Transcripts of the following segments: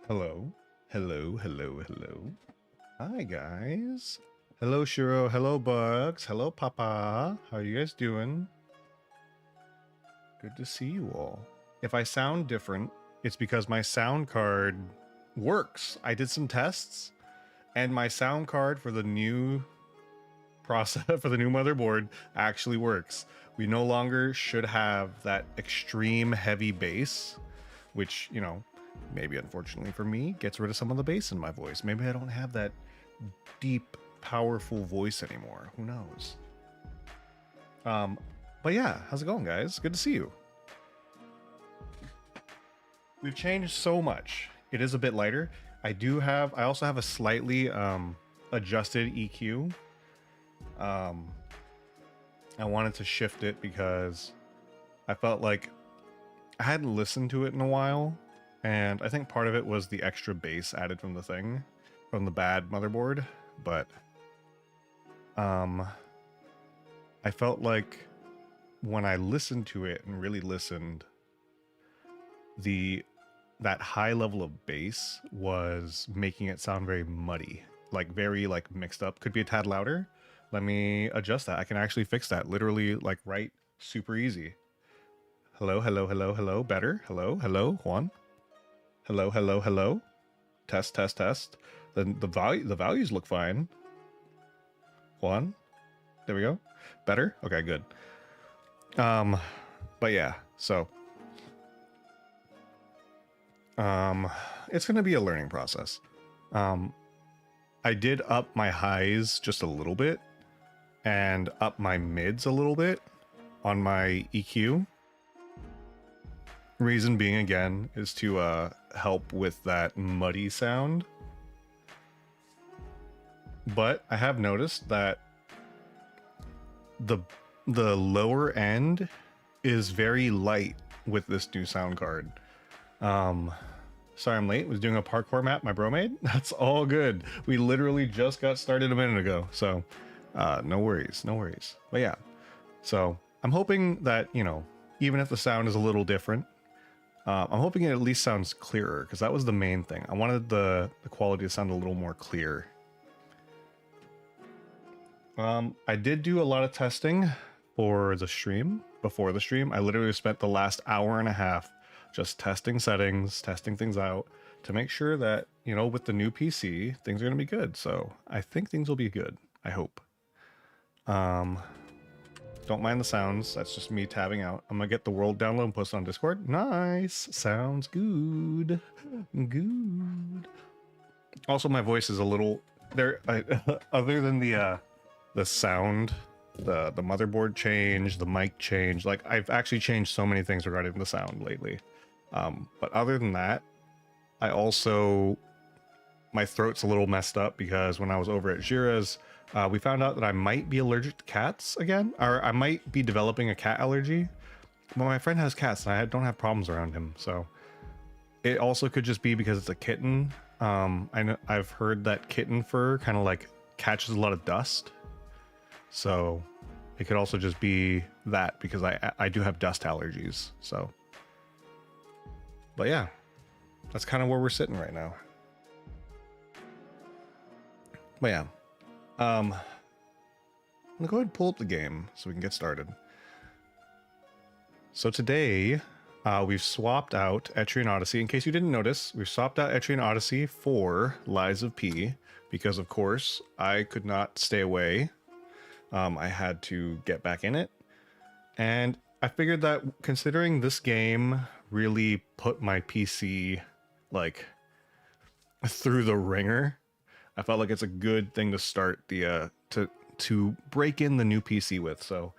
Hello. Hello, hello, hello. Hi, guys. Hello, Shiro. Hello, Bugs. Hello, Papa. How are you guys doing? Good to see you all. If I sound different, it's because my sound card works. I did some tests, and my sound card for the new process, for the new motherboard, actually works. We no longer should have that extreme heavy bass, which, you know, maybe unfortunately for me, gets rid of some of the bass in my voice. Maybe I don't have that deep, powerful voice anymore. Who knows? But yeah, how's it going, guys? Good to see you. We've changed so much. It is a bit lighter. I also have a slightly adjusted EQ. I wanted to shift it because I felt like I hadn't listened to it in a while, and I think part of it was the extra bass added from the bad motherboard, but I felt like when I listened to it and really listened, that high level of bass was making it sound very muddy, like very like mixed up. Could be a tad louder. Let me adjust that. I can actually fix that literally, like, right, super easy. Hello, hello, hello, hello. Better. Hello, hello, Juan. Hello, hello, hello. Test, test, test. Then the values look fine. Juan. There we go. Better. Okay, good. But yeah, so it's gonna be a learning process. I did up my highs just a little bit and up my mids a little bit on my EQ. Reason being, again, is to help with that muddy sound. But I have noticed that the lower end is very light with this new sound card. Sorry I'm late. Was doing a parkour map my bro made. That's all good. We literally just got started a minute ago, so no worries, no worries. But yeah, so I'm hoping that, you know, even if the sound is a little different, I'm hoping it at least sounds clearer, because that was the main thing. I wanted the quality to sound a little more clear. I did do a lot of testing for the stream. Before the stream, I literally spent the last hour and a half just testing settings, testing things out to make sure that, you know, with the new PC, things are going to be good. So I think things will be good. I hope. Don't mind the sounds. That's just me tabbing out. I'm going to get the world download and post it on Discord. Nice. Sounds good. Good. Also, my voice is a little there. Other than the sound, the motherboard change, the mic change, like I've actually changed so many things regarding the sound lately. But other than that, I also, my throat's a little messed up because when I was over at Jira's, we found out that I might be allergic to cats again, or I might be developing a cat allergy. Well, my friend has cats and I don't have problems around him, so it also could just be because it's a kitten. I've heard that kitten fur kind of like catches a lot of dust, so it could also just be that because I do have dust allergies. So, but yeah, that's kind of where we're sitting right now. But yeah, I'm gonna go ahead and pull up the game so we can get started. So today, we've swapped out Etrian Odyssey. In case you didn't notice, we've swapped out Etrian Odyssey for Lies of P because, of course, I could not stay away. I had to get back in it. And I figured that considering this game really put my PC, like, through the ringer, I felt like it's a good thing to start the, to break in the new PC with. So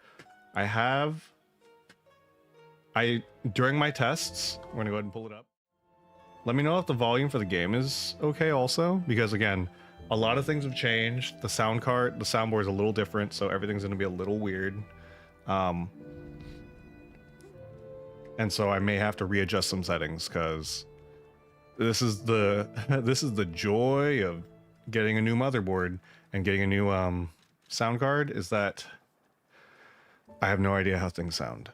during my tests, we're gonna go ahead and pull it up. Let me know if the volume for the game is okay also, because again, a lot of things have changed. The soundboard is a little different, so everything's gonna be a little weird. And so I may have to readjust some settings because this is the joy of getting a new motherboard and getting a new sound card, is that I have no idea how things sound.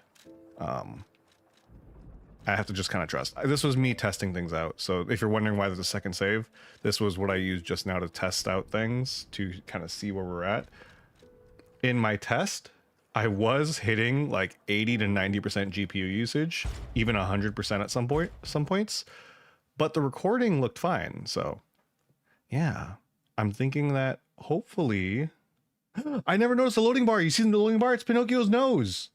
I have to just kind of trust. This was me testing things out. So if you're wondering why there's a second save, this was what I used just now to test out things to kind of see where we're at. In my test, I was hitting like 80 to 90% GPU usage, even 100% at some points, but the recording looked fine. So yeah, I'm thinking that hopefully, I never noticed the loading bar. You see the loading bar? It's Pinocchio's nose.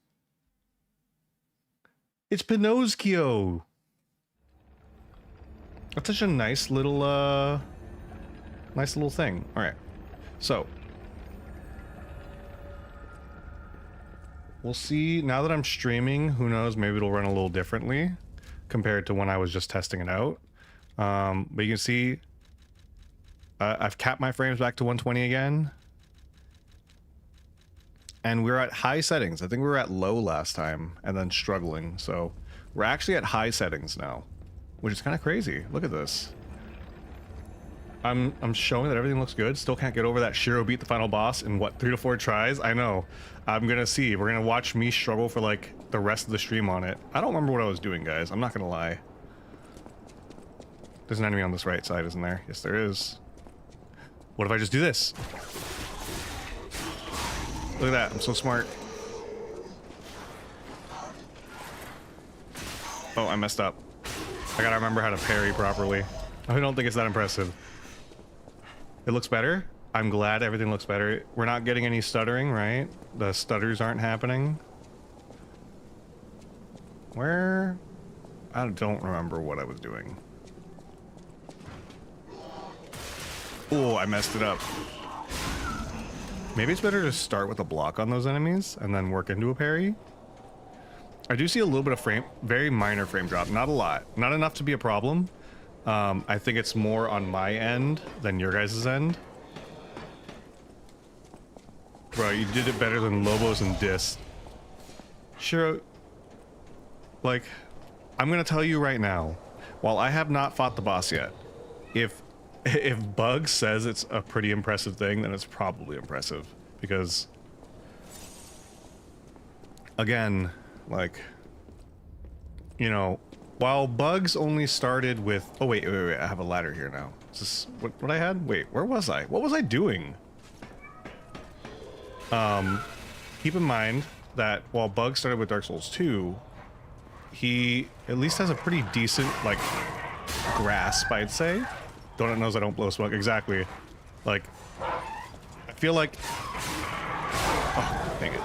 It's Pinocchio. That's such a nice little thing. All right, so we'll see. Now that I'm streaming, who knows, maybe it'll run a little differently compared to when I was just testing it out. But you can see I've capped my frames back to 120 again. And we're at high settings. I think we were at low last time and then struggling. So we're actually at high settings now, which is kind of crazy. Look at this. I'm showing that everything looks good. Still can't get over that Shiro beat the final boss in what, 3 to 4 tries? I know. I'm gonna see. We're gonna watch me struggle for like the rest of the stream on it. I don't remember what I was doing, guys. I'm not gonna lie. There's an enemy on this right side, isn't there? Yes, there is. What if I just do this? Look at that, I'm so smart. Oh, I messed up. I gotta remember how to parry properly. I don't think it's that impressive. It looks better. I'm glad everything looks better. We're not getting any stuttering, right? The stutters aren't happening. Where? I don't remember what I was doing. Oh, I messed it up. Maybe it's better to start with a block on those enemies and then work into a parry. I do see a little bit of very minor frame drop, not a lot, not enough to be a problem. I think it's more on my end than your guys' end. Bro, you did it better than Lobos and Dis. Shiro, like, I'm gonna tell you right now, while I have not fought the boss yet, if Bug says it's a pretty impressive thing, then it's probably impressive. Because, again, like, you know, while Bugs only started with... Oh, wait, I have a ladder here now. Is this what I had? Wait, where was I? What was I doing? Keep in mind that while Bug started with Dark Souls 2, he at least has a pretty decent, like, grasp, I'd say. Donut knows I don't blow smoke. Exactly. Like, I feel like... Oh, dang it.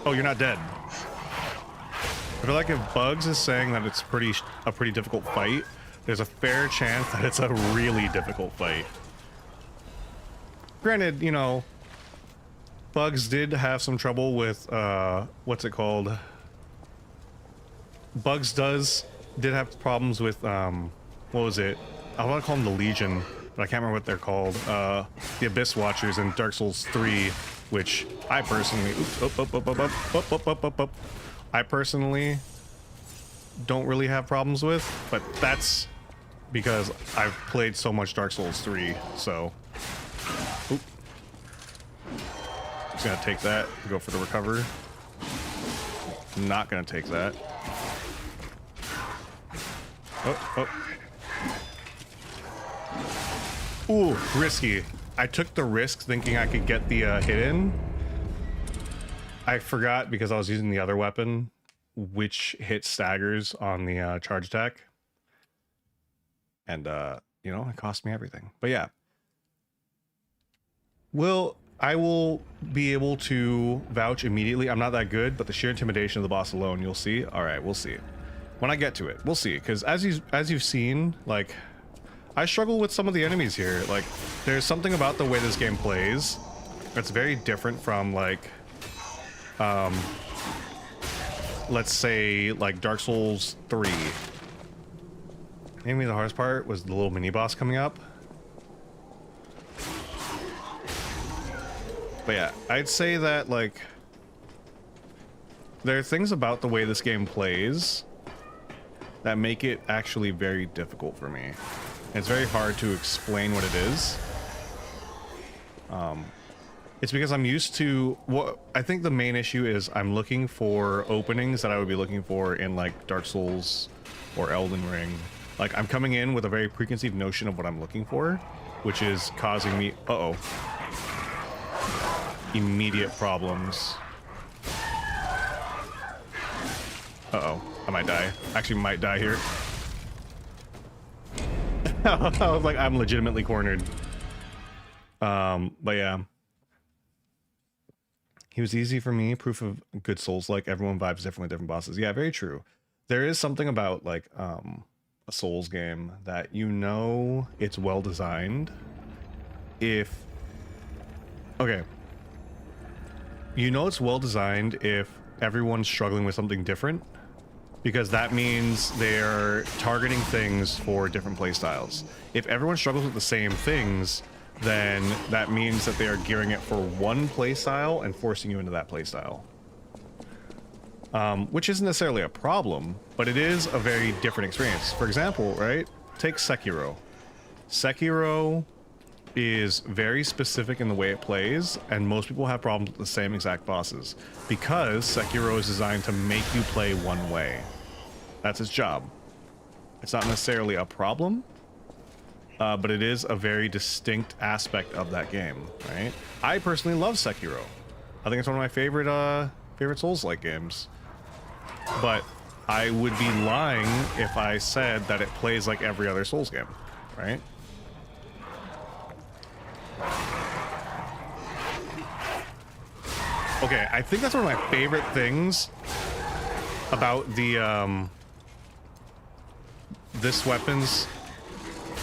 Oh, you're not dead. I feel like if Bugs is saying that it's a pretty difficult fight, there's a fair chance that it's a really difficult fight. Granted, you know, Bugs did have some trouble with, what's it called? Bugs did have problems with, what was it? I want to call them the Legion, but I can't remember what they're called. The Abyss Watchers in Dark Souls 3, which I personally... I personally don't really have problems with, but that's because I've played so much Dark Souls 3, so... Oop. Just gonna take that, go for the recover. Not gonna take that. Oh. Ooh, risky. I took the risk thinking I could get the hit in. I forgot because I was using the other weapon, which hit staggers on the charge attack. And, you know, it cost me everything. But yeah. I will be able to vouch immediately. I'm not that good, but the sheer intimidation of the boss alone, you'll see. All right, we'll see. When I get to it, we'll see. Because as you've seen, like... I struggle with some of the enemies here. Like, there's something about the way this game plays that's very different from, like, let's say, like, Dark Souls 3. Maybe the hardest part was the little mini-boss coming up. But yeah, I'd say that, like, there are things about the way this game plays that make it actually very difficult for me. It's very hard to explain what it is. It's because I'm used to what I think the main issue is. I'm looking for openings that I would be looking for in like Dark Souls or Elden Ring. Like I'm coming in with a very preconceived notion of what I'm looking for, which is causing me immediate problems. I might die. Actually might die here. I was like, I'm legitimately cornered. But yeah. He was easy for me. Proof of good Souls, like everyone vibes differently with different bosses. Yeah, very true. There is something about like a Souls game that you know it's well designed if okay. You know it's well designed if everyone's struggling with something different, because that means they're targeting things for different play styles. If everyone struggles with the same things, then that means that they are gearing it for one play style and forcing you into that play style. Which isn't necessarily a problem, but it is a very different experience. For example, right? Take Sekiro. Sekiro is very specific in the way it plays, and most people have problems with the same exact bosses because Sekiro is designed to make you play one way. That's its job. It's not necessarily a problem, but it is a very distinct aspect of that game, right? I personally love Sekiro. I think it's one of my favorite Souls-like games. But I would be lying if I said that it plays like every other Souls game, right? Okay, I think that's one of my favorite things about the this weapon's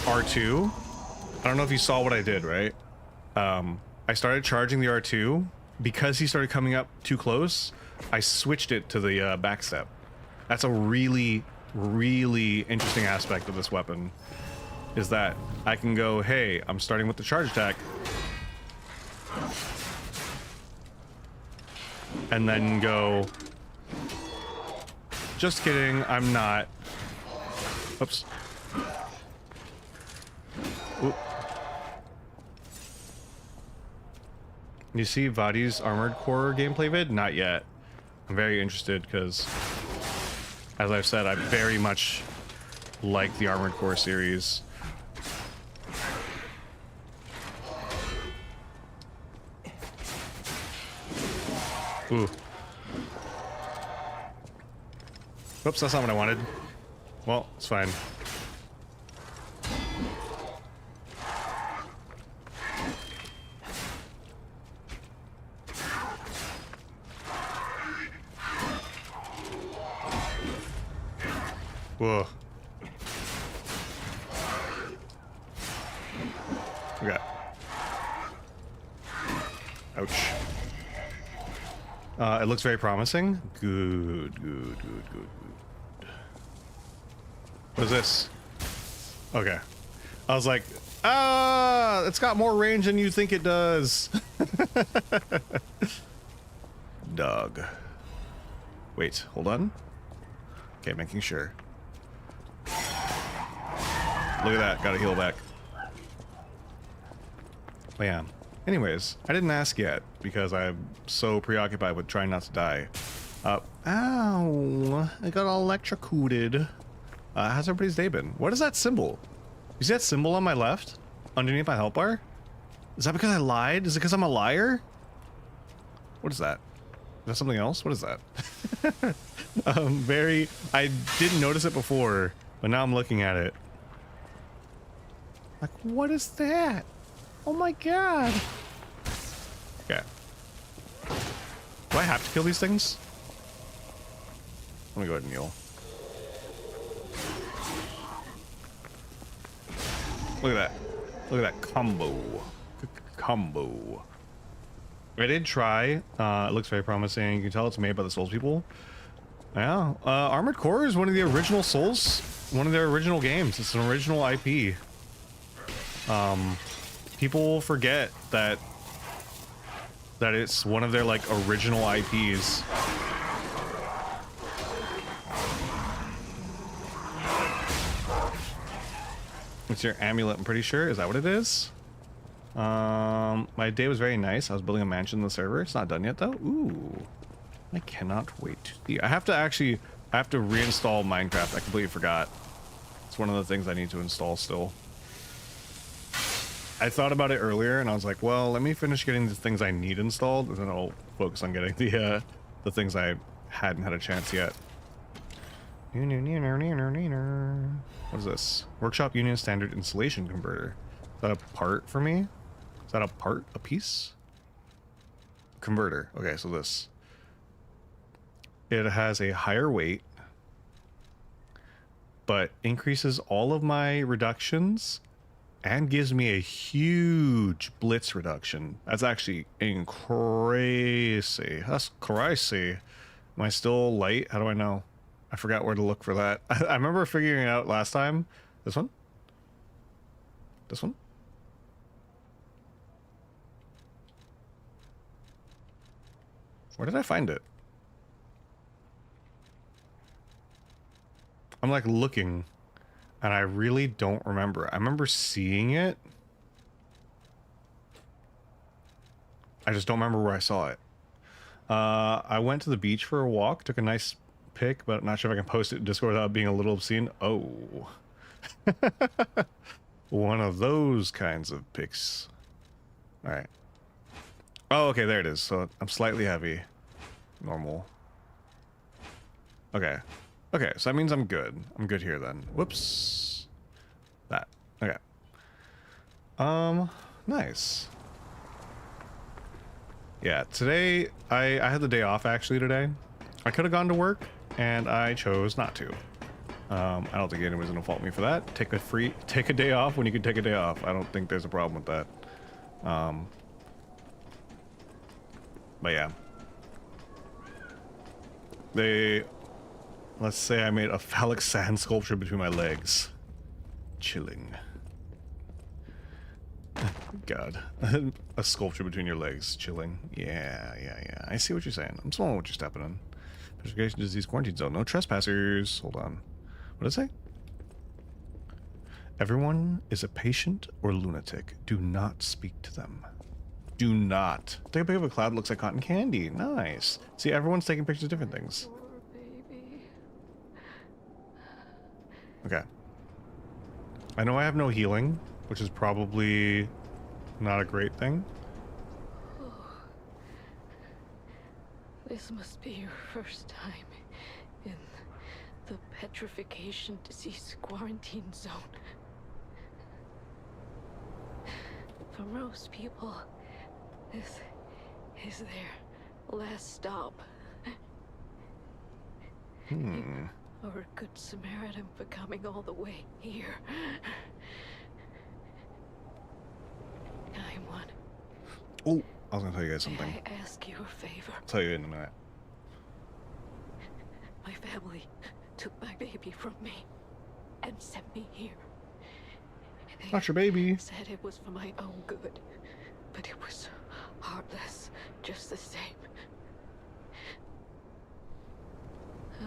R2. I don't know if you saw what I did, right? I started charging the R2 because he started coming up too close. I switched it to the backstep. That's a really, really interesting aspect of this weapon, is that I can go, hey, I'm starting with the charge attack, and then go, just kidding, I'm not. Oops. Ooh. You see Vadi's Armored Core gameplay vid? Not yet. I'm very interested because, as I've said, I very much like the Armored Core series. Ooh. Oops, that's not what I wanted. Well, it's fine. Whoa. Okay. Ouch. It looks very promising. Good. What is this? Okay. I was like, it's got more range than you think it does. Dog. Wait, hold on. Okay, making sure. Look at that, gotta heal back. Oh yeah. Anyways, I didn't ask yet because I'm so preoccupied with trying not to die. Ow! I got electrocuted. How's everybody's day been? What is that symbol? You see that symbol on my left? Underneath my health bar? Is that because I lied? Is it because I'm a liar? What is that? Is that something else? What is that? I didn't notice it before, but now I'm looking at it. Like, what is that? Oh my god. Okay. Do I have to kill these things? Let me go ahead and heal. Look at that. Look at that combo. Combo. I did try. It looks very promising. You can tell it's made by the Souls people. Yeah. Armored Core is one of the original Souls. One of their original games. It's an original IP. People forget that it's one of their like original IPs. It's your amulet, I'm pretty sure. Is that what it is? My day was very nice. I was building a mansion in the server. It's not done yet though. Ooh, I cannot wait to see. I have to reinstall Minecraft. I completely forgot. It's one of the things I need to install still. I thought about it earlier and I was like, well, let me finish getting the things I need installed and then I'll focus on getting the things I hadn't had a chance yet. What is this? Workshop Union Standard Installation Converter. Is that a part for me? Is that a part? A piece? Converter. Okay, so this. It has a higher weight, but increases all of my reductions and gives me a huge blitz reduction. That's actually crazy. That's crazy. Am I still light? How do I know? I forgot where to look for that. I remember figuring it out last time. This one? This one? Where did I find it? I'm like looking and I really don't remember. I remember seeing it. I just don't remember where I saw it. I went to the beach for a walk, took a nice pic, but I'm not sure if I can post it in Discord without being a little obscene. Oh. One of those kinds of pics. All right. Oh, okay, there it is. So I'm slightly heavy. Normal. Okay. Okay, so that means I'm good. I'm good here then. Whoops. That. Okay. Nice. Yeah, today I had the day off actually today. I could have gone to work and I chose not to. I don't think anyone's gonna fault me for that. Take a day off when you can take a day off. I don't think there's a problem with that. But yeah. Let's say I made a phallic sand sculpture between my legs. Chilling. God. A sculpture between your legs. Chilling. Yeah. I see what you're saying. I'm smelling what you're stepping in. Petrification disease quarantine zone. No trespassers. Hold on. What did it say? Everyone is a patient or lunatic. Do not speak to them. Do not. Take a pic of a cloud that looks like cotton candy. Nice. See, everyone's taking pictures of different things. Okay. I know I have no healing, which is probably not a great thing. Oh, this must be your first time in the petrification disease quarantine zone. For most people, this is their last stop. Or a good Samaritan for coming all the way here. I'm one. Oh, I was gonna tell you guys something. May I ask you a favor? I'll tell you in a minute. My family took my baby from me and sent me here. They Not your baby. said it was for my own good, but it was heartless just the same.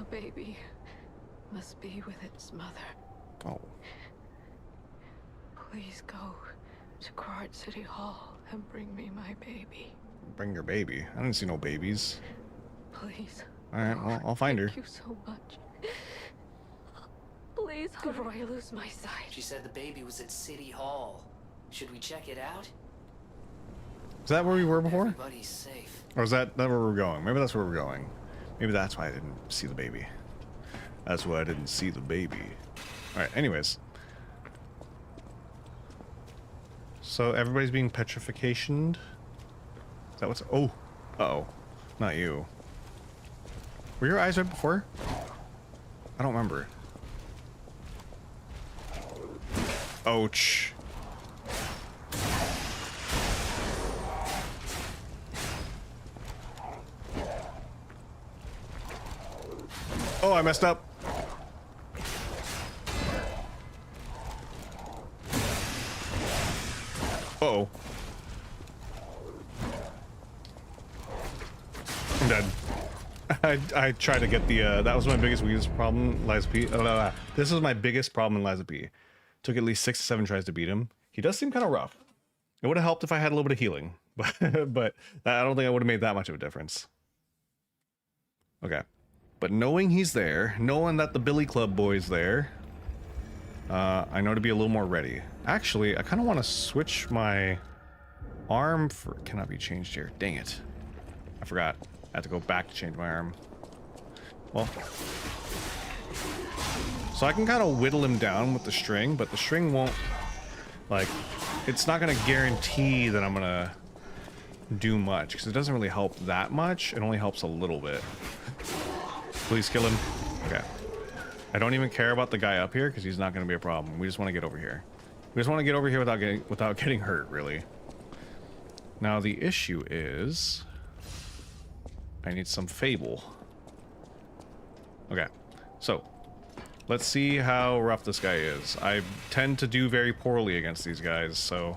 A baby must be with its mother. Oh. Please go to Quart City Hall and bring me my baby. Bring your baby. I didn't see no babies. Please. Alright, well, I'll find her. Thank you so much. Please, before I lose my sight. She said the baby was at City Hall. Should we check it out? Is that where we were before? Everybody's safe. Or is that where we're going? Maybe that's where we're going. Maybe that's why I didn't see the baby. That's why I didn't see the baby. Alright, anyways. So everybody's being petrificationed? Is that what's... Oh. Uh-oh. Not you. Were your eyes right before? I don't remember. Ouch. Oh, I messed up. Uh-oh. I'm dead. I tried to get the, that was my biggest problem, Liza P. This is my biggest problem in Liza P. Took at least 6 to 7 tries to beat him. He does seem kind of rough. It would have helped if I had a little bit of healing, but I don't think I would have made that much of a difference. Okay. But knowing he's there, knowing that the Billy Club boy's there, I know to be a little more ready. Actually, I kind of want to switch my arm for... Cannot be changed here. Dang it. I forgot. I had to go back to change my arm. Well... So I can kind of whittle him down with the string, but the string won't... Like, it's not going to guarantee that I'm going to do much, because it doesn't really help that much. It only helps a little bit. Please kill him. Okay. I don't even care about the guy up here, because he's not going to be a problem. We just want to get over here. We just want to get over here without getting hurt, really. Now, the issue is... I need some Fable. Okay. So... Let's see how rough this guy is. I tend to do very poorly against these guys, so...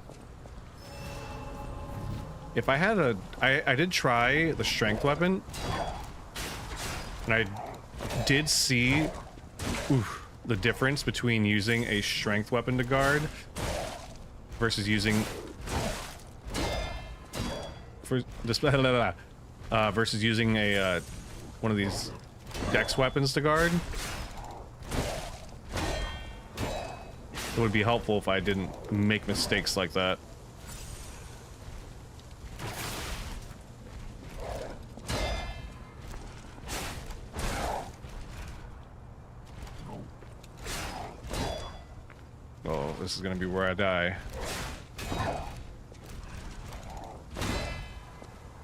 If I had a... I did try the strength weapon. And I did see... the difference between using a strength weapon to guard versus using... versus using a... one of these dex weapons to guard. It would be helpful if I didn't make mistakes like that. Oh, this is gonna be where I die.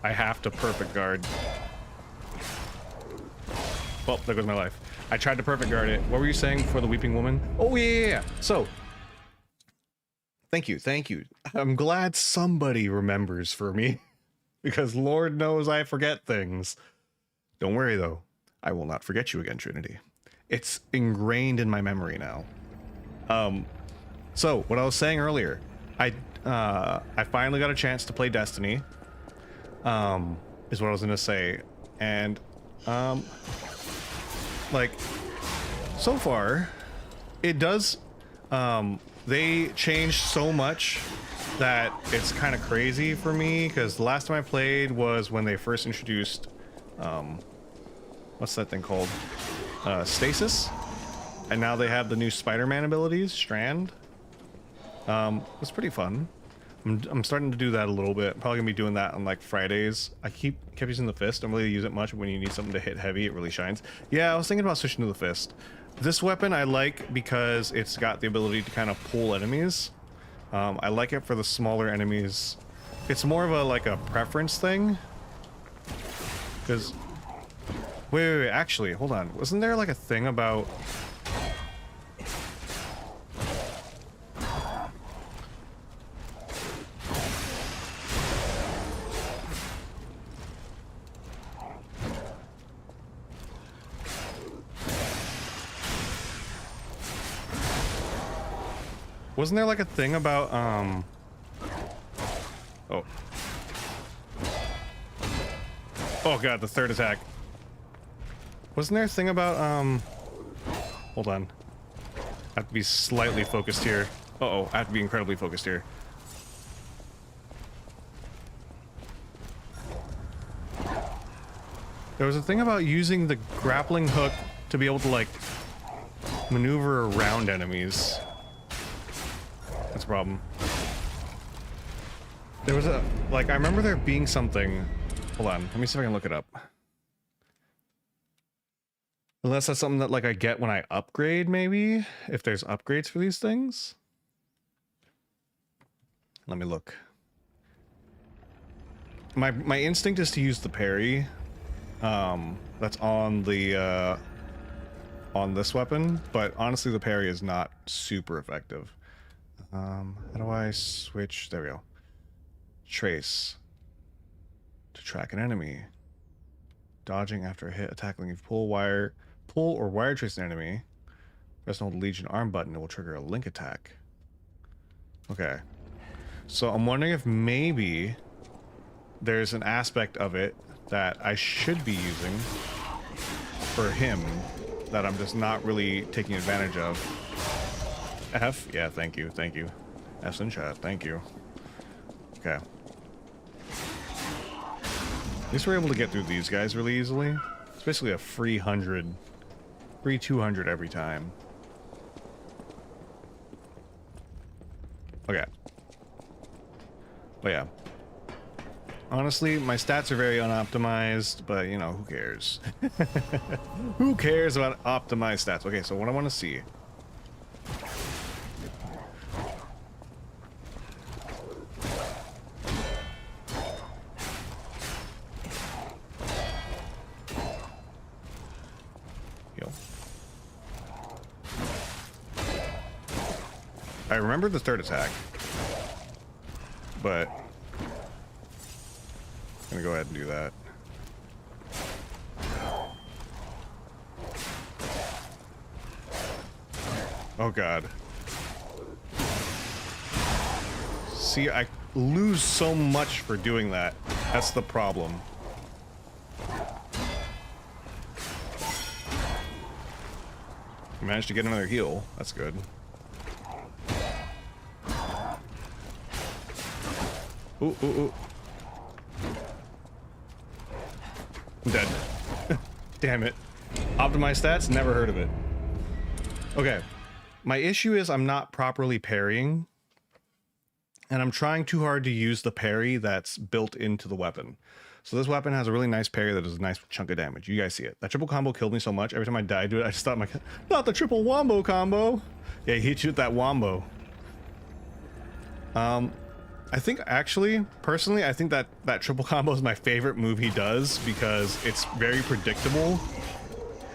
I have to perfect guard. Well, there goes my life. I tried to perfect guard it. What were you saying for the Weeping Woman? Oh, yeah. So, thank you. I'm glad somebody remembers for me. Because Lord knows I forget things. Don't worry, though. I will not forget you again, Trinity. It's ingrained in my memory now. So, what I was saying earlier. I finally got a chance to play Destiny. Is what I was going to say. And, like, so far, it does, they changed so much that it's kind of crazy for me, because the last time I played was when they first introduced, what's that thing called? Stasis. And now they have the new Spider-Man abilities, Strand. It's pretty fun. I'm starting to do that a little bit. Probably gonna be doing that on like Fridays. I kept using the fist. Don't really use it much. When you need something to hit heavy, it really shines. Yeah, I was thinking about switching to the fist. This weapon I like because it's got the ability to kind of pull enemies. I like it for the smaller enemies. It's more of a like a preference thing. Because wait, actually, hold on. Wasn't there like a thing about? Wasn't there like a thing about, oh. Oh god, the third attack. Wasn't there a thing about, hold on. I have to be slightly focused here. Uh-oh, I have to be incredibly focused here. There was a thing about using the grappling hook to be able to, like, maneuver around enemies. That's a problem. There was a, like, I remember there being something. Hold on, let me see if I can look it up. Unless that's something that, like, I get when I upgrade, maybe? If there's upgrades for these things? Let me look. My instinct is to use the parry. That's on the, on this weapon. But honestly, the parry is not super effective. How do I switch? There we go. Trace. To track an enemy. Dodging after a hit, attacking. If pull or wire trace an enemy. Press and hold the Legion arm button, it will trigger a link attack. Okay. So I'm wondering if maybe there's an aspect of it that I should be using for him that I'm just not really taking advantage of. F? Yeah, thank you, thank you. F's in chat, thank you. Okay. At least we're able to get through these guys really easily. It's basically a free 100. Free 200 every time. Okay. But yeah. Honestly, my stats are very unoptimized, but you know, who cares? Who cares about optimized stats? Okay, so what I want to see. Heal. I remember the third attack, but I'm gonna go ahead and do that. Oh god. See, I lose so much for doing that. That's the problem. Managed to get another heal. That's good. Ooh, ooh, ooh. I'm dead. Damn it. Optimized stats? Never heard of it. Okay. My issue is I'm not properly parrying. And I'm trying too hard to use the parry that's built into the weapon. So this weapon has a really nice parry that does a nice chunk of damage. You guys see it. That triple combo killed me so much. Every time I died to it, I just thought, not the triple wombo combo. Yeah, he hit you with that wombo. I think actually, personally, I think that triple combo is my favorite move he does because it's very predictable.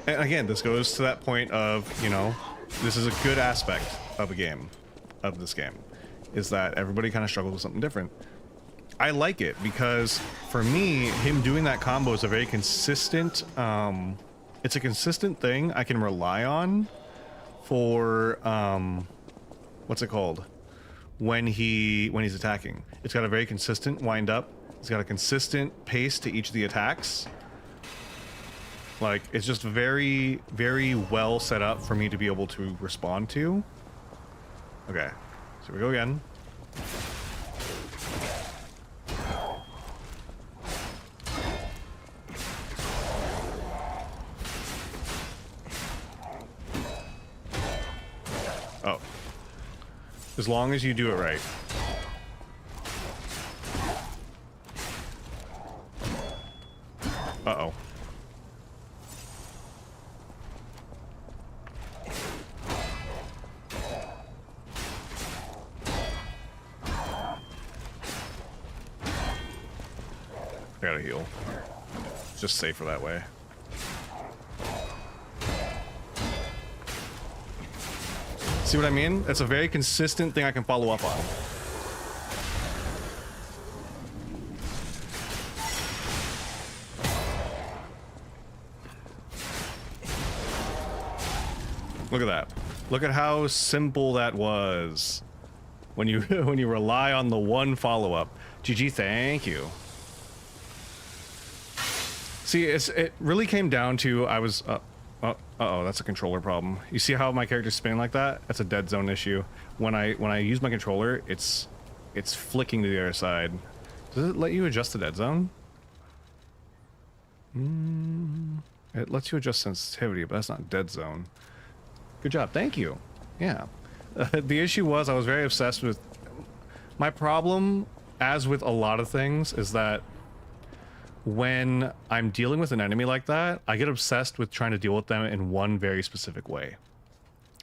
And again, this goes to that point of, you know, this is a good aspect of a game, of this game, is that everybody kind of struggles with something different. I like it because for me, him doing that combo is a very consistent, it's a consistent thing I can rely on for, what's it called? When he's attacking. It's got a very consistent wind up. It's got a consistent pace to each of the attacks. Like, it's just very, very well set up for me to be able to respond to. Okay, so here we go again. Oh. As long as you do it right. Uh-oh. I gotta heal. It's just safer that way. See what I mean? It's a very consistent thing I can follow up on. Look at that. Look at how simple that was. When you when you rely on the one follow-up. GG, thank you. See, it really came down to I was uh-oh, that's a controller problem. You see how my character's spinning like that? That's a dead zone issue. When I use my controller, it's flicking to the other side. Does it let you adjust the dead zone? It lets you adjust sensitivity, but that's not dead zone. Good job, thank you. Yeah. The issue was I was very obsessed with... My problem, as with a lot of things, is that when I'm dealing with an enemy like that, I get obsessed with trying to deal with them in one very specific way.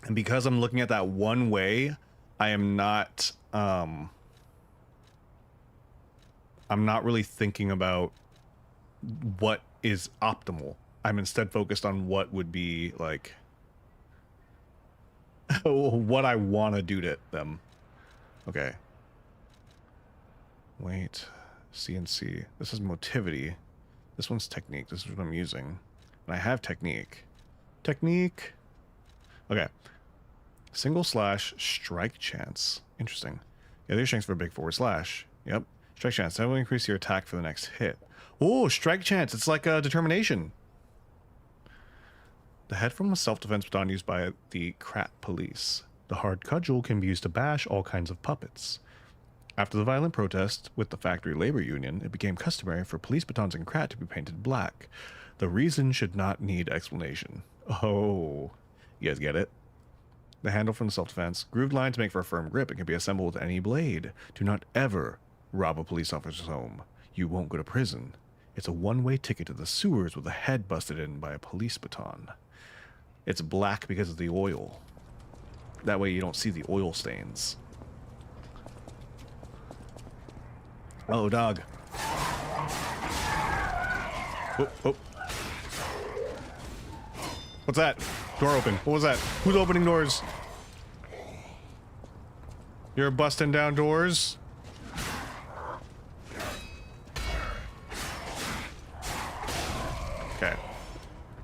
And because I'm looking at that one way, I am not, I'm not really thinking about what is optimal. I'm instead focused on what would be, like, what I want to do to them. Okay. Wait. CNC. This is motivity. This one's technique. This is what I'm using. And I have technique. Technique. Okay. Single slash strike chance. Interesting. Yeah, there's strength for a big forward slash. Yep. Strike chance. That will increase your attack for the next hit. Oh, strike chance. It's like a determination. The head from a self-defense baton used by the Krat police. The hard cudgel can be used to bash all kinds of puppets. After the violent protest with the factory labor union, it became customary for police batons and crat to be painted black. The reason should not need explanation. Oh, you guys get it? The handle from the self-defense. Grooved lines make for a firm grip and can be assembled with any blade. Do not ever rob a police officer's home. You won't go to prison. It's a one-way ticket to the sewers with a head busted in by a police baton. It's black because of the oil. That way you don't see the oil stains. Oh, dog. Oh, oh. What's that? Door open. What was that? Who's opening doors? You're busting down doors? Okay.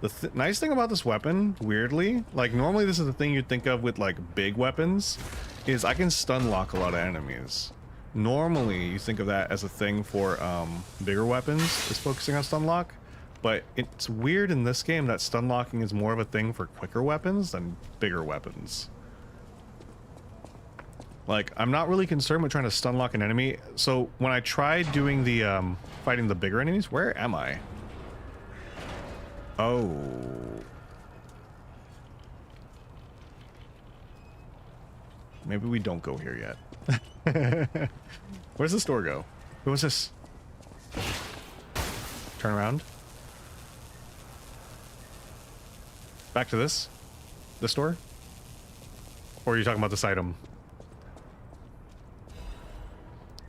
The nice thing about this weapon, weirdly, like normally this is the thing you'd think of with like big weapons, is I can stun lock a lot of enemies. Normally you think of that as a thing for bigger weapons, is focusing on stun lock. But it's weird in this game that stun locking is more of a thing for quicker weapons than bigger weapons. Like, I'm not really concerned with trying to stun lock an enemy. So when I tried doing the fighting the bigger enemies, where am I? Oh. Maybe we don't go here yet. Where's this door go? What was this? Turn around. Back to this? This door? Or are you talking about this item?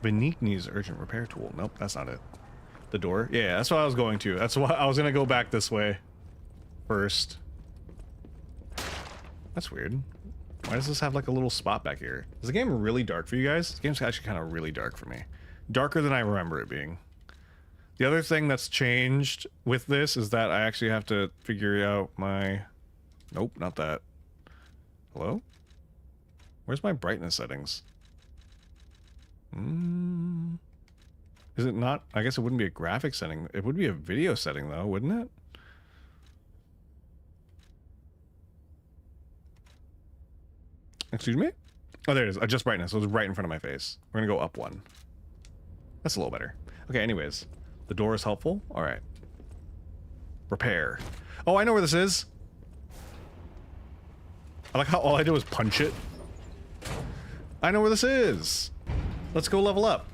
Beneath needs urgent repair tool. Nope, that's not it. The door? Yeah, that's what I was going to. That's why I was gonna go back this way first. That's weird. Why does this have like a little spot back here? Is the game really dark for you guys? This game's actually kind of really dark for me. Darker than I remember it being. The other thing that's changed with this is that I actually have to figure out my... Nope, not that. Hello? Where's my brightness settings? Is it not? I guess it wouldn't be a graphic setting. It would be a video setting though, wouldn't it? Excuse me? Oh, there it is. Adjust brightness. It was right in front of my face. We're gonna go up one. That's a little better. Okay, anyways. The door is helpful. All right. Repair. Oh, I know where this is. I like how all I do is punch it. I know where this is. Let's go level up.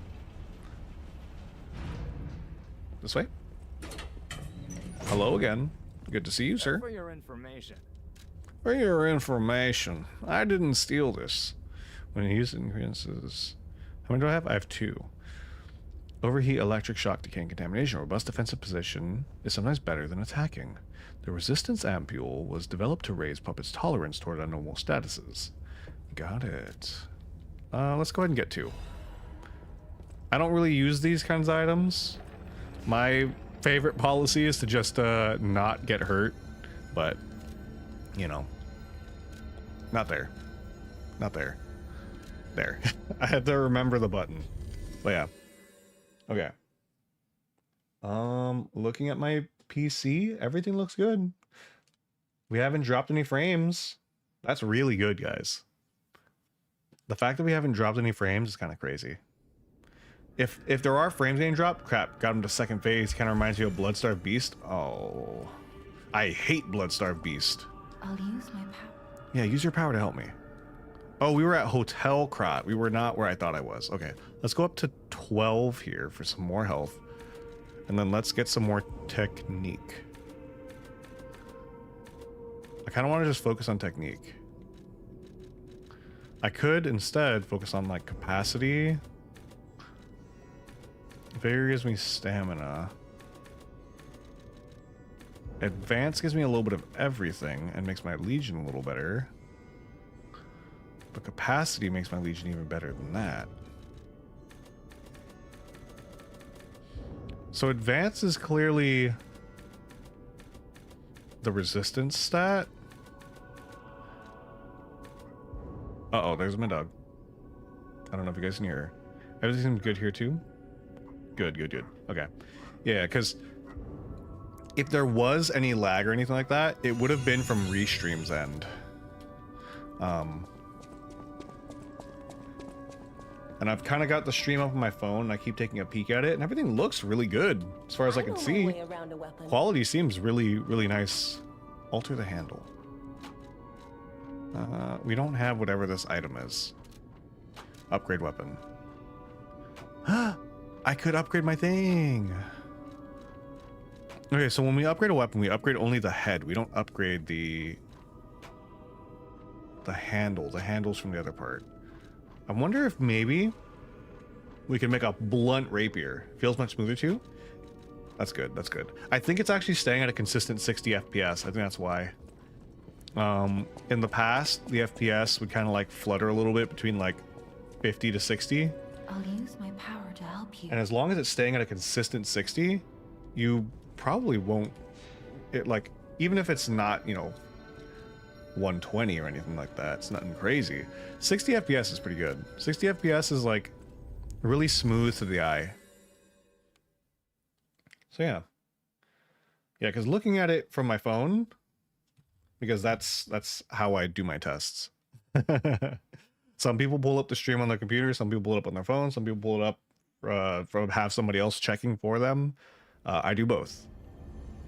This way. Hello again. Good to see you, sir. For your information. For your information. I didn't steal this. When you use ingredients, how many do I have? I have 2. Overheat, electric shock, decay, and contamination. Robust defensive position is sometimes better than attacking. The resistance ampule was developed to raise puppets' tolerance toward abnormal statuses. Got it. Let's go ahead and get 2. I don't really use these kinds of items. My favorite policy is to just not get hurt, but you know, not there, not there, there. I had to remember the button, but yeah. Okay. Looking at my PC, everything looks good. We haven't dropped any frames. That's really good, guys. The fact that we haven't dropped any frames is kind of crazy. If there are frames getting dropped, crap, got him to second phase. Kind of reminds me of Bloodstarved Beast. Oh, I hate Bloodstarved Beast. I'll use my power. Yeah, use your power to help me. Oh, we were at Hotel Krot. We were not where I thought I was. Okay, let's go up to 12 here for some more health. And then let's get some more technique. I kind of want to just focus on technique. I could instead focus on like capacity. Vigor gives me stamina. Advance gives me a little bit of everything and makes my Legion a little better. But capacity makes my Legion even better than that. So advance is clearly the resistance stat. Uh-oh, there's my dog. I don't know if you guys can hear her. Everything seems good here too? Good, good, good. Okay. Yeah, because if there was any lag or anything like that, it would have been from Restream's end. And I've kind of got the stream up on my phone, and I keep taking a peek at it, and everything looks really good as far as I can see. Quality seems really, really nice. Alter the handle. We don't have whatever this item is. Upgrade weapon. I could upgrade my thing. Okay, so when we upgrade a weapon, we upgrade only the head. We don't upgrade the handle. The handle's from the other part. I wonder if maybe we can make a blunt rapier. Feels much smoother too. That's good. That's good. I think it's actually staying at a consistent 60 FPS. I think that's why. In the past, the FPS would kind of like flutter a little bit between like 50 to 60. I'll use my power to help you. And as long as it's staying at a consistent 60, you probably won't. It like, even if it's not, you know, 120 or anything like that, it's nothing crazy. 60 FPS is pretty good. 60 FPS is like really smooth to the eye. So yeah, because looking at it from my phone, because that's how I do my tests. Some people pull up the stream on their computer, some people pull it up on their phone, some people pull it up from have somebody else checking for them. I do both.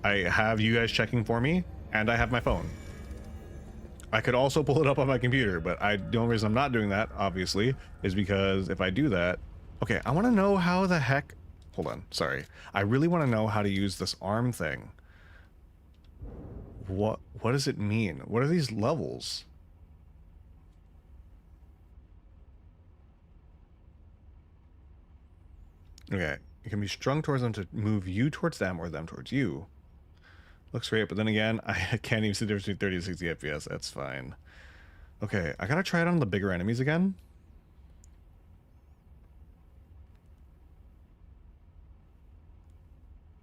I have you guys checking for me, and I have my phone. I could also pull it up on my computer, but the only reason I'm not doing that, obviously, is because if I do that... Okay, I want to know how the heck... Hold on, sorry. I really want to know how to use this arm thing. What does it mean? What are these levels? Okay, you can be strung towards them to move you towards them or them towards you. Looks great, but then again, I can't even see the difference between 30 to 60 FPS. That's fine. Okay, I gotta try it on the bigger enemies again.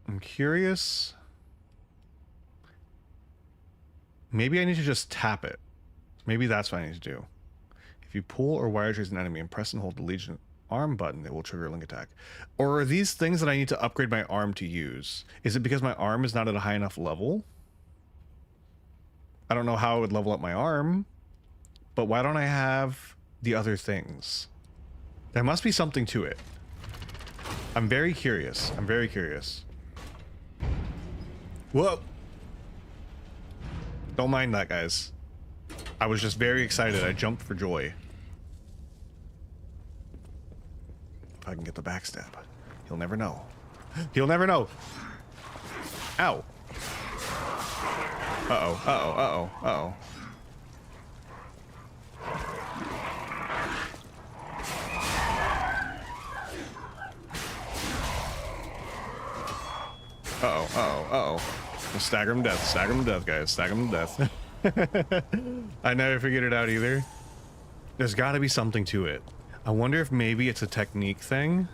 I'm curious. Maybe I need to just tap it. Maybe that's what I need to do. If you pull or wire trace an enemy and press and hold the Legion arm button, it will trigger a link attack. Or are these things that I need to upgrade my arm to use? Is it because my arm is not at a high enough level? I don't know how it would level up my arm, but why don't I have the other things? There must be something to it. I'm very curious. I'm very curious. Whoa! Don't mind that, guys. I was just very excited. I jumped for joy. If I can get the backstab, he'll never know. He'll never know. Ow. Uh-oh, uh-oh, uh-oh, uh-oh. Uh-oh, uh-oh, uh-oh. Stagger him to death. Stagger him to death, guys. Stagger him to death. I never figured it out either. There's got to be something to it. I wonder if maybe it's a technique thing.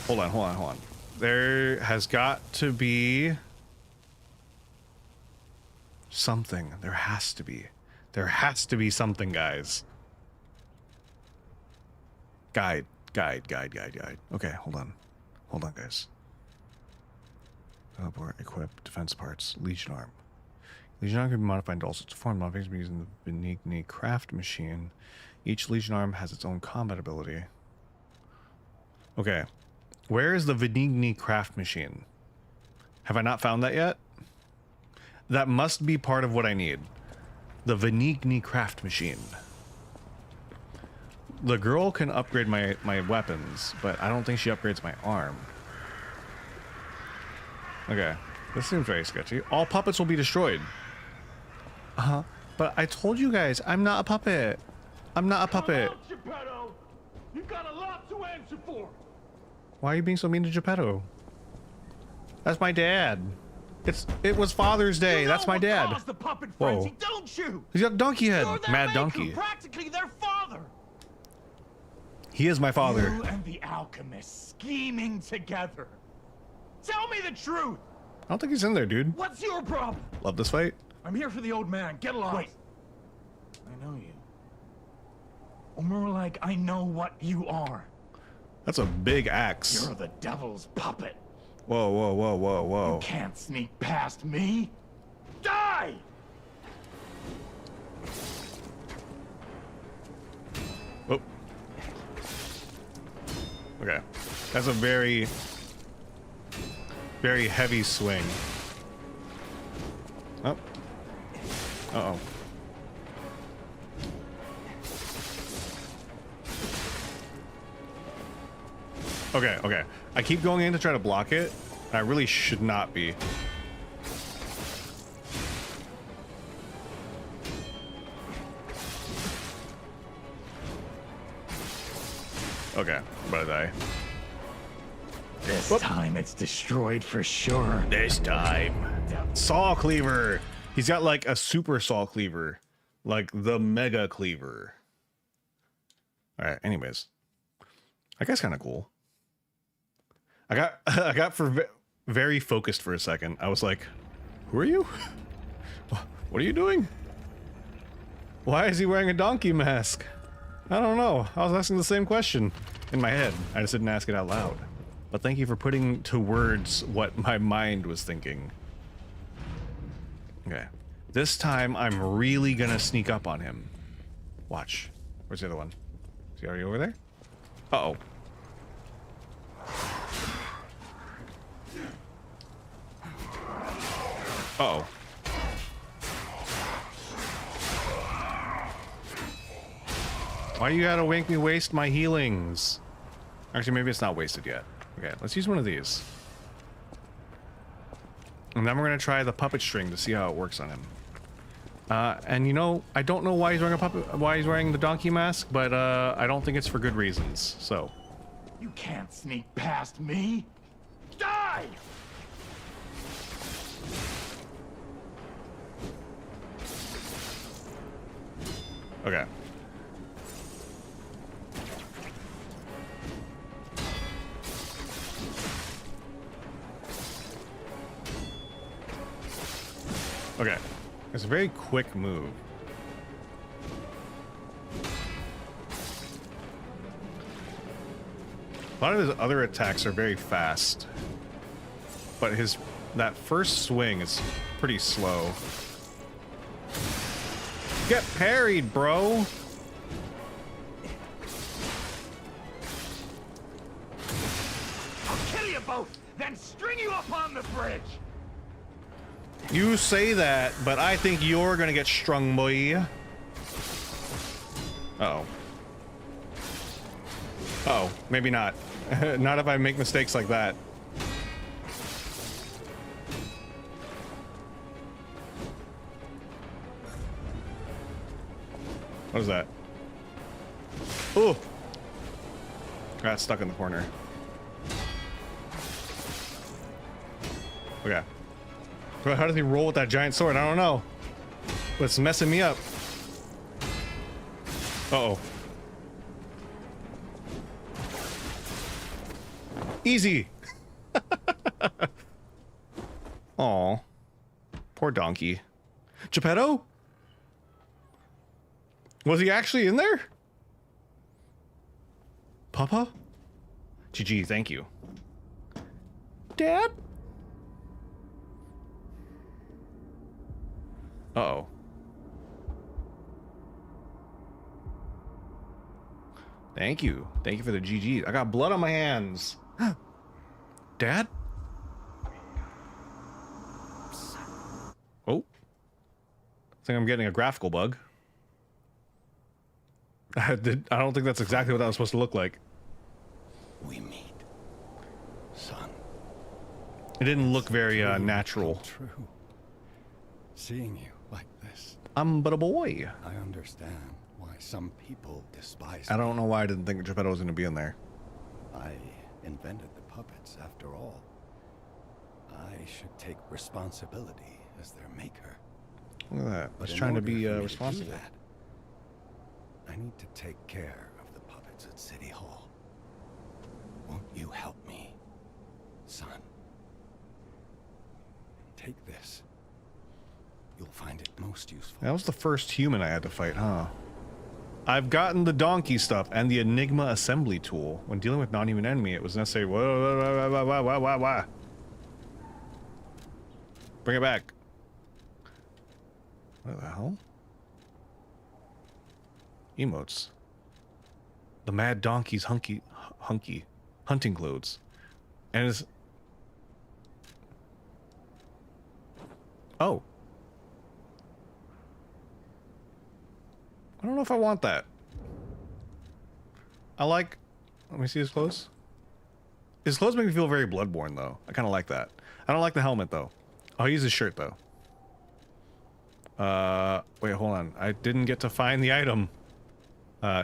Hold on, hold on, hold on. There has got to be something. There has to be. There has to be something, guys. Guide. Okay, hold on. Hold on, guys. Teleport, equip, defense parts, Legion arm. Legion arm can be modified into all sorts of forms. Modifications can be used in the Benigni craft machine. Each Legion arm has its own combat ability. Okay. Where is the Benigni craft machine? Have I not found that yet? That must be part of what I need. The Benigni craft machine. The girl can upgrade my weapons, but I don't think she upgrades my arm. Okay. This seems very sketchy. All puppets will be destroyed. Uh-huh. But I told you guys, I'm not a puppet. I'm not a puppet. You've got a lot to answer for. Why are you being so mean to Geppetto? That's my dad. It was Father's Day. You know that's my dad. Caused the puppet Whoa. frenzy, don't you? He's got a donkey head. You're their Mad maker, donkey. practically their father. He is my father. You and the alchemist scheming together. Tell me the truth. I don't think he's in there, dude. What's your problem? Love this fight. I'm here for the old man. Get lost. Wait. I know you. Or more like, I know what you are. That's a big axe. You're the devil's puppet. Whoa, whoa, whoa, whoa, whoa. You can't sneak past me. Die! Oh. Okay. That's a very, very heavy swing. Oh. Uh-oh. Okay, okay. I keep going in to try to block it. I really should not be. Okay, I'm about to die. This Whoop. time it's destroyed for sure. This time. Saw cleaver. He's got like a super saw cleaver. Like the mega cleaver. Alright, anyways. That guy's kind of cool. I got very focused for a second. I was like, who are you? What are you doing? Why is he wearing a donkey mask? I don't know. I was asking the same question in my head. I just didn't ask it out loud. But thank you for putting to words what my mind was thinking. Okay. This time I'm really gonna sneak up on him. Watch. Where's the other one? Is he already over there? Uh-oh. Uh-oh. Why you gotta make me waste my healings? Actually, maybe it's not wasted yet. Okay, let's use one of these. And then we're gonna try the puppet string to see how it works on him. And you know, I don't know why he's wearing why he's wearing the donkey mask, but I don't think it's for good reasons. So, You can't sneak past me. Die! okay. Okay. It's a very quick move. A lot of his other attacks are very fast. But that first swing is pretty slow. Get parried, bro! I'll kill you both, then string you up on the bridge. You say that, but I think you're gonna get strung, boy. Uh-oh. Uh-oh, maybe not. Not if I make mistakes like that. What is that? Ooh! Got stuck in the corner. Okay. Bro, how does he roll with that giant sword? I don't know. But it's messing me up. Uh-oh. Easy! Aw. Poor donkey. Geppetto? Was he actually in there? Papa? GG, thank you. Dad? Uh-oh. Thank you. Thank you for the GG. I got blood on my hands. Dad? Oh. I think I'm getting a graphical bug. I don't think that's exactly what that was supposed to look like. We meet, son. It didn't look very natural. True. Seeing you like this, I'm but a boy. I understand why some people despise I don't know why I didn't think Geppetto was going to be in there. I invented the puppets, after all. I should take responsibility as their maker. Look at that. But He's in trying to order be for me do responsible. that, I need to take care of the puppets at City Hall. Won't you help me, son? Take this. You'll find it most useful. That was the first human I had to fight, huh? I've gotten the donkey stuff and the Enigma assembly tool. When dealing with non-human enemy, it was necessary. Whoa. Bring it back. What the hell? Emotes. The mad donkey's hunky. hunting clothes. And it's... Oh. I don't know if I want that. I like... Let me see his clothes. His clothes make me feel very Bloodborne, though. I kind of like that. I don't like the helmet, though. I'll use his shirt, though. Wait, hold on. I didn't get to find the item.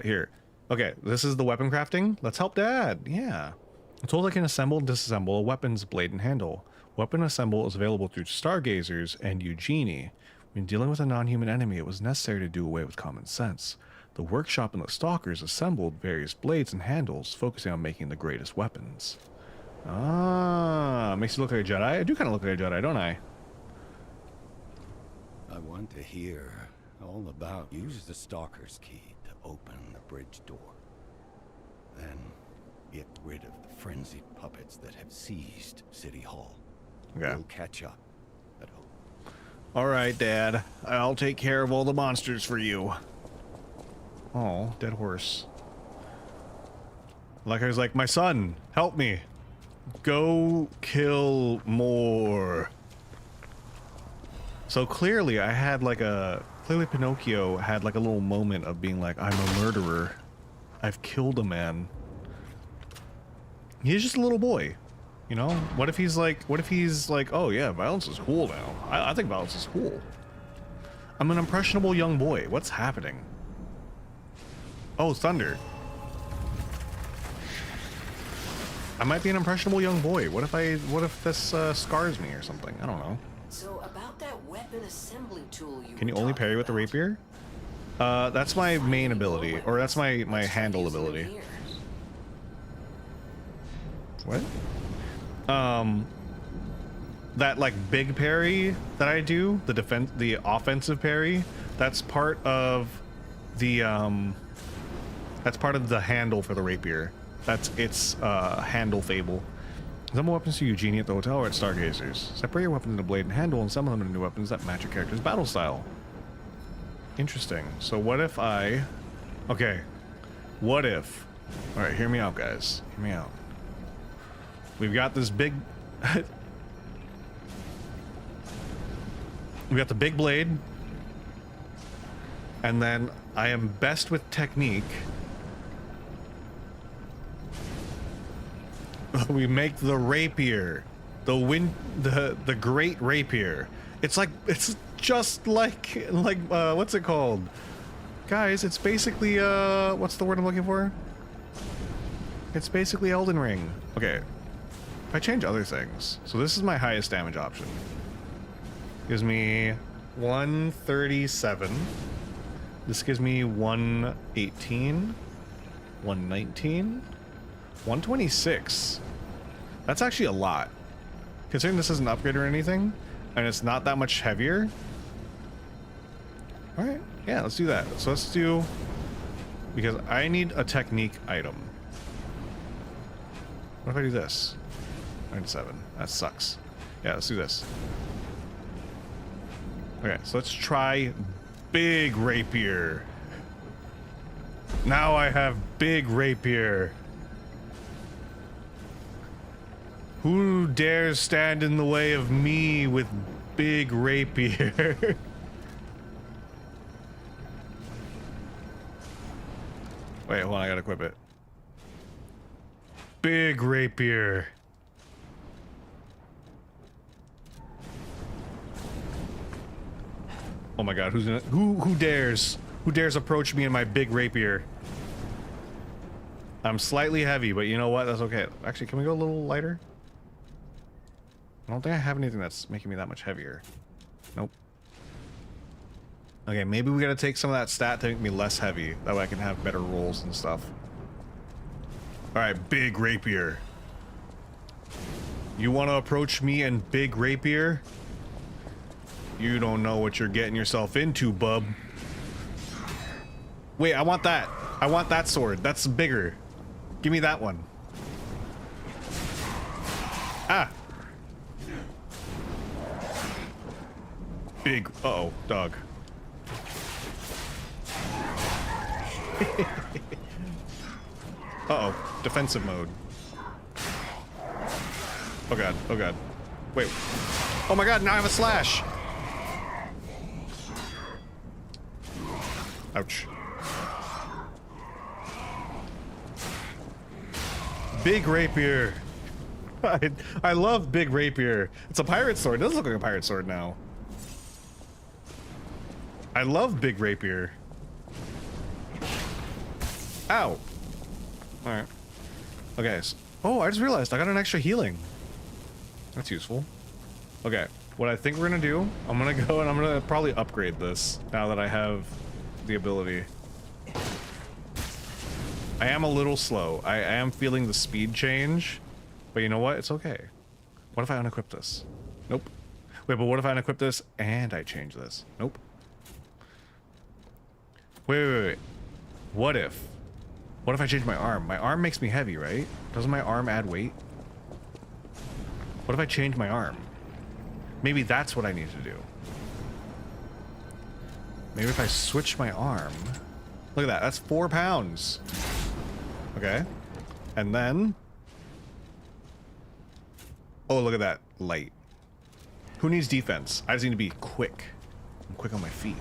Here. Okay, this is the weapon crafting. Let's help Dad. Yeah. I'm told I can assemble and disassemble a weapon's blade and handle. Weapon assemble is available through Stargazers and Eugenie. When dealing with a non-human enemy, it was necessary to do away with common sense. The workshop and the stalkers assembled various blades and handles, focusing on making the greatest weapons. Ah, makes you look like a Jedi. I do kind of look like a Jedi, don't I? I want to hear all about. Use the stalker's key to open the bridge door. Then get rid of the frenzied puppets that have seized City Hall. Okay. We'll catch up at home. All right, Dad. I'll take care of all the monsters for you. Oh, dead horse. Like I was like, my son, help me. Go kill more. So clearly I had like clearly Pinocchio had like a little moment of being like, I'm a murderer. I've killed a man. He's just a little boy. You know, what if he's like, oh yeah, violence is cool now. I think violence is cool. I'm an impressionable young boy. What's happening? Oh, thunder. I might be an impressionable young boy. What if this scars me or something? I don't know. So about that weapon assembly tool you Can you only parry with the rapier? That's my main ability, or that's my handle ability. What? That like big parry that I do, the offensive parry, that's part of the handle for the rapier. That's its handle fable. Assemble weapons to Eugenie at the hotel or at Stargazers. Separate your weapons into blade and handle and assemble them into weapons that match your character's battle style. Interesting. So what if I... Okay. What if... Alright, hear me out, guys. Hear me out. We've got this big... We got the big blade. And then I am best with technique. We make the rapier, the great rapier. It's just like what's it called, guys? It's basically what's the word I'm looking for? It's basically Elden Ring. Okay, if I change other things, so this is my highest damage option. Gives me 137. This gives me 118, 119. 126. That's actually a lot. Considering this isn't an upgrade or anything, and it's not that much heavier. Alright, yeah, let's do that. So let's do... Because I need a technique item. What if I do this? 97. That sucks. Yeah, let's do this. Okay, so let's try big rapier. Now I have big rapier. Who dares stand in the way of me with big rapier? Wait, hold on, I gotta equip it. Big rapier. Oh my god, who dares? Who dares approach me in my big rapier? I'm slightly heavy, but you know what? That's okay. Actually, can we go a little lighter? I don't think I have anything that's making me that much heavier. Nope. Okay, maybe we gotta take some of that stat to make me less heavy. That way I can have better rolls and stuff. Alright, big rapier. You wanna approach me in big rapier? You don't know what you're getting yourself into, bub. Wait, I want that. I want that sword. That's bigger. Give me that one. Ah! Big. Uh-oh, dog. Uh-oh, defensive mode. Oh god, oh god. Wait. Oh my god, now I have a slash! Ouch. Big rapier. I love big rapier. It's a pirate sword. It does look like a pirate sword now. I love big rapier. Ow. Alright. Okay. So, oh, I just realized I got an extra healing. That's useful. Okay. What I think we're gonna do, I'm gonna go and I'm gonna probably upgrade this now that I have the ability. I am a little slow. I am feeling the speed change, but you know what? It's okay. What if I unequip this? Nope. Wait, but what if I unequip this and I change this? Nope. Wait. What if I change my arm? My arm makes me heavy, right? Doesn't my arm add weight? What if I change my arm? Maybe that's what I need to do. Maybe if I switch my arm. Look at that. That's 4 pounds. Okay. And then. Oh, look at that. Light. Who needs defense? I just need to be quick. I'm quick on my feet.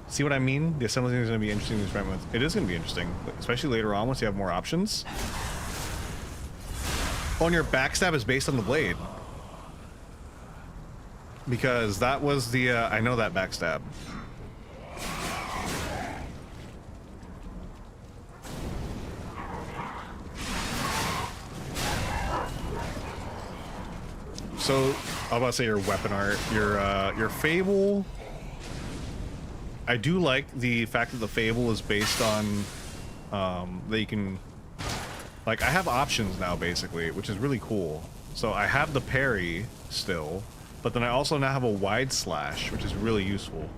See what I mean? The assembly is going to be interesting to experiment with. It is going to be interesting, especially later on once you have more options. Oh, and your backstab is based on the blade. Because that was the, I know that backstab. So, I was about to say your weapon art, your Fable. I do like the fact that the Fable is based on, that you can, like, I have options now, basically, which is really cool. So I have the parry still, but then I also now have a wide slash, which is really useful.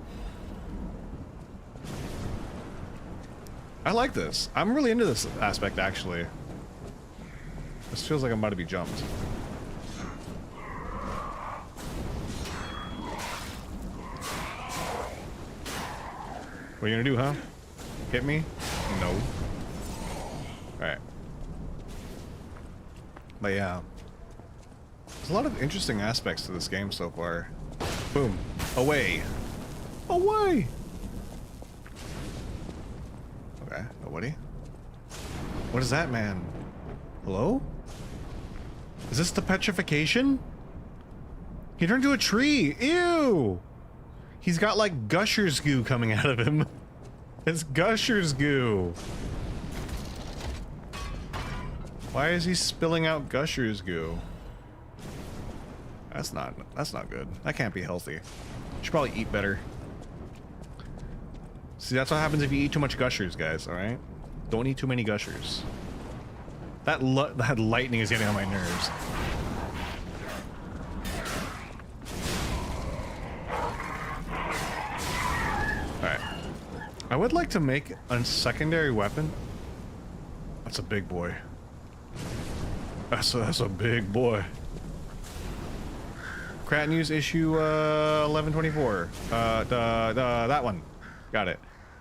I like this. I'm really into this aspect, actually. This feels like I'm about to be jumped. What are you gonna do, huh? Hit me? No. Alright. But yeah. There's a lot of interesting aspects to this game so far. Boom. Away. Away! Okay, nobody. What is that, man? Hello? Is this the petrification? He turned into a tree! Ew! He's got like Gusher's goo coming out of him. It's Gusher's goo. Why is he spilling out Gusher's goo? That's not good. That can't be healthy. You should probably eat better. See, that's what happens if you eat too much Gushers, guys, alright? Don't eat too many Gushers. That lightning is getting on my nerves. Alright. I would like to make a secondary weapon. That's a big boy. That's a big boy. Crat News issue 1124. That one. Got it.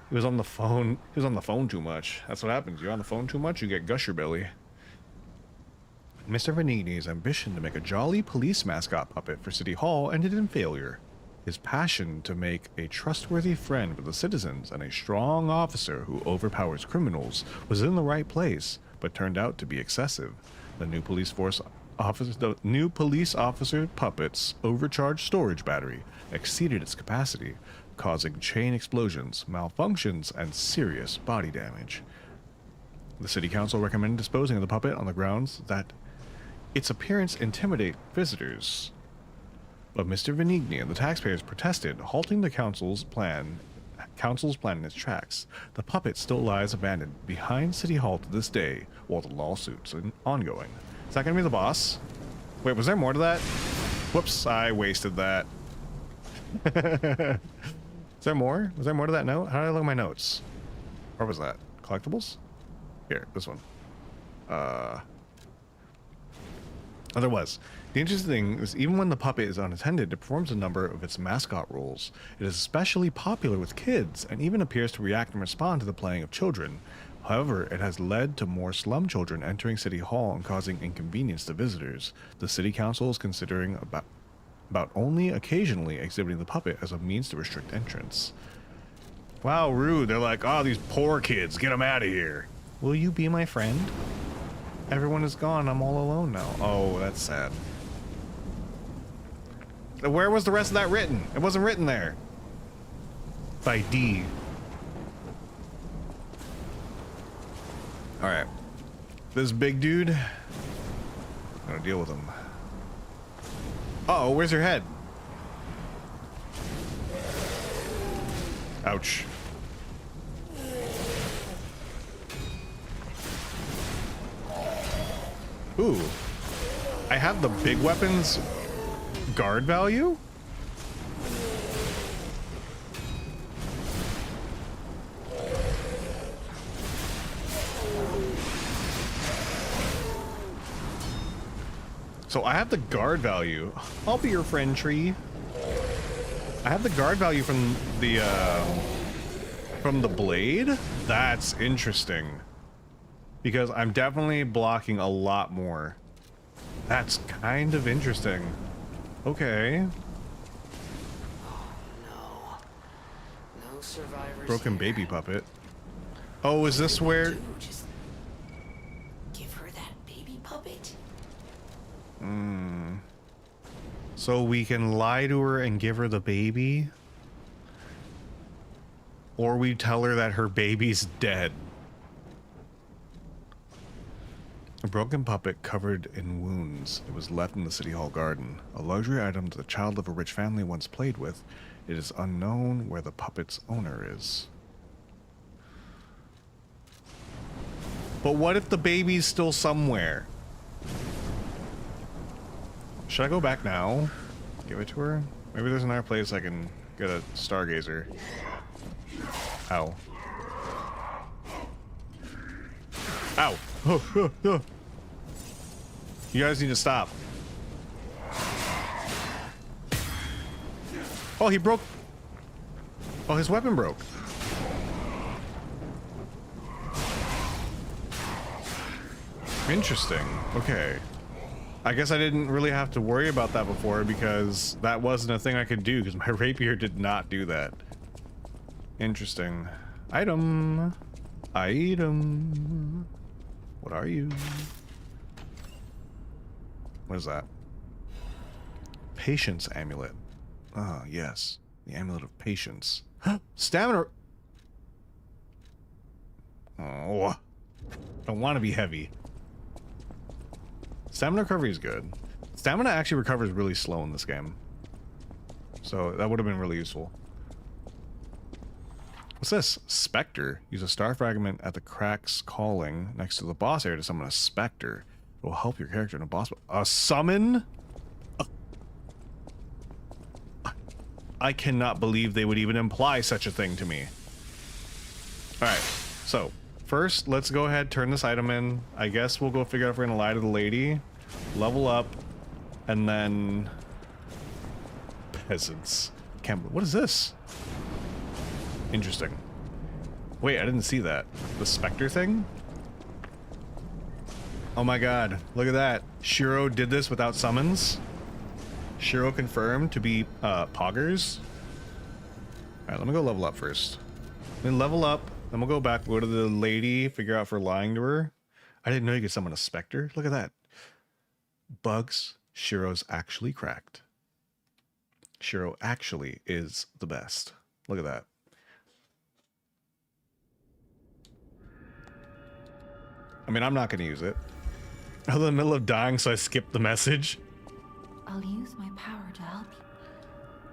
He was on the phone. He was on the phone too much. That's what happens. You're on the phone too much, you get gusher belly. Mr. Venigni's ambition to make a jolly police mascot puppet for City Hall ended in failure. His passion to make a trustworthy friend with the citizens and a strong officer who overpowers criminals was in the right place, but turned out to be excessive. The new police officer puppet's overcharged storage battery exceeded its capacity, causing chain explosions, malfunctions, and serious body damage. The city council recommended disposing of the puppet on the grounds that its appearance intimidate visitors. But Mr. Venigni and the taxpayers protested, halting the council's plan in its tracks. The puppet still lies abandoned behind City Hall to this day, while the lawsuit's ongoing. Is that gonna be the boss? Wait, was there more to that? Whoops, I wasted that. Is there more? Was there more to that note? How did I look at my notes? Where was that? Collectibles? Here, this one. Oh, there was. The interesting thing is, even when the puppet is unattended, it performs a number of its mascot roles. It is especially popular with kids, and even appears to react and respond to the playing of children. However, it has led to more slum children entering City Hall and causing inconvenience to visitors. The City Council is considering about only occasionally exhibiting the puppet as a means to restrict entrance. Wow, rude. They're like, oh, these poor kids, get them out of here. Will you be my friend? Everyone is gone. I'm all alone now. Oh, that's sad. Where was the rest of that written? It wasn't written there. By D. Alright. This big dude. I'm gonna deal with him. Uh-oh, where's your head? Ouch. Ooh. I have the big weapons guard value? So I have the guard value. I'll be your friend, tree. I have the guard value from the blade. That's interesting. Because I'm definitely blocking a lot more. That's kind of interesting. Okay. Oh no. No survivors. Broken here. baby puppet. Oh, is this where... Dude, just give her that baby puppet. So we can lie to her and give her the baby? Or we tell her that her baby's dead. A broken puppet covered in wounds. It was left in the City Hall garden. A luxury item that the child of a rich family once played with. It is unknown where the puppet's owner is. But what if the baby's still somewhere? Should I go back now? Give it to her? Maybe there's another place I can get a stargazer. Ow. Ow! You guys need to stop. Oh, he broke. Oh, his weapon broke. Interesting. Okay. I guess I didn't really have to worry about that before because that wasn't a thing I could do because my rapier did not do that. Interesting. Item. Item. What are you? What is that? Patience amulet. Ah, yes. The amulet of patience. Stamina. Oh. Don't want to be heavy. Stamina recovery is good. Stamina actually recovers really slow in this game. So that would have been really useful. What's this? Spectre. Use a star fragment at the cracks calling next to the boss area to summon a spectre. It will help your character in a boss. A summon? I cannot believe they would even imply such a thing to me. Alright, so first, let's go ahead, turn this item in. I guess we'll go figure out if we're gonna lie to the lady, level up, and then... Peasants. What is this? Interesting. Wait, I didn't see that. The Spectre thing? Oh my god, look at that. Shiro did this without summons. Shiro confirmed to be poggers. Alright, let me go level up first. Then level up, then we'll go back, go to the lady, figure out if we're lying to her. I didn't know you could summon a Spectre. Look at that. Bugs, Shiro's actually cracked. Shiro actually is the best. Look at that. I mean, I'm not going to use it. I was in the middle of dying, so I skipped the message. I'll use my power to help you.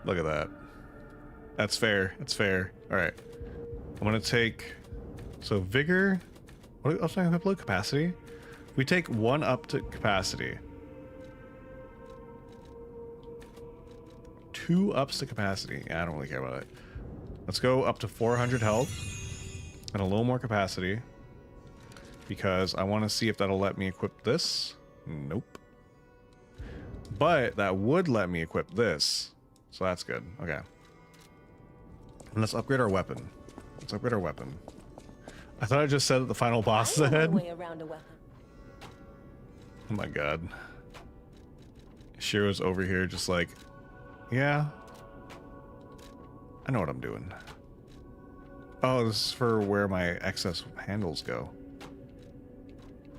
Look at that. That's fair. That's fair. All right. I'm going to take... So, vigor... What else am I going to upload? Capacity? We take 1 up to capacity. 2 ups to capacity. Yeah, I don't really care about it. Let's go up to 400 health. And a little more capacity. Because I want to see if that'll let me equip this. Nope. But that would let me equip this. So that's good. Okay. And let's upgrade our weapon. Let's upgrade our weapon. I thought I just said that the final boss is I know my ahead. way around a weapon. Oh my god. Shiro's over here just like, yeah. I know what I'm doing. Oh, this is for where my excess handles go.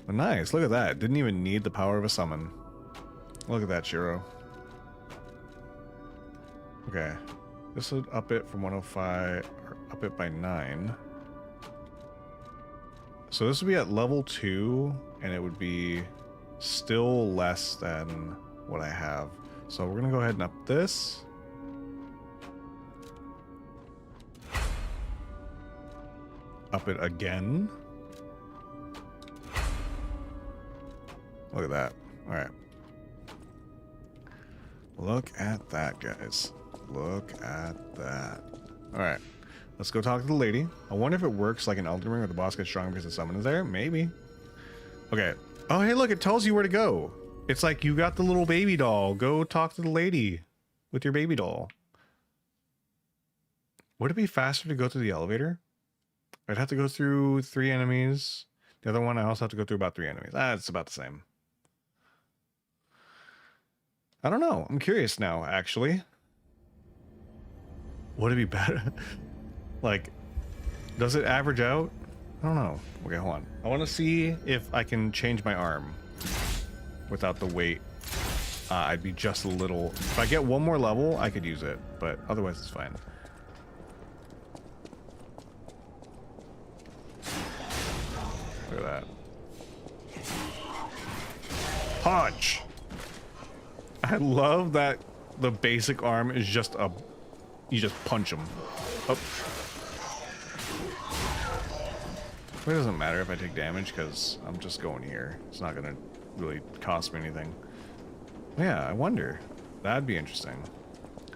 Well, nice, look at that. Didn't even need the power of a summon. Look at that, Shiro. Okay. This would up it from 105, or up it by 9. So this would be at level 2, and it would be still less than what I have. So we're gonna go ahead and up this. Up it again. Look at that. Alright. Look at that, guys. Look at that. Alright. Let's go talk to the lady. I wonder if it works like an Elden Ring where the boss gets stronger because the summon is there. Maybe. Okay. Oh, hey, look. It tells you where to go. It's like you got the little baby doll. Go talk to the lady with your baby doll. Would it be faster to go through the elevator? I'd have to go through 3 enemies. The other one, I also have to go through about 3 enemies. It's about the same. I don't know. I'm curious now, actually. Would it be better? Like, does it average out? I don't know. Okay, hold on. I want to see if I can change my arm without the weight. I'd be just a little... If I get one more level, I could use it, but otherwise it's fine. Look at that. Punch! I love that the basic arm is just a... You just punch him. Oh. It doesn't matter if I take damage because I'm just going here. It's not going to really cost me anything. Yeah, I wonder. That'd be interesting.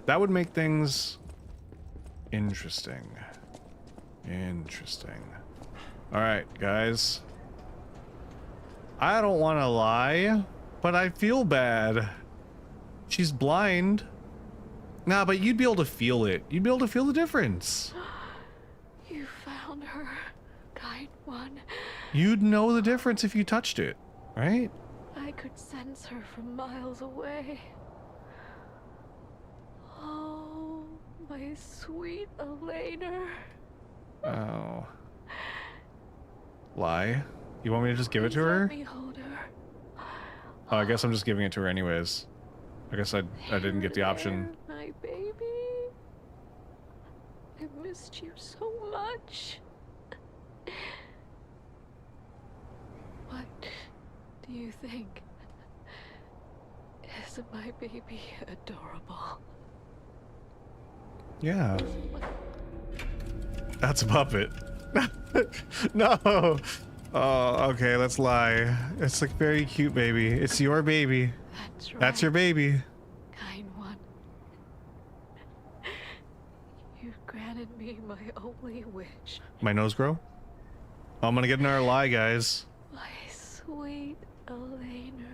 That would make things interesting. Interesting. Alright, guys. I don't want to lie, but I feel bad. She's blind. Nah, but you'd be able to feel it. You'd be able to feel the difference. You found her, kind one. You'd know the difference if you touched it, right? I could sense her from miles away. Oh, my sweet Elena. Oh. Lie? You want me to just give it to her? Let me hold her. Oh, I guess I'm just giving it to her anyways. I guess I didn't get the option. There, my baby. I missed you so much. What do you think? Isn't my baby adorable? Yeah. That's a puppet. No. Oh, okay, let's lie. It's like very cute baby. It's your baby. That's right. That's your baby. Kind one. You've granted me my only wish. My nose grow? I'm gonna get another lie, guys. My sweet Elena.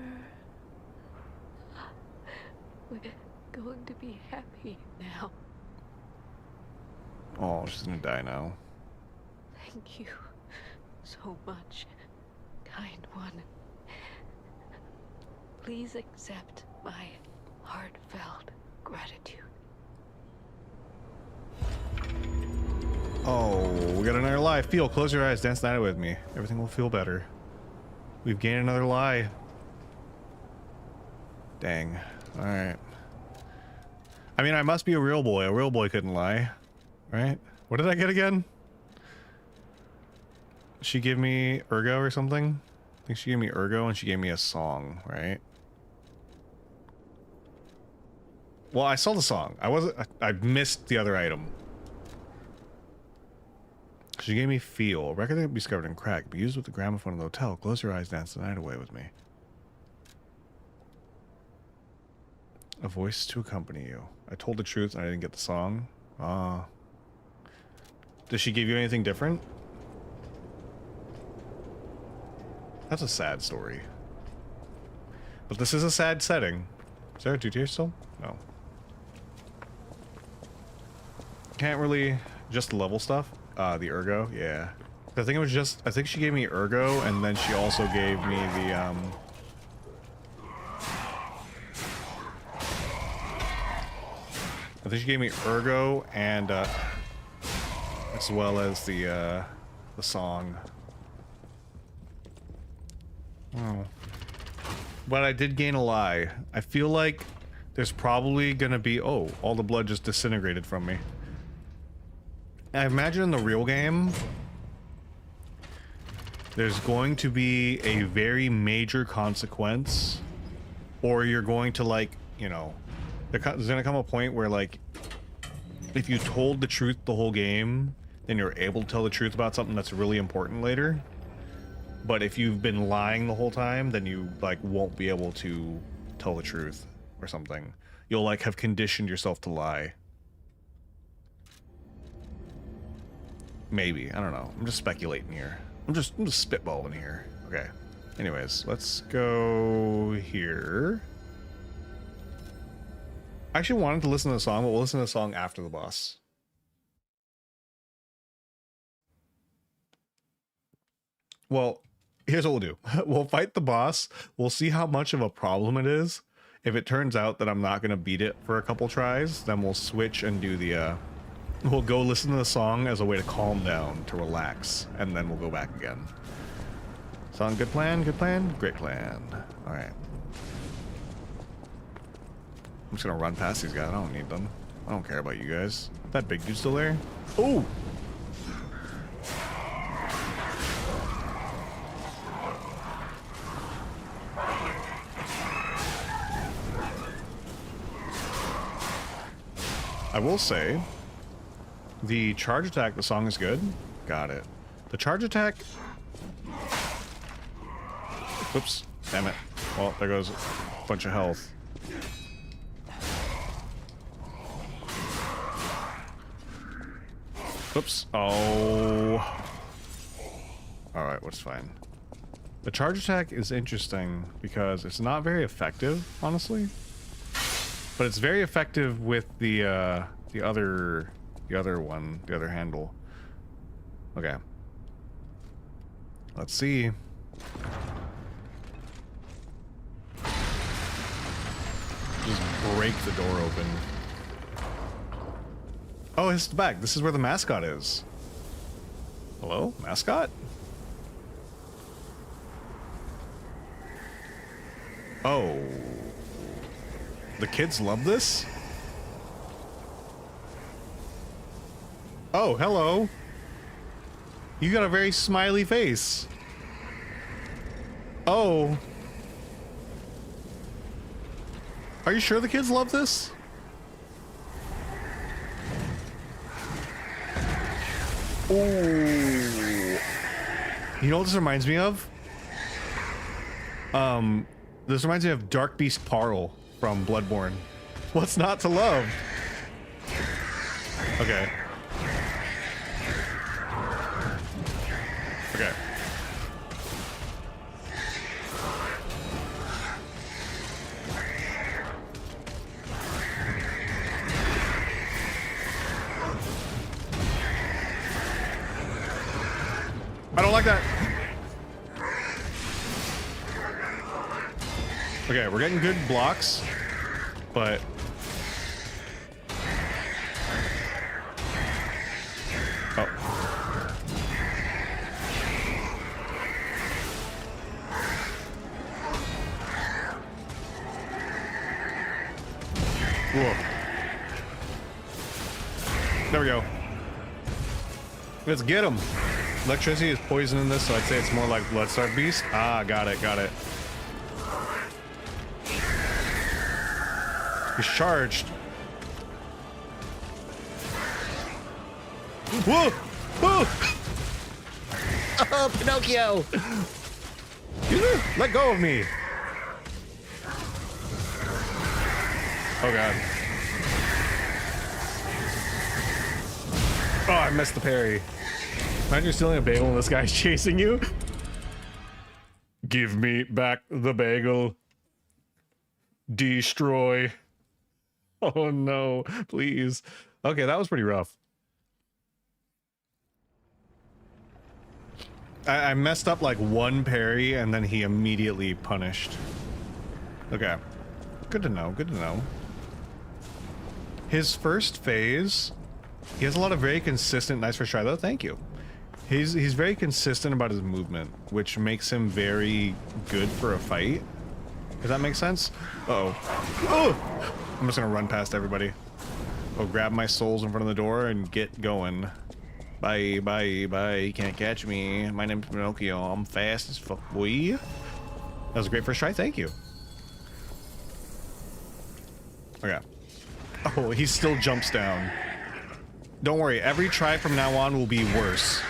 We're going to be happy now. Oh, she's gonna die now. Thank you so much, kind one. Please accept my heartfelt gratitude. Oh, we got another lie. Feel, close your eyes, dance the night with me. Everything will feel better. We've gained another lie. Dang. Alright. I mean, I must be a real boy. A real boy couldn't lie. Right? What did I get again? She gave me Ergo or something? I think she gave me Ergo and she gave me a song, right? Well, I saw the song. I missed the other item. She gave me Feel. A record that can be discovered in crack. Be used with the gramophone in the hotel. Close your eyes, dance the night away with me. A voice to accompany you. I told the truth and I didn't get the song. Does she give you anything different? That's a sad story. But this is a sad setting. Is there a 2 tier still? No. Can't really just level stuff. The Ergo, yeah. I think it was just, I think she gave me Ergo, and then she also gave me the, I think she gave me Ergo and, as well as the song. Oh. But I did gain a lie. I feel like there's probably gonna be, oh, all the blood just disintegrated from me. I imagine in the real game, there's going to be a very major consequence, or you're going to, like, you know, there's gonna come a point where, like, if you told the truth the whole game, then you're able to tell the truth about something that's really important later. But if you've been lying the whole time, then you, like, won't be able to tell the truth or something. You'll, like, have conditioned yourself to lie. Maybe. I don't know. I'm just speculating here. I'm just spitballing here. Okay. Anyways, let's go here. I actually wanted to listen to the song, but we'll listen to the song after the boss. Well, here's what we'll do. We'll fight the boss. We'll see how much of a problem it is. If it turns out that I'm not going to beat it for a couple tries, then we'll switch and do the, we'll go listen to the song as a way to calm down, to relax, and then we'll go back again. Song, good plan, good plan, great plan. All right. I'm just going to run past these guys. I don't need them. I don't care about you guys. That big dude still there? Oh! I will say, the charge attack, the song is good. Got it. The charge attack... Oops. Damn it. Well, there goes a bunch of health. Oops. Oh. Alright, what's fine. The charge attack is interesting because it's not very effective, honestly. But it's very effective with the other handle. Okay. Let's see. Just break the door open. Oh, it's back. This is where the mascot is. Hello, mascot? Oh. The kids love this? Oh, hello. You got a very smiley face. Oh. Are you sure the kids love this? Oh. You know what this reminds me of? This reminds me of Dark Beast Parle from Bloodborne. What's not to love? Okay. Okay. I don't like that. Okay, we're getting good blocks, but oh. Whoa. There we go. Let's get him. Electricity is poison in this, so I'd say it's more like Bloodstar Beast. Ah, got it, got it. He's charged. Whoa! Whoa! Oh, Pinocchio! Let go of me! Oh god. Oh, I missed the parry. Imagine you're stealing a bagel and this guy's chasing you. Give me back the bagel. Destroy. Oh no, please. Okay, that was pretty rough. I messed up like one parry and then he immediately punished. Okay. Good to know, good to know. His first phase, he has a lot of very consistent, nice first try though, thank you. He's very consistent about his movement, which makes him very good for a fight. Does that make sense? Uh-oh. Oh! I'm just gonna run past everybody. Oh, grab my souls in front of the door and get going. Bye, bye, bye. You can't catch me. My name's Pinocchio. I'm fast as fuck, boy. That was a great first try, thank you. Okay. Oh, he still jumps down. Don't worry, every try from now on will be worse.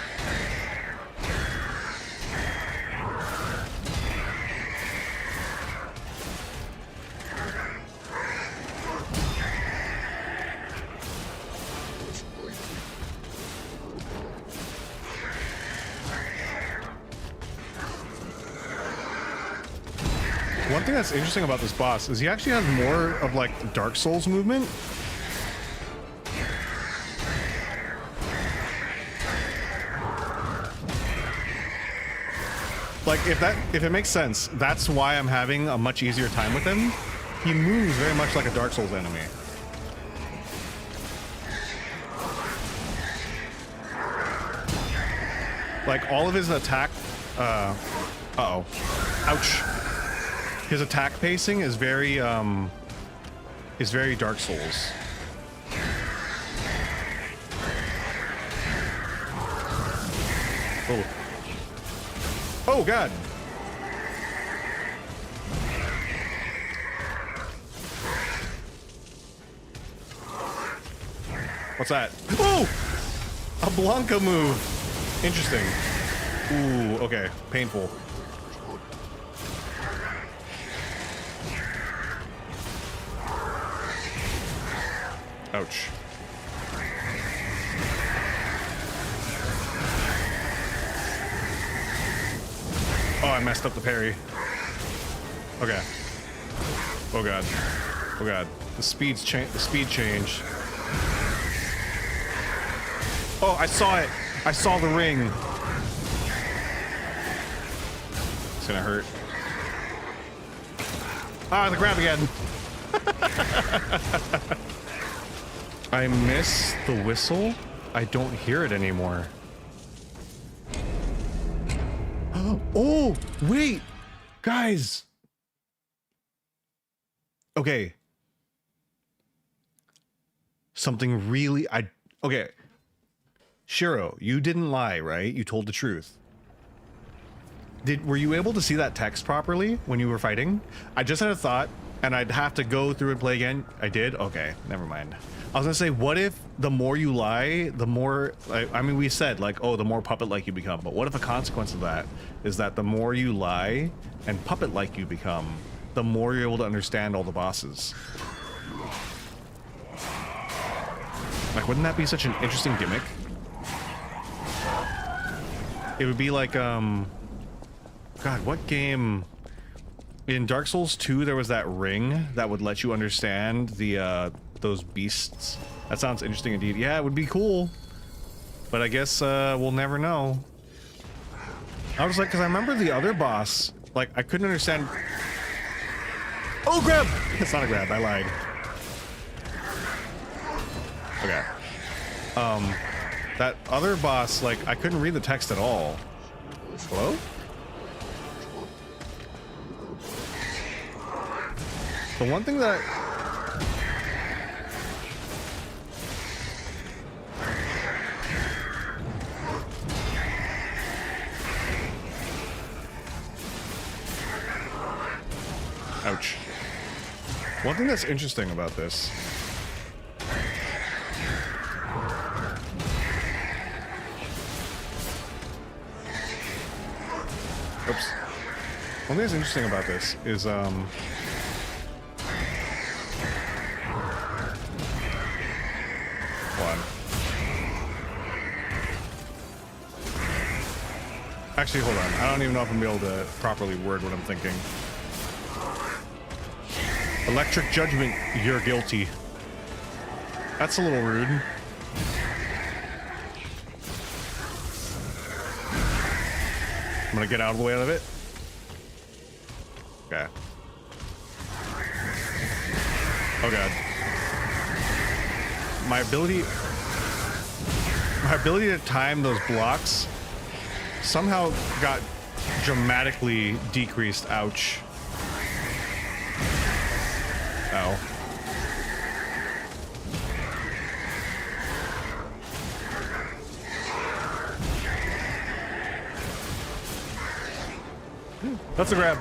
One thing that's interesting about this boss is he actually has more of like Dark Souls movement. Like if it makes sense, that's why I'm having a much easier time with him. He moves very much like a Dark Souls enemy. Like all of his attack, uh-oh, ouch. His attack pacing is very Dark Souls. Oh. Oh god. What's that? Oh! A Blanca move. Interesting. Ooh, okay. Painful. Ouch. Oh, I messed up the parry. Okay. Oh god. Oh god. The speed change. Oh, I saw it. I saw the ring. It's gonna hurt. Ah, the grab again. I miss the whistle. I don't hear it anymore. Oh, wait. Guys. Okay. Something really... Okay. Shiro, you didn't lie, right? You told the truth. Were you able to see that text properly when you were fighting? I just had a thought, and I'd have to go through and play again. I did? Okay, never mind. I was gonna say, what if the more you lie, the more... I mean, we said, like, oh, the more puppet-like you become. But what if a consequence of that is that the more you lie and puppet-like you become, the more you're able to understand all the bosses? Like, wouldn't that be such an interesting gimmick? It would be like, God, what game... In Dark Souls 2, there was that ring that would let you understand the, those beasts. That sounds interesting indeed. Yeah, it would be cool. But I guess, we'll never know. I was like, because I remember the other boss, like, I couldn't understand... Oh, grab! It's not a grab, I lied. Okay. That other boss, like, I couldn't read the text at all. Hello? The one thing that... Ouch. One thing that's interesting about this... Oops. One thing that's interesting about this is, Actually, hold on. I don't even know if I'm able to properly word what I'm thinking. Electric judgment, you're guilty. That's a little rude. gonna get out of the way of it. Okay. Oh god. My ability to time those blocks somehow got dramatically decreased. Ouch. Ow. That's a grab.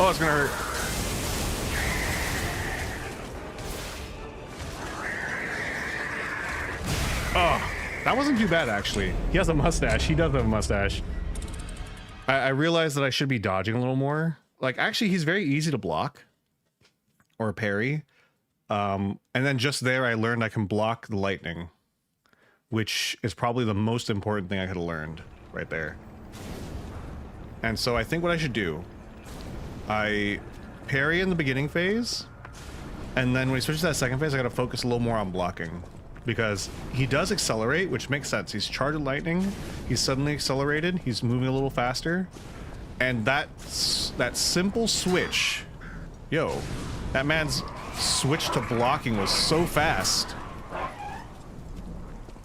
Oh, it's gonna hurt. Oh, that wasn't too bad, actually. He has a mustache. He does have a mustache. I realized that I should be dodging a little more. Like, actually, he's very easy to block or parry. And then just there, I learned I can block the lightning, which is probably the most important thing I could have learned right there. And so I think what I should do, I parry in the beginning phase, and then when he switches to that second phase, I gotta focus a little more on blocking, because he does accelerate, which makes sense. He's charged with lightning, he's suddenly accelerated, he's moving a little faster, and that simple switch, yo, that man's switch to blocking was so fast. You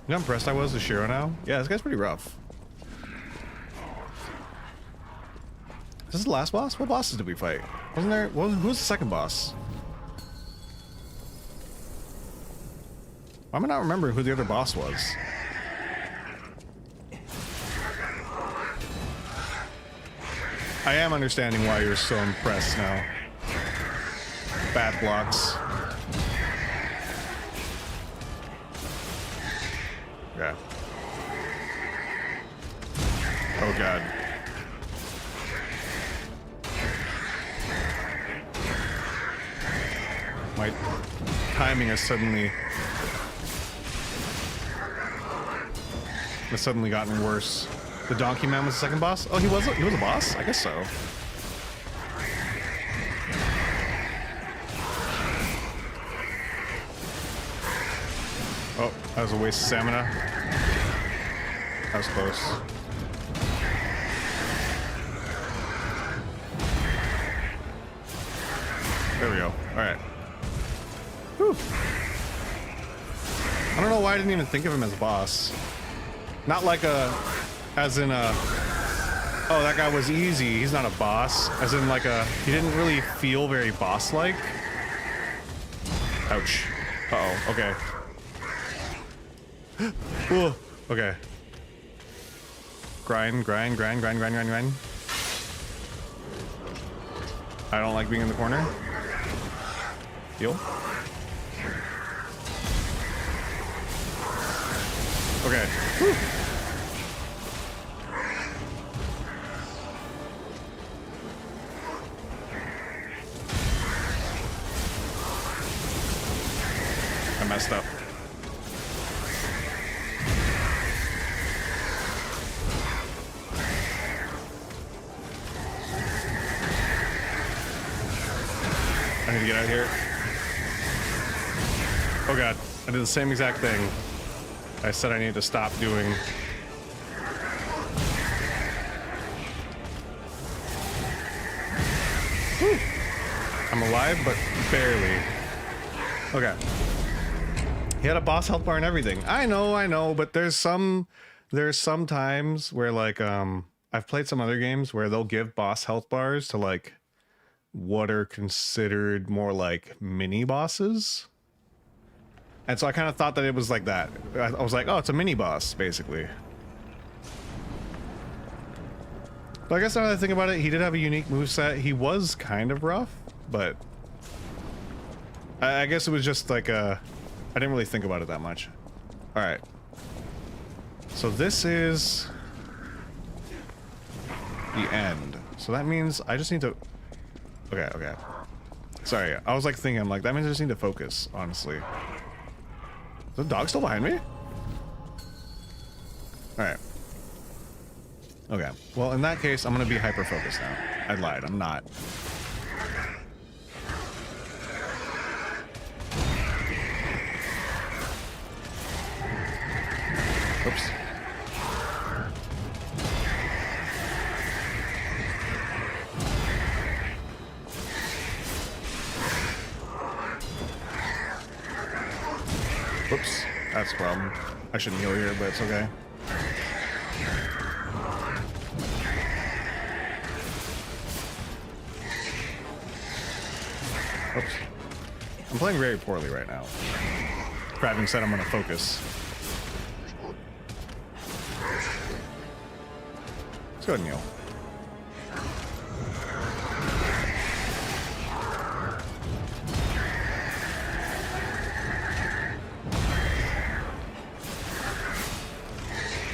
know how impressed I was with Shiro now? Yeah, this guy's pretty rough. Is this the last boss? What bosses did we fight? Wasn't there? Who was the second boss? Why am I not remembering who the other boss was? I am understanding why you're so impressed now. Bad blocks. Yeah. Oh god. My timing has suddenly gotten worse. The Donkey Man was the second boss? Oh, he was a boss? I guess so. Oh, that was a waste of stamina. That was close. There we go. Alright. Whew. I don't know why I didn't even think of him as a boss. Not like as in oh, that guy was easy, he's not a boss. As in like he didn't really feel very boss-like. Ouch. Uh-oh, okay. Ooh, okay. Grind. I don't like being in the corner. Heal. Okay. Whew. I messed up. I need to get out of here. Oh god, I did the same exact thing I said I need to stop doing. Whew. I'm alive, but barely. Okay. He had a boss health bar and everything. I know, but there's some times where like I've played some other games where they'll give boss health bars to like what are considered more like mini bosses. And so I kind of thought that it was like that. I was like, oh, it's a mini boss, basically. But I guess now that I think about it, he did have a unique moveset. He was kind of rough, but I guess it was just like I didn't really think about it that much. All right. So this is the end. So that means I just need to... Okay. Sorry, I was like thinking, I'm like, that means I just need to focus, honestly. Is the dog still behind me? Alright. Okay. Well, in that case, I'm gonna be hyper-focused now. I lied, I'm not. Oops. Whoops, that's a problem. I shouldn't heal here, but it's okay. Oops. I'm playing very poorly right now. For having said I'm gonna focus. Let's go ahead and heal.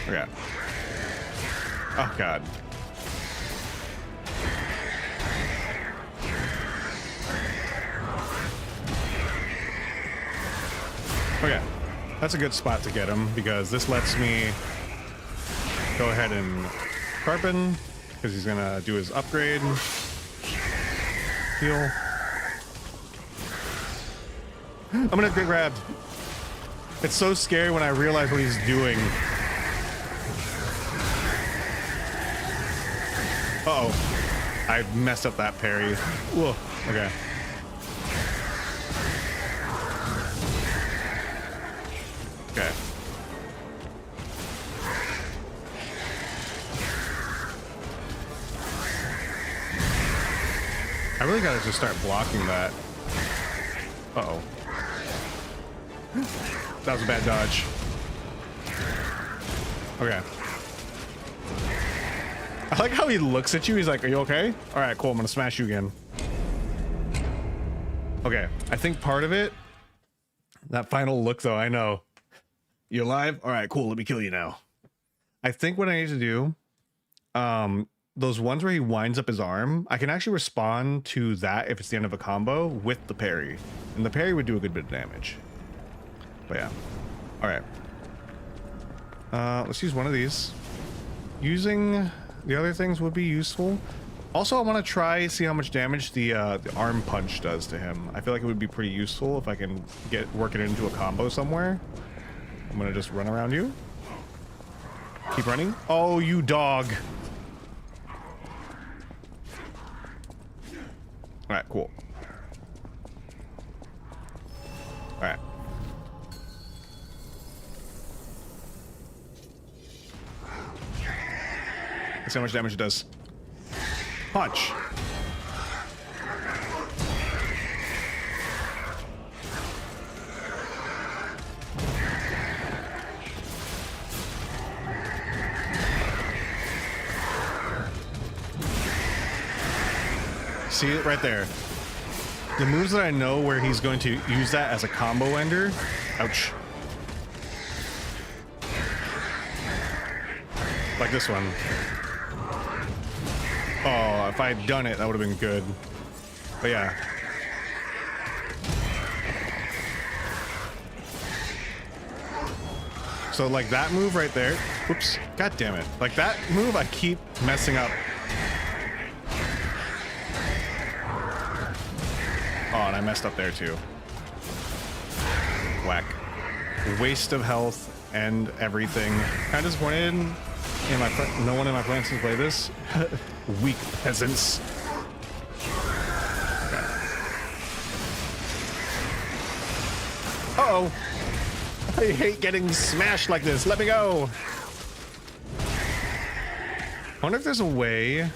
Okay. Oh god. Okay, that's a good spot to get him because this lets me go ahead and sharpen because he's gonna do his upgrade. Heal. I'm gonna get grabbed. It's so scary when I realize what he's doing. Uh-oh. I messed up that parry. Whoa. Okay. Okay. I really gotta just start blocking that. Uh-oh. That was a bad dodge. Okay. I like how he looks at you. He's like, are you okay? All right, cool. I'm gonna smash you again. Okay. I think part of it, that final look though, I know. You alive? All right, cool. Let me kill you now. I think what I need to do, those ones where he winds up his arm, I can actually respond to that if it's the end of a combo with the parry. And the parry would do a good bit of damage. But yeah. All right. Let's use one of these. Using the other things would be useful. Also, I want to try see how much damage the arm punch does to him. I feel like it would be pretty useful if I can work it into a combo somewhere. I'm gonna just run around you. Keep running. Oh, you dog. All right, cool. All right. Let's see how much damage it does. Punch. See it right there. The moves that I know where he's going to use that as a combo ender. Ouch. Like this one. Oh, if I had done it, that would have been good. But yeah. So like that move right there. Oops. God damn it. Like that move I keep messing up. Oh, and I messed up there too. Whack. Waste of health and everything. Kind of disappointed in no one in my plans to play this. Weak peasants. Okay. Uh-oh. I hate getting smashed like this. Let me go. I wonder if there's a way.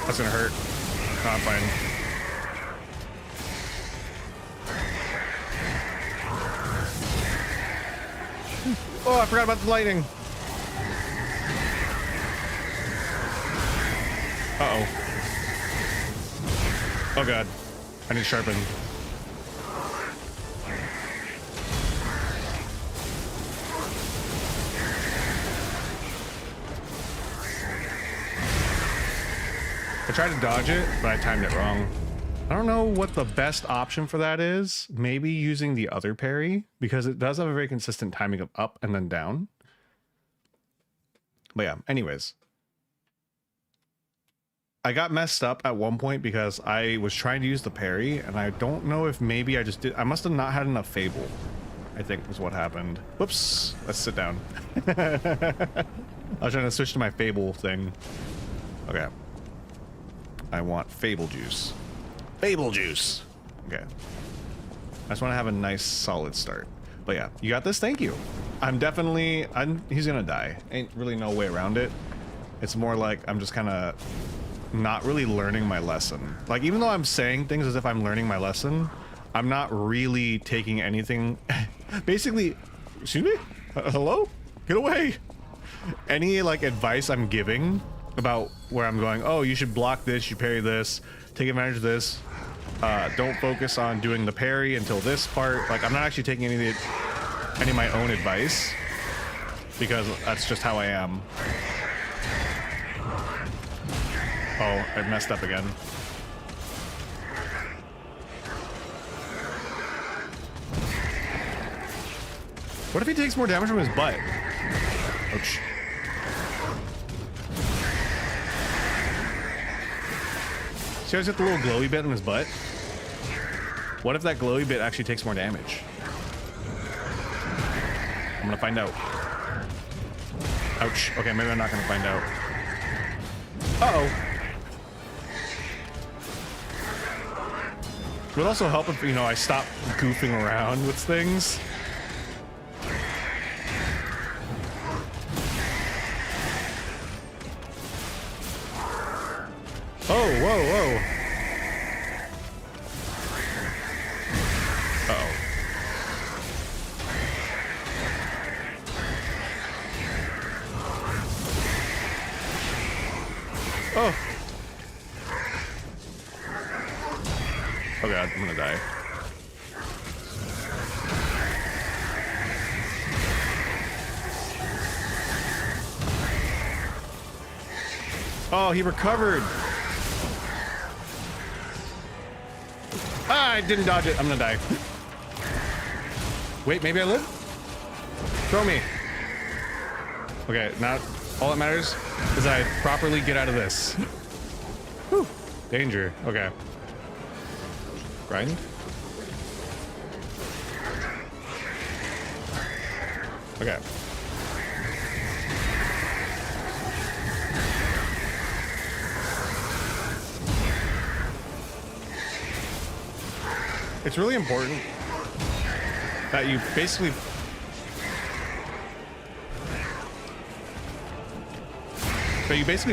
That's gonna hurt. Oh, I'm fine. Oh, I forgot about the lightning. Uh-oh. Oh god. I need to sharpen. I tried to dodge it, but I timed it wrong. I don't know what the best option for that is. Maybe using the other parry, because it does have a very consistent timing of up and then down. But yeah, anyways. I got messed up at one point because I was trying to use the parry, and I don't know if maybe I just did. I must have not had enough Fable, I think was what happened. Whoops, let's sit down. I was trying to switch to my Fable thing. Okay. I want Fable juice. Fable juice. Okay. I just want to have a nice solid start. But yeah, you got this. Thank you. He's gonna die. Ain't really no way around it. It's more like I'm just kind of not really learning my lesson. Like, even though I'm saying things as if I'm learning my lesson, I'm not really taking anything. Basically, excuse me? Hello? Get away. Any like advice I'm giving about where I'm going, oh, you should block this, you parry this, take advantage of this. Don't focus on doing the parry until this part. Like, I'm not actually taking any of my own advice because that's just how I am. Oh, I messed up again. What if he takes more damage from his butt? Ouch. See how he's got the little glowy bit in his butt? What if that glowy bit actually takes more damage? I'm gonna find out. Ouch. Okay, maybe I'm not gonna find out. Uh-oh. It would also help if, you know, I stop goofing around with things. Oh, whoa, whoa. Uh-oh. Oh. Oh god, I'm gonna die. Oh, he recovered. Ah, I didn't dodge it. I'm gonna die. Wait, maybe I live? Throw me. Okay, now all that matters is I properly get out of this. Whew. Danger. Okay. Grind. Okay. It's really important that you basically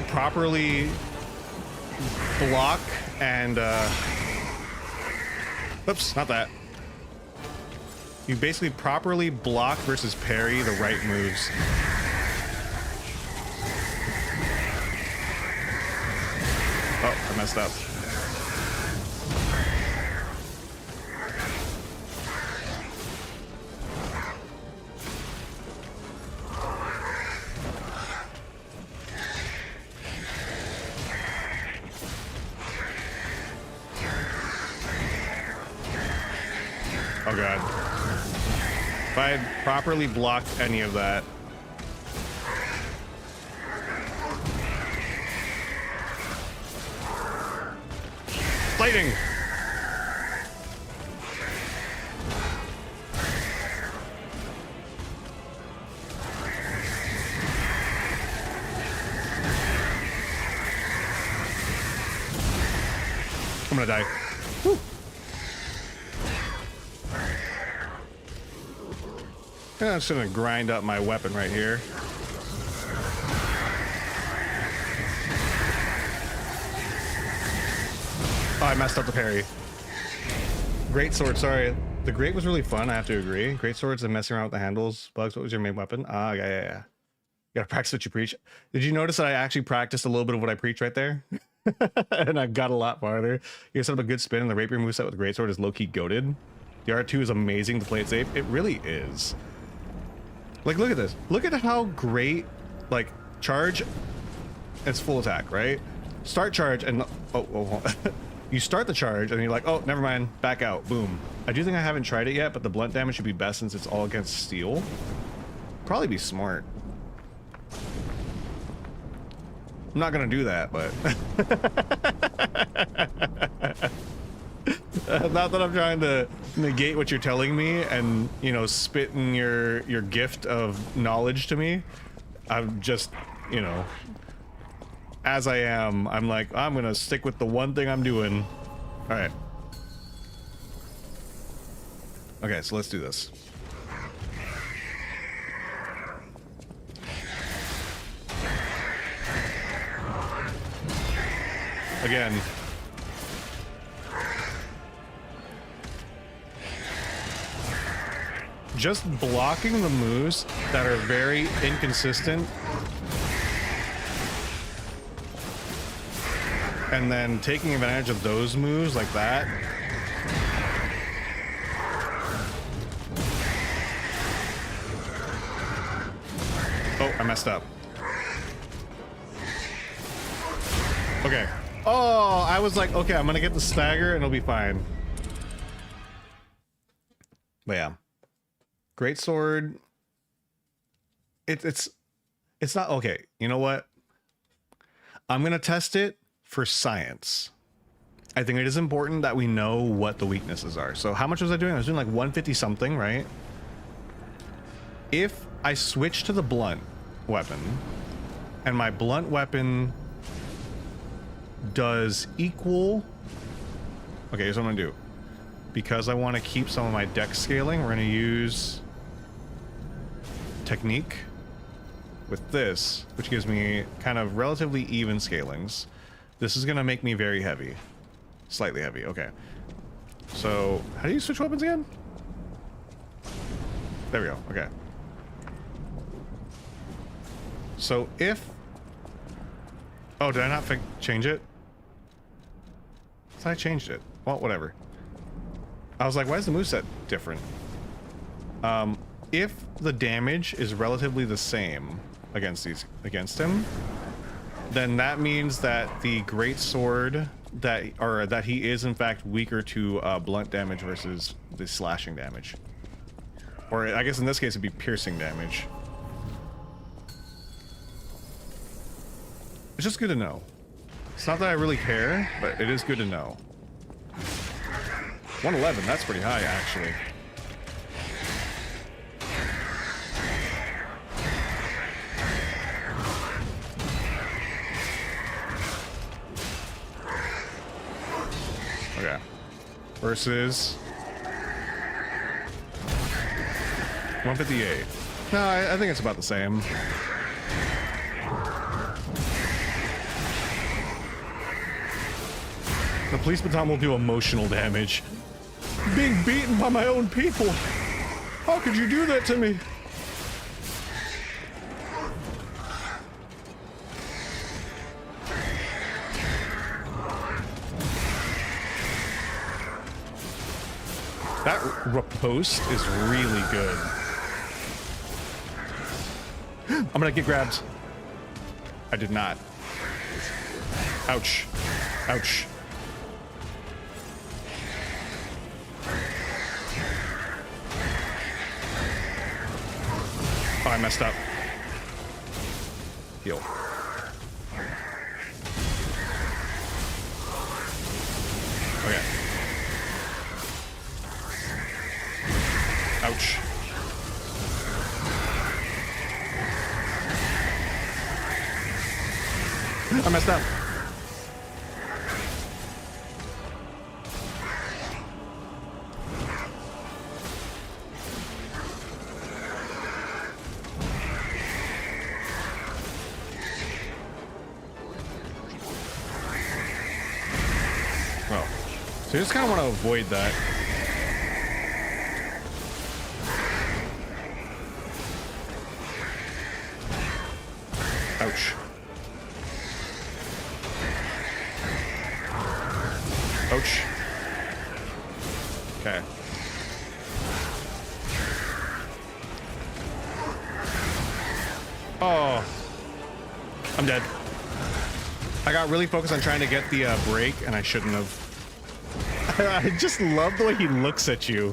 properly block and oops, not that. You basically properly block versus parry the right moves. Oh, I messed up. Oh god. If I had properly blocked any of that. Lightning! I'm gonna die. Woo. I'm just gonna grind up my weapon right here. Oh, I messed up the parry. Great sword, sorry. The great was really fun, I have to agree. Great swords and messing around with the handles. Bugs, what was your main weapon? Ah, yeah. You gotta practice what you preach. Did you notice that I actually practiced a little bit of what I preach right there? And I got a lot farther. You set up a good spin, and the rapier moveset with the great sword is low-key goated. The R2 is amazing to play it safe. It really is. Like, look at this. Look at how great, like, charge. It's full attack, right? Start charge and oh. You start the charge and you're like, oh, never mind, back out, boom. I do think I haven't tried it yet, but the blunt damage should be best since it's all against steel. Probably be smart. I'm not gonna do that, but not that I'm trying to negate what you're telling me and, you know, spit in your gift of knowledge to me. I'm just, you know, as I am, I'm like, I'm gonna stick with the one thing I'm doing. All right. Okay, so let's do this. Again. Just blocking the moves that are very inconsistent and then taking advantage of those moves like that. Oh, I messed up. Okay. Oh, I was like, okay, I'm gonna get the stagger and it'll be fine. But yeah. Great sword. It's not okay. You know what? I'm gonna test it for science. I think it is important that we know what the weaknesses are. So how much was I doing? I was doing like 150 something, right? If I switch to the blunt weapon and my blunt weapon does equal, okay, here's what I'm gonna do. Because I want to keep some of my dex scaling, we're gonna use technique with this, which gives me kind of relatively even scalings. This is gonna make me very heavy, slightly heavy. Okay, so how do you switch weapons again? There we go. Okay, so if, oh, did I not change it? I thought I changed it. Well, whatever. I was like, why is the moveset different? If the damage is relatively the same against him, then that means that the great sword that he is in fact weaker to blunt damage versus the slashing damage. Or I guess in this case it'd be piercing damage. It's just good to know. It's not that I really care, but it is good to know. 111, that's pretty high actually. Okay. Versus 158. No, I think it's about the same. The police baton will do emotional damage. Being beaten by my own people. How could you do that to me? That riposte is really good. I'm gonna get grabbed. I did not. Ouch. Ouch. Oh, I messed up. Heal. Okay. Ouch. I messed up. Well, so you just kind of want to avoid that. Ouch. Ouch. Okay. Oh. I'm dead. I got really focused on trying to get the break, and I shouldn't have. I just love the way he looks at you.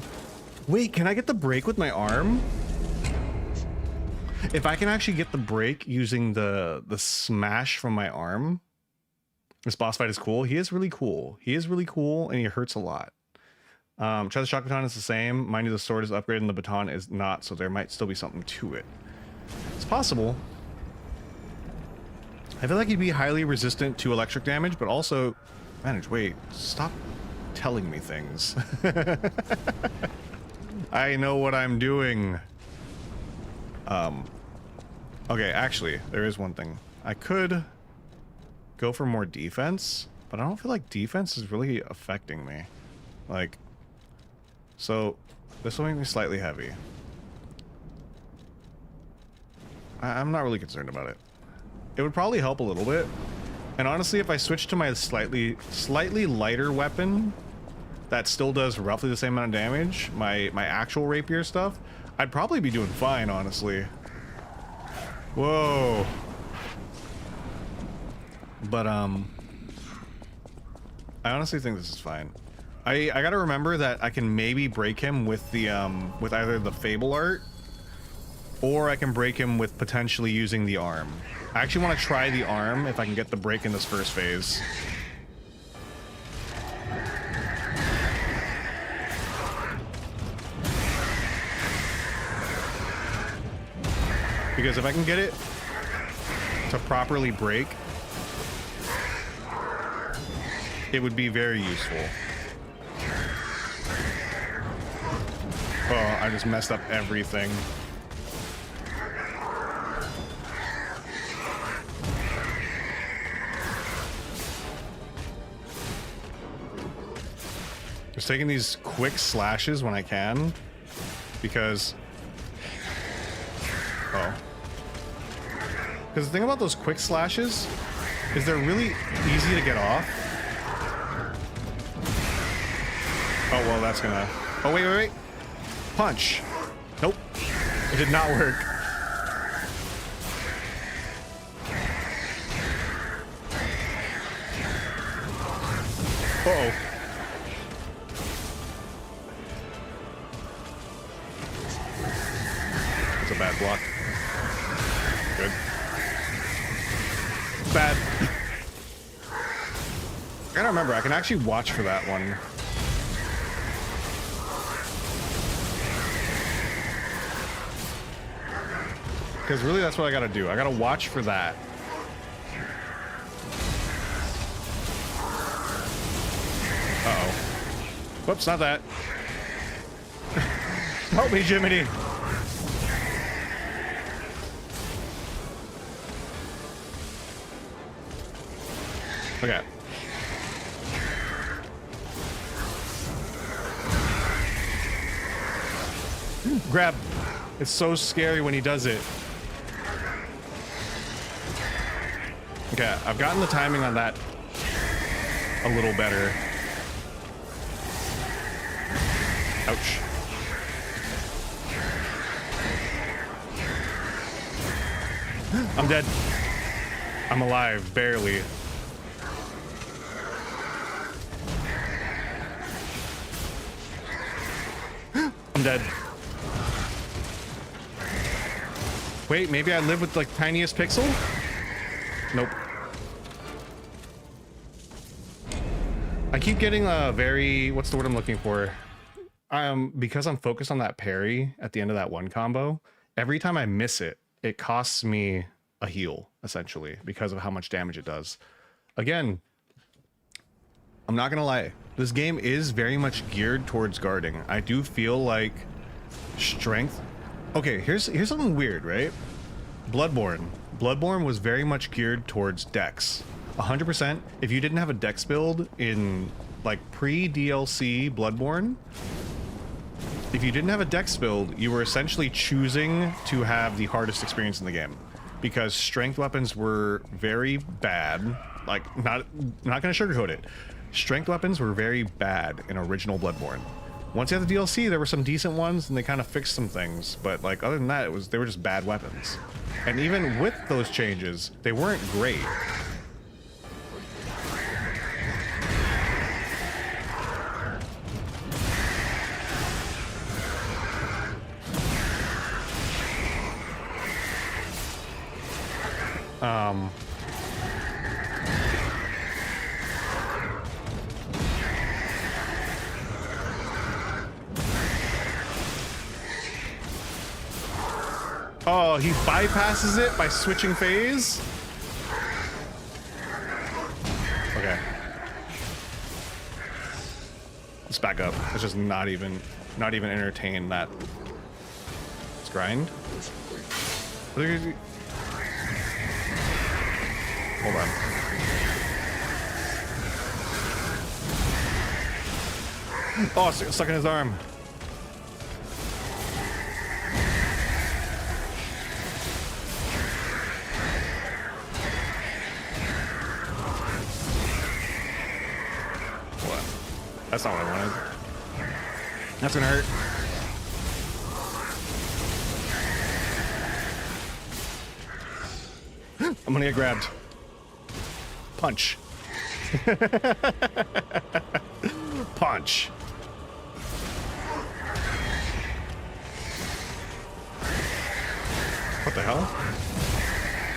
Wait, can I get the break with my arm? If I can actually get the break using the smash from my arm, this boss fight is cool. He is really cool. He is really cool, and he hurts a lot. Try the shock baton is the same. Mind you, the sword is upgraded and the baton is not, so there might still be something to it. It's possible. I feel like he'd be highly resistant to electric damage, but also... Manage, wait, stop telling me things. I know what I'm doing. Okay, actually, there is one thing. I could go for more defense, but I don't feel like defense is really affecting me. Like, so this will make me slightly heavy. I'm not really concerned about it. It would probably help a little bit. And honestly, if I switch to my slightly lighter weapon that still does roughly the same amount of damage, my actual rapier stuff, I'd probably be doing fine, honestly. Whoa. But I honestly think this is fine. I gotta remember that I can maybe break him with the with either the Fable art, or I can break him with potentially using the arm. I actually want to try the arm if I can get the break in this first phase. Because if I can get it to properly break, it would be very useful. Oh, I just messed up everything. Just taking these quick slashes when I can, because... Oh. Because the thing about those quick slashes is they're really easy to get off. Oh, well, that's gonna... Oh, wait. Punch. Nope. It did not work. Uh-oh. That's a bad block. Good. Bad. I gotta remember, I can actually watch for that one. Because really that's what I gotta do. I gotta watch for that. Uh-oh. Whoops, not that. Help me, Jiminy. Okay. Grab. It's so scary when he does it. Okay, I've gotten the timing on that a little better. Ouch. I'm dead. I'm alive, barely. I'm dead. Wait, maybe I live with like tiniest pixel? Nope. I keep getting a very, what's the word I'm looking for? Because I'm focused on that parry at the end of that one combo, every time I miss it, it costs me a heal, essentially, because of how much damage it does. Again, I'm not gonna lie, this game is very much geared towards guarding. I do feel like strength... Okay, here's something weird, right? Bloodborne was very much geared towards dex. 100%. If you didn't have a dex build in like pre-DLC Bloodborne, if you didn't have a dex build, you were essentially choosing to have the hardest experience in the game, because strength weapons were very bad. Like, not gonna sugarcoat it. Strength weapons were very bad in original Bloodborne. Once you had the DLC, there were some decent ones, and they kind of fixed some things. But like, other than that, they were just bad weapons. And even with those changes, they weren't great. Oh, he bypasses it by switching phase? Okay. Let's back up. Let's just not even entertain that. Let's grind. Hold on. Oh, stuck in his arm. That's not what I wanted. That's gonna hurt. I'm gonna get grabbed. Punch. Punch. What the hell?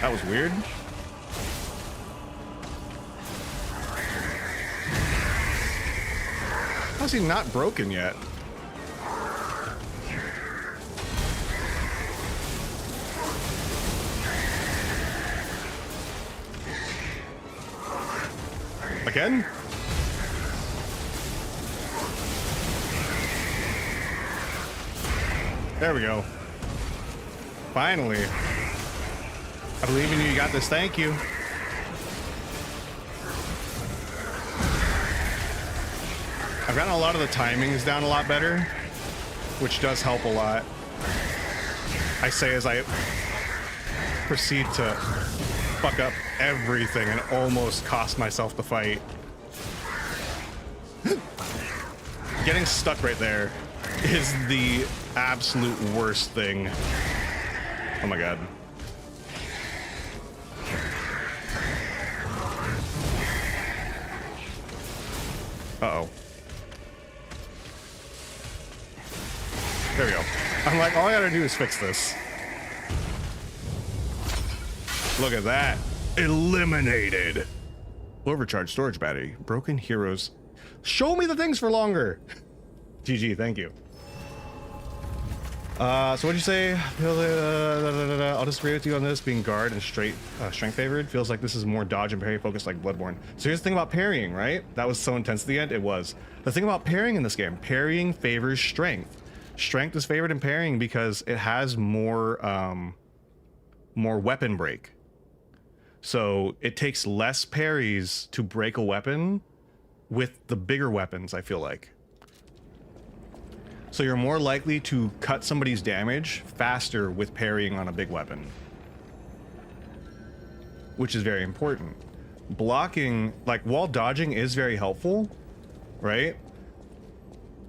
That was weird. How's he not broken yet? Again? There we go. Finally. I believe in you. You got this. Thank you. I've gotten a lot of the timings down a lot better, which does help a lot. I say as I proceed to fuck up everything and almost cost myself the fight. Getting stuck right there is the absolute worst thing. Oh my god. Uh-oh. There we go. I'm like, all I gotta do is fix this. Look at that. Eliminated. Overcharged storage battery. Broken heroes. Show me the things for longer. GG, thank you. So what'd you say? I'll disagree with you on this. Being guard and strength favored feels like this is more dodge and parry focused like Bloodborne. So here's the thing about parrying, right? That was so intense at the end. It was. The thing about parrying in this game, parrying favors strength. Strength is favored in parrying because it has more weapon break. So it takes less parries to break a weapon with the bigger weapons, I feel like. So you're more likely to cut somebody's damage faster with parrying on a big weapon, which is very important. Blocking, like wall dodging, is very helpful, right?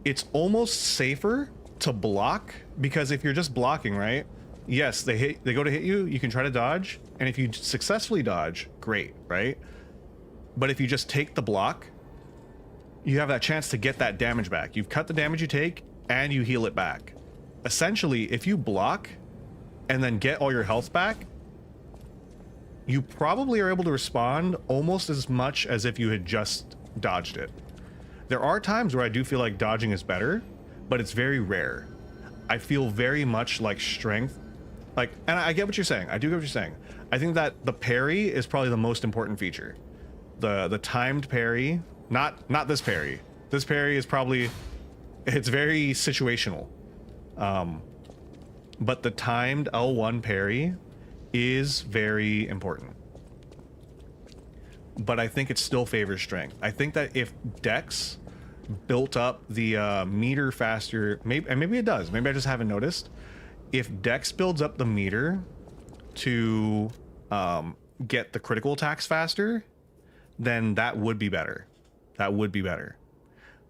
It's almost safer to block because if you're just blocking, right? Yes, they go to hit you, you can try to dodge, and if you successfully dodge, great, right? But if you just take the block, you have that chance to get that damage back. You've cut the damage you take and you heal it back. Essentially, if you block and then get all your health back, you probably are able to respond almost as much as if you had just dodged it. There are times where I do feel like dodging is better, but it's very rare. I feel very much like strength, like, and I get what you're saying. I do get what you're saying. I think that the parry is probably the most important feature. The timed parry, not this parry. This parry is probably, it's very situational. But the timed L1 parry is very important. But I think it still favors strength. I think that if Dex built up the meter faster, maybe it does, maybe I just haven't noticed. If Dex builds up the meter to get the critical attacks faster, then that would be better. That would be better.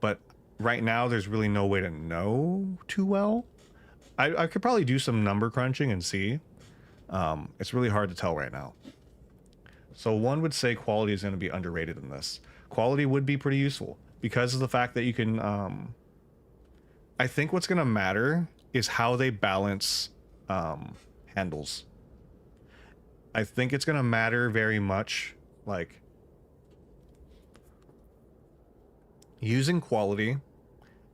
But right now, there's really no way to know too well. I could probably do some number crunching and see. It's really hard to tell right now. So one would say quality is going to be underrated in this. Quality would be pretty useful because of the fact that you can... I think what's going to matter is how they balance handles. I think it's going to matter very much, like, using quality.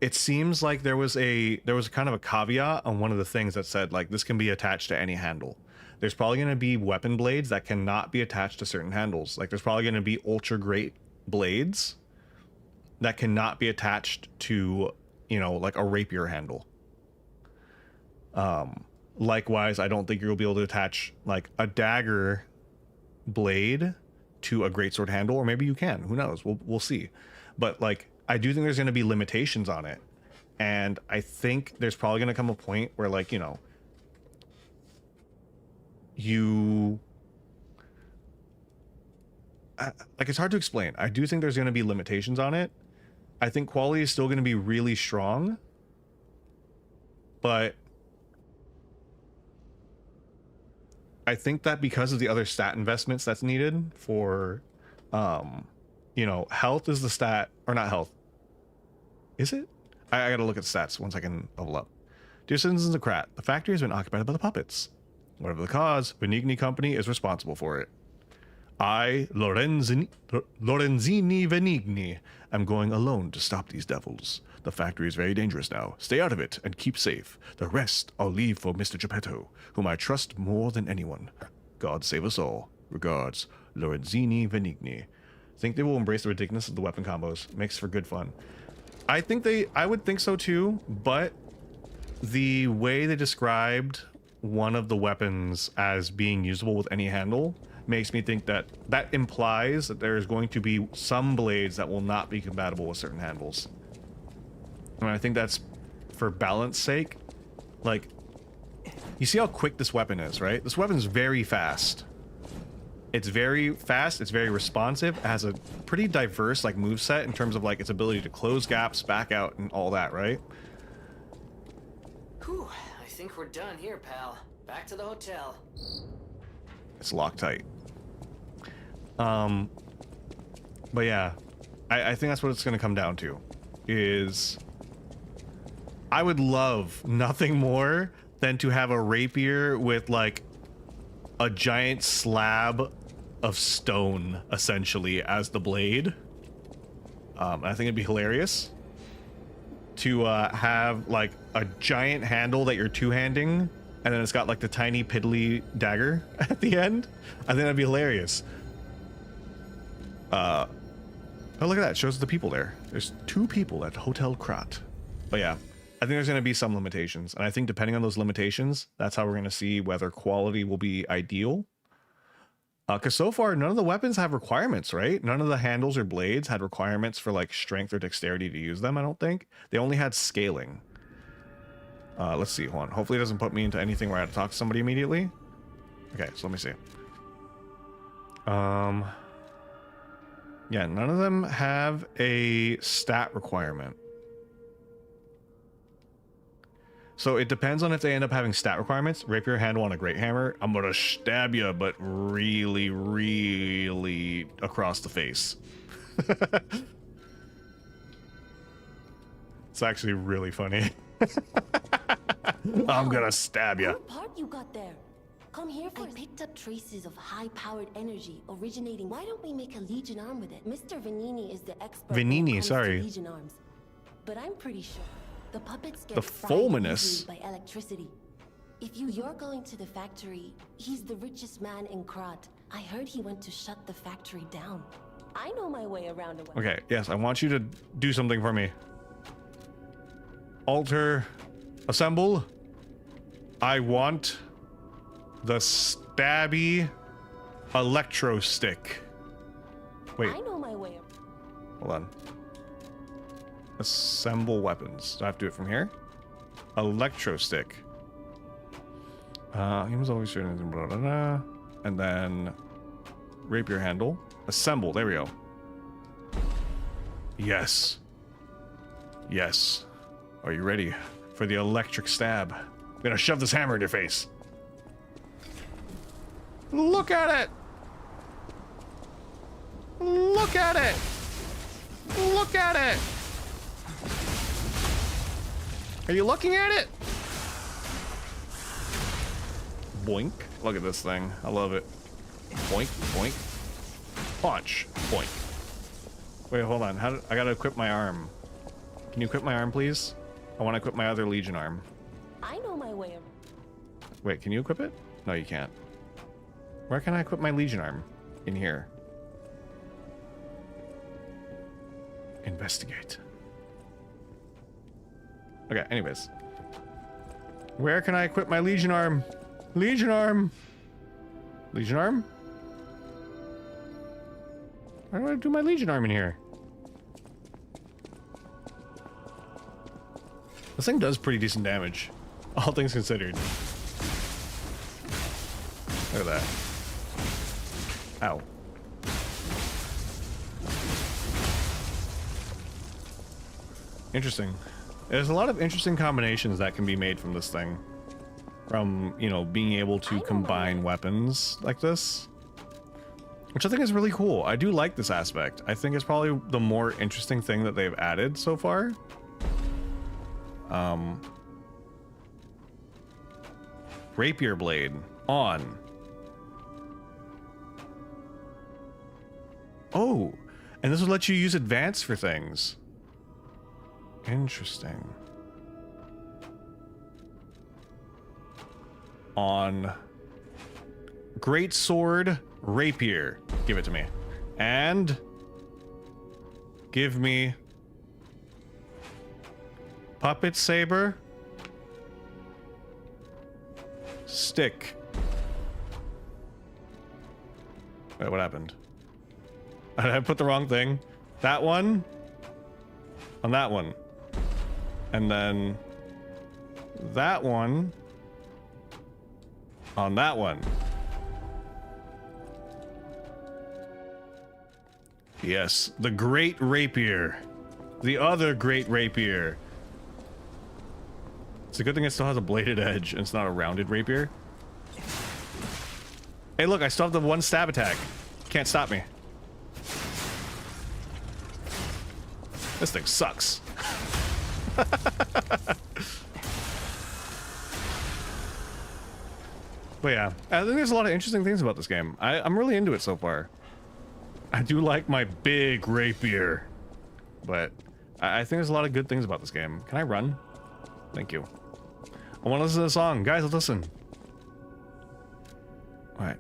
It seems like there was kind of a caveat on one of the things that said, like, this can be attached to any handle. There's probably going to be weapon blades that cannot be attached to certain handles. Like, there's probably going to be ultra great blades that cannot be attached to, you know, like a rapier handle. Likewise, I don't think you'll be able to attach like a dagger blade to a greatsword handle, or maybe you can. Who knows? We'll see. But like, I do think there's going to be limitations on it, and I think there's probably going to come a point where, like, you know, like, it's hard to explain. I do think there's going to be limitations on it. I think quality is still going to be really strong, but I think that because of the other stat investments that's needed for, you know, health is the stat, or not health. Is it? I gotta look at stats once I can level up. Dear citizens of Krat, the factory has been occupied by the puppets. Whatever the cause, Benigni Company is responsible for it. I, Lorenzini Venigni, am going alone to stop these devils. The factory is very dangerous now. Stay out of it and keep safe. The rest I'll leave for Mr. Geppetto, whom I trust more than anyone. God save us all. Regards, Lorenzini Venigni. Think they will embrace the ridiculousness of the weapon combos. Makes for good fun. I would think so too, but the way they described one of the weapons as being usable with any handle makes me think that implies that there's going to be some blades that will not be compatible with certain handles. And I think that's for balance sake. Like, you see how quick this weapon is, right? This weapon is very fast. It's very fast, it's very responsive, it has a pretty diverse like moveset in terms of like its ability to close gaps, back out, and all that, right? Whew, I think we're done here, pal. Back to the hotel. It's Loctite. But yeah, I think that's what it's gonna come down to, is I would love nothing more than to have a rapier with like a giant slab of stone essentially as the blade. I think it'd be hilarious to have like a giant handle that you're two-handing, and then it's got like the tiny piddly dagger at the end. I think that'd be hilarious. Oh, look at that. It shows the people there. There's 2 people at Hotel Krat. But yeah, I think there's going to be some limitations. And I think depending on those limitations, that's how we're going to see whether quality will be ideal. Because so far, none of the weapons have requirements, right? None of the handles or blades had requirements for like strength or dexterity to use them, I don't think. They only had scaling. Let's see, hold on. Hopefully it doesn't put me into anything where I have to talk to somebody immediately. Okay, so let me see. Yeah, none of them have a stat requirement. So it depends on if they end up having stat requirements. Rapier handle on a great hammer. I'm gonna stab you, but really, really across the face. It's actually really funny. I'm gonna stab you. What part you got there? Come here first. I picked up traces of high-powered energy originating. Why don't we make a Legion arm with it? Mr. Venini is the expert. Venini, sorry. Legion arms. But I'm pretty sure the puppets get the fulminous by electricity. If you're going to the factory, he's the richest man in Krat. I heard he went to shut the factory down. I know my way around a way. Okay, yes, I want you to do something for me. Alter, assemble. I want the stabby electro stick. Wait. I know my way. Hold on. Assemble weapons. Do I have to do it from here? Electro stick. He was always blah, blah, blah, and then rapier handle. Assemble. There we go. Yes. Yes. Are you ready for the electric stab? I'm gonna shove this hammer in your face. Look at it! Look at it! Look at it! Are you looking at it? Boink. Look at this thing. I love it. Boink, boink. Punch, boink. Wait, hold on. I gotta equip my arm. Can you equip my arm, please? I want to equip my other Legion arm. I know my way around. Wait, can you equip it? No, you can't. Where can I equip my Legion arm? In here. Investigate. Okay, anyways. Where can I equip my Legion arm? Legion arm! Legion arm? Why do I do my Legion arm in here? This thing does pretty decent damage, all things considered. Look at that. Ow. Interesting. There's a lot of interesting combinations that can be made from this thing. From, you know, being able to combine weapons like this. Which I think is really cool. I do like this aspect. I think it's probably the more interesting thing that they've added so far. Rapier blade on. Oh, and this will let you use advance for things. Interesting. On great sword rapier. Give it to me. And give me puppet saber. Stick. Wait, what happened? I put the wrong thing. That one on that one. And then that one on that one. Yes, the great rapier. The other great rapier. It's a good thing it still has a bladed edge and it's not a rounded rapier. Hey, look, I still have the one stab attack. Can't stop me. This thing sucks. But yeah, I think there's a lot of interesting things about this game. I'm really into it so far. I do like my big rapier, but I think there's a lot of good things about this game. Can I run? Thank you. I want to listen to the song. Guys, listen. All right.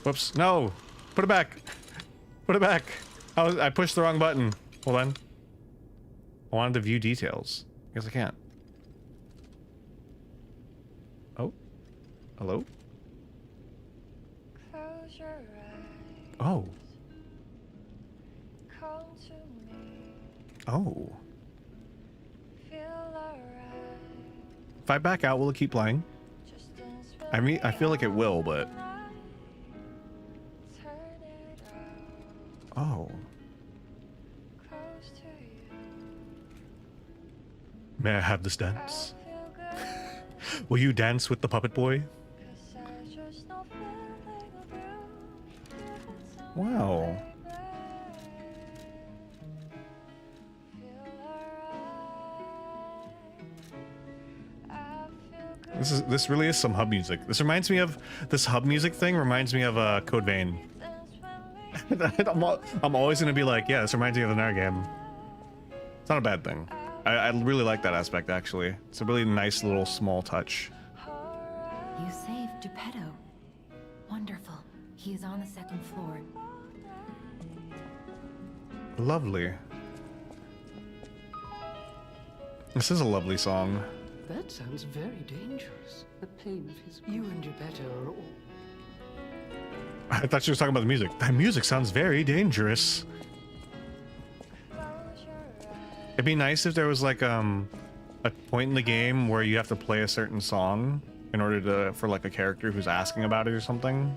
Whoops. No. Put it back. Put it back. I pushed the wrong button. Hold on. I wanted to view details. Guess I can't. Oh. Hello? Close your eyes. Oh. Come to me. Oh. Feel alright. If I back out, will it keep playing? Just dance with I mean, me I feel like it will, but... all night. Turn it out. Oh. Close to you. May I have this dance? I feel good. Will you dance with the puppet boy? 'Cause I just don't feel like a Wow. This really is some hub music. This reminds me of this hub music thing. Reminds me of Code Vein. I'm always gonna be like, yeah, this reminds me of another game. It's not a bad thing. I really like that aspect actually. It's a really nice little small touch. You saved Geppetto. Wonderful. He is on the second floor. Lovely. This is a lovely song. That sounds very dangerous. The pain of his... You and Geppetto are all... I thought she was talking about the music. That music sounds very dangerous. It'd be nice if there was like a point in the game where you have to play a certain song in order to for like a character who's asking about it or something.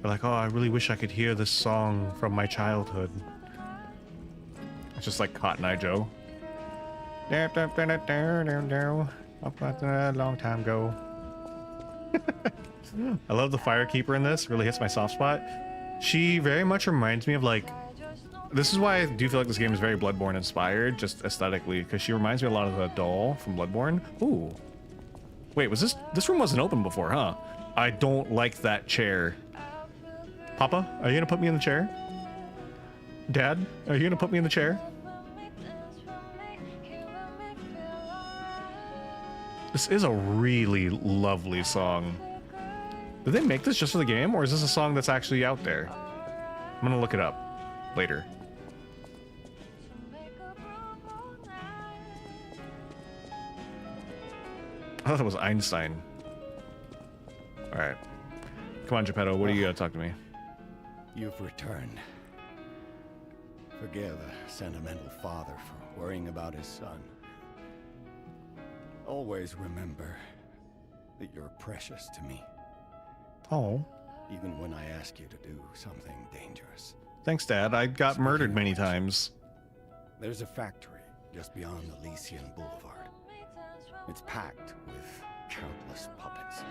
They're like, oh, I really wish I could hear this song from my childhood. It's just like Cotton Eye Joe. A long time ago. I love the Firekeeper in this. Really hits my soft spot. She very much reminds me of like This is why I do feel like this game is very Bloodborne inspired, just aesthetically, because she reminds me a lot of the doll from Bloodborne. Ooh. Wait, was this room wasn't open before, huh? I don't like that chair. Papa, are you gonna put me in the chair? Dad, are you gonna put me in the chair? This is a really lovely song. Did they make this just for the game, or is this a song that's actually out there? I'm gonna look it up later. I thought it was Einstein. Alright. Come on, Geppetto, what do you gotta talk to me? You've returned. Forgive a sentimental father for worrying about his son. Always remember that you're precious to me, Oh. even when I ask you to do something dangerous. Thanks, Dad. I got murdered many times. There's a factory just beyond Elysian Boulevard. It's packed with countless puppets.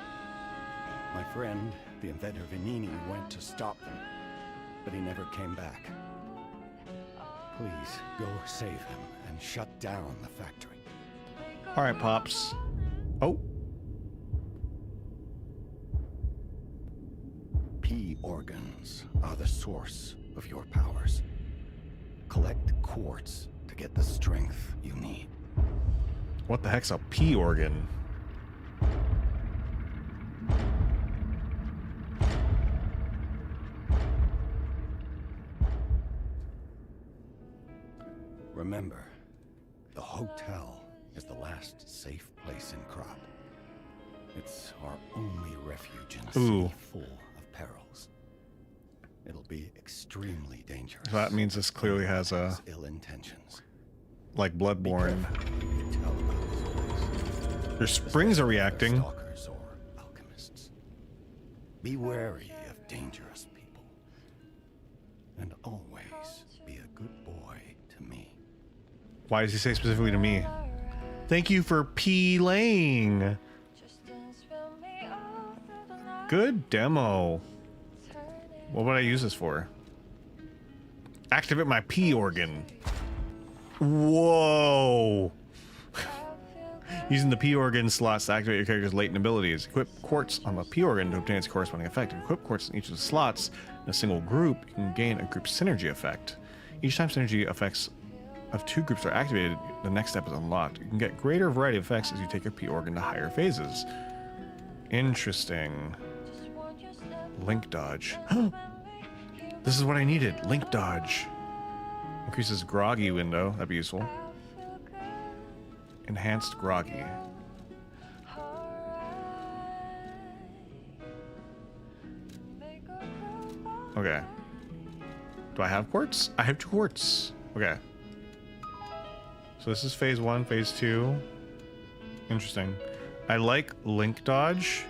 My friend, the inventor Vanini, went to stop them, but he never came back. Please, go save him and shut down the factory. Alright, Pops. Oh. P organs are the source of your powers. Collect quartz to get the strength you need. What the heck's a P organ? Remember, the hotel is the last safe place in Krat. It's our only refuge in a city full of perils. It'll be extremely dangerous. So that means this clearly has a ill intentions. like Bloodborne. You tell about this place. Your springs are reacting. Stalkers or alchemists. Be wary of dangerous people. And always be a good boy to me. Why does he say specifically to me? Thank you for P-laying. Good demo. What would I use this for? Activate my P organ. Whoa. Using the P organ slots to activate your character's latent abilities. Equip quartz on the P organ to obtain its corresponding effect. Equip quartz in each of the slots in a single group. You can gain a group synergy effect. Each time synergy effects of two groups are activated, the next step is unlocked. You can get greater variety of effects as you take your P organ to higher phases. Interesting. Link dodge. This is what I needed. Link dodge. Increases groggy window. That'd be useful. Enhanced groggy. Okay. Do I have quartz? I have 2 quartz. Okay. So this is phase 1, phase 2. Interesting. I like link dodge.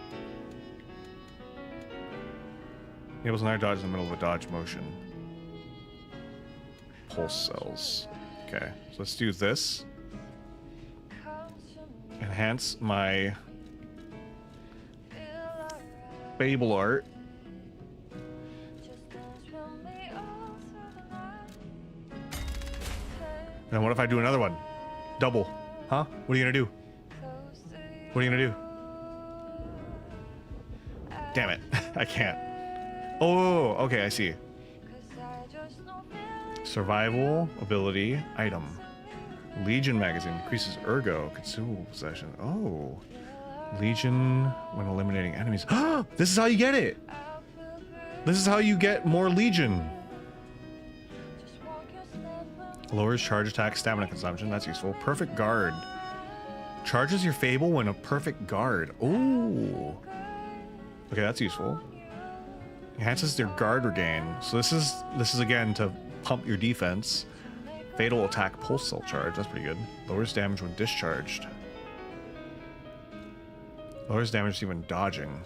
Enables another dodge in the middle of a dodge motion. Pulse cells. Okay, so let's do this. Enhance my Fable art. And what if I do another one? Double. Huh? What are you gonna do? What are you gonna do? Damn it. I can't. Oh, okay, I see. Survival, ability, item. Legion magazine increases ergo, consumable possession. Oh. Legion when eliminating enemies. This is how you get it! This is how you get more Legion. Lowers charge attack stamina consumption. That's useful. Perfect guard. Charges your Fable when a perfect guard. Ooh. Okay, that's useful. Enhances their guard regain. So this is again to pump your defense. Fatal attack pulse cell charge. That's pretty good. Lowers damage when discharged. Lowers damage received when dodging.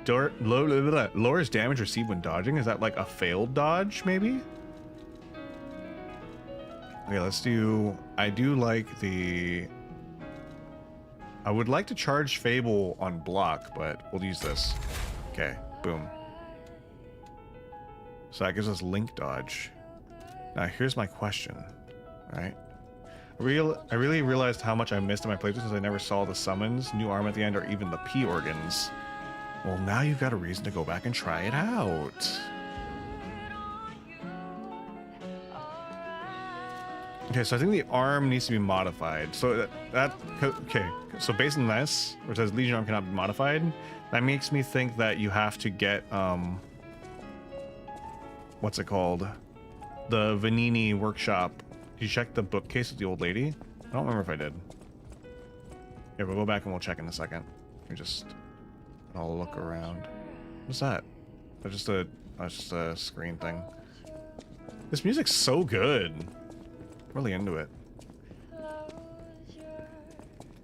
Lowers damage received when dodging. Is that like a failed dodge, maybe? Okay, let's do... I do like the... I would like to charge Fable on block, but we'll use this. Okay, boom. So that gives us link dodge. Now here's my question, right? I really realized how much I missed in my playthrough since I never saw the summons, new arm at the end, or even the P organs. Well, now you've got a reason to go back and try it out. Okay, so I think the arm needs to be modified. So okay. So based on this, where it says Legion arm cannot be modified, that makes me think that you have to get what's it called? The Vanini workshop. Did you check the bookcase with the old lady? I don't remember if I did. Yeah, we'll go back and we'll check in a second. I'll look around. What's that? That's just a screen thing. This music's so good. I'm really into it.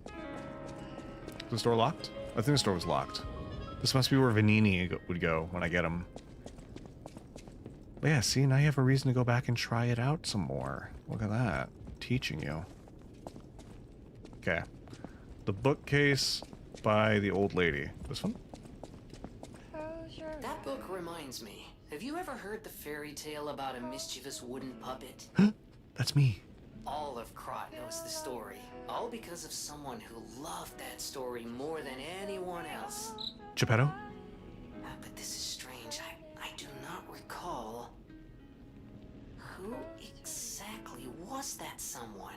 Is the store locked? I think the store was locked. This must be where Vanini would go when I get him. But yeah, see, now you have a reason to go back and try it out some more. Look at that. Teaching you. Okay. The bookcase by the old lady. This one? That book reminds me. Have you ever heard the fairy tale about a mischievous wooden puppet? That's me. All of Krot knows the story. All because of someone who loved that story more than anyone else. Geppetto? But this is strange. I do not recall. Who exactly was that someone?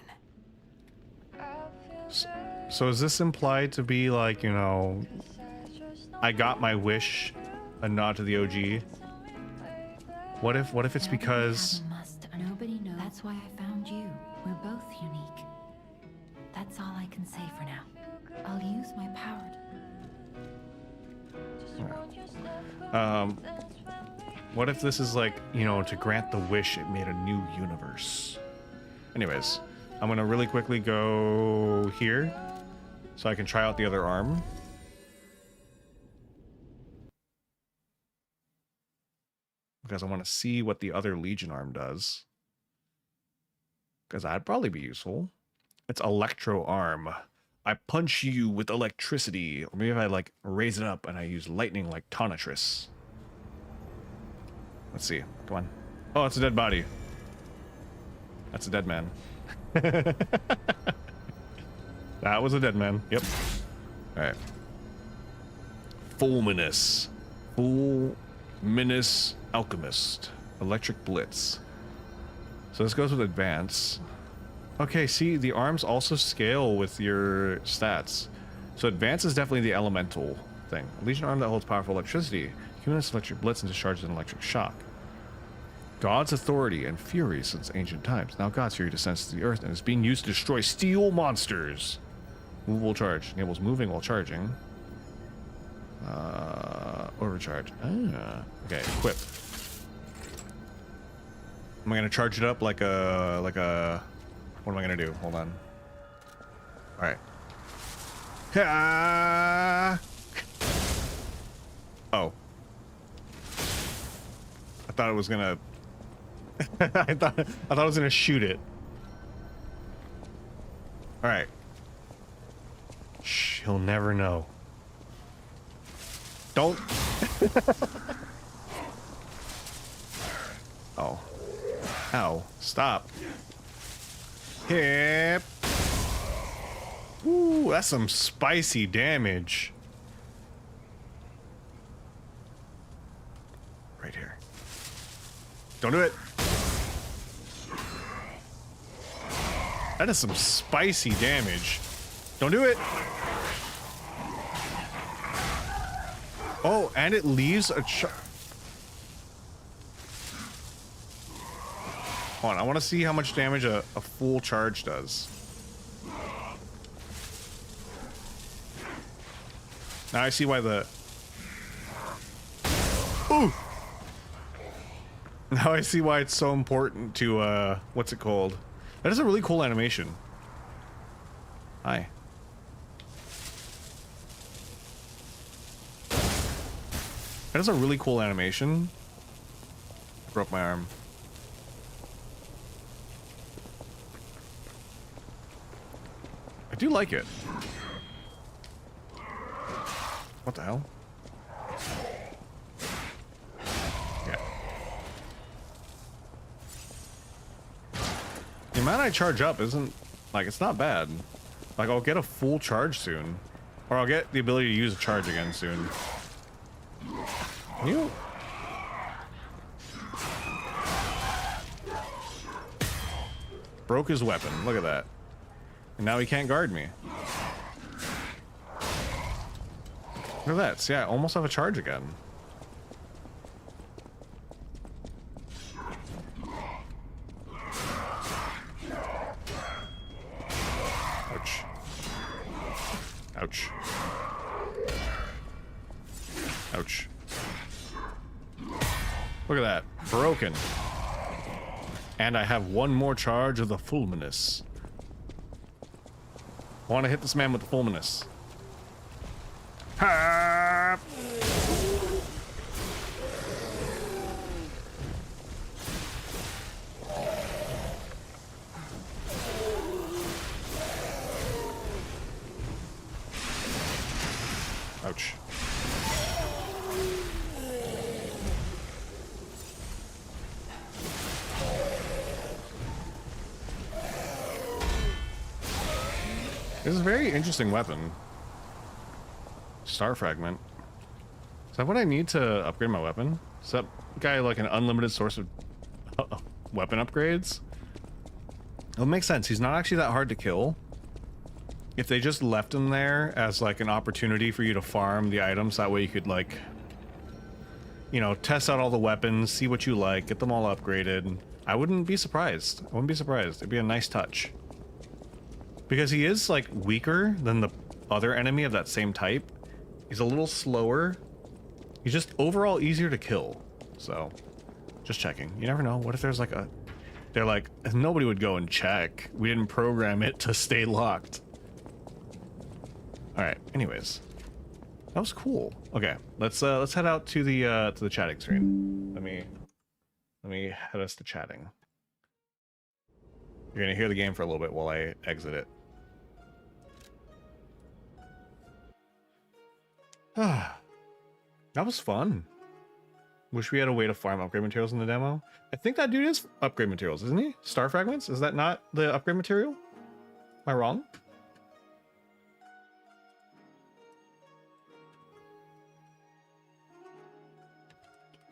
So is this implied to be like, you know, I got my wish, a nod to the OG? What if it's because... Nobody knows. That's why I found you. We're both unique. That's all I can say for now. I'll use my power to... What if this is like, you know, to grant the wish it made a new universe? Anyways, I'm gonna really quickly go here so I can try out the other arm. Because I want to see what the other Legion arm does. Because that'd probably be useful. It's Electro Arm. I punch you with electricity. Or maybe if I like raise it up and I use lightning like Tonatress. Let's see. Come on. Oh, it's a dead body. That's a dead man. That was a dead man. Yep. Alright. Fulminous. Fulminous Alchemist. Electric Blitz. So this goes with Advance. Okay, see, the arms also scale with your stats. So Advance is definitely the elemental thing. A Legion arm that holds powerful electricity. Humans Electric Blitz and discharges an electric shock. God's authority and fury since ancient times. Now God's fury descends to the earth and is being used to destroy steel monsters. Movable charge. Enables moving while charging. Overcharge. Okay, equip. Am I gonna charge it up like a what am I gonna do? Hold on. Alright. Oh. I thought it was gonna I thought I was gonna shoot it. Alright. Shh, he'll never know. Don't. Oh. Ow. Stop. Hip. Ooh, that's some spicy damage. Right here. Don't do it. That is some spicy damage. Don't do it. Oh, and it leaves a Hold on, I want to see how much damage a full charge does. Now I see why the... Ooh! Now I see why it's so important to, what's it called? That is a really cool animation. Hi. That is a really cool animation. Broke my arm. I do like it. What the hell? Yeah. amount I charge up isn't, like, it's not bad. Like, I'll get a full charge soon. Or I'll get the ability to use a charge again soon. You... Broke his weapon. Look at that. And now he can't guard me. Look at that. See, I almost have a charge again. Ouch. Ouch. Ouch. Look at that. Broken. And I have one more charge of the fulminous. I want to hit this man with the fulminous. Ha! Ouch. This is a very interesting weapon. Star fragment. Is that what I need to upgrade my weapon? Is that guy like an unlimited source of weapon upgrades? It makes sense. He's not actually that hard to kill. If they just left him there as like an opportunity for you to farm the items, that way you could like, you know, test out all the weapons, see what you like, get them all upgraded. I wouldn't be surprised. I wouldn't be surprised. It'd be a nice touch. Because he is like weaker than the other enemy of that same type. He's a little slower. He's just overall easier to kill. So, just checking. You never know. What if there's like a... They're like, nobody would go and check. We didn't program it to stay locked. Alright, anyways. That was cool. Okay, let's head out to the chatting screen. Let me head us to chatting. You're gonna hear the game for a little bit while I exit it. That was fun. Wish we had a way to farm upgrade materials in the demo. I think that dude is upgrade materials, isn't he? Star fragments? Is that not the upgrade material? Am I wrong?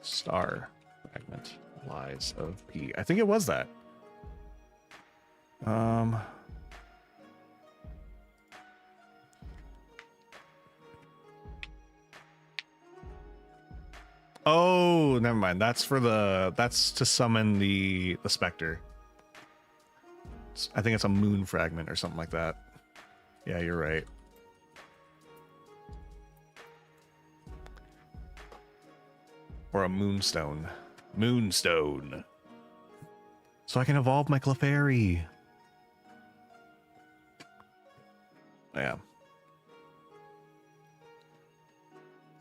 Star fragment. Lies of P. I think it was that. Oh, never mind. That's for that's to summon the specter. I think it's a moon fragment or something like that. Yeah, you're right. Or a moonstone. Moonstone. So I can evolve my Clefairy. Yeah.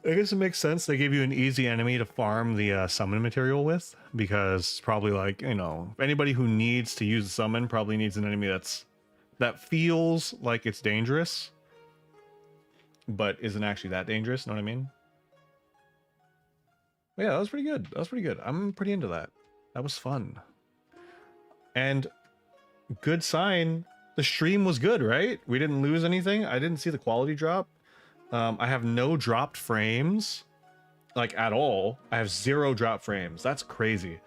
I guess it makes sense. They give you an easy enemy to farm the summon material with, because it's probably like, you know, anybody who needs to use the summon probably needs an enemy that feels like it's dangerous, but isn't actually that dangerous. Know what I mean? But yeah, that was pretty good. That was pretty good. I'm pretty into that. That was fun. And good sign. The stream was good, right? We didn't lose anything. I didn't see the quality drop. I have no dropped frames, like at all. I have 0 drop frames. That's crazy.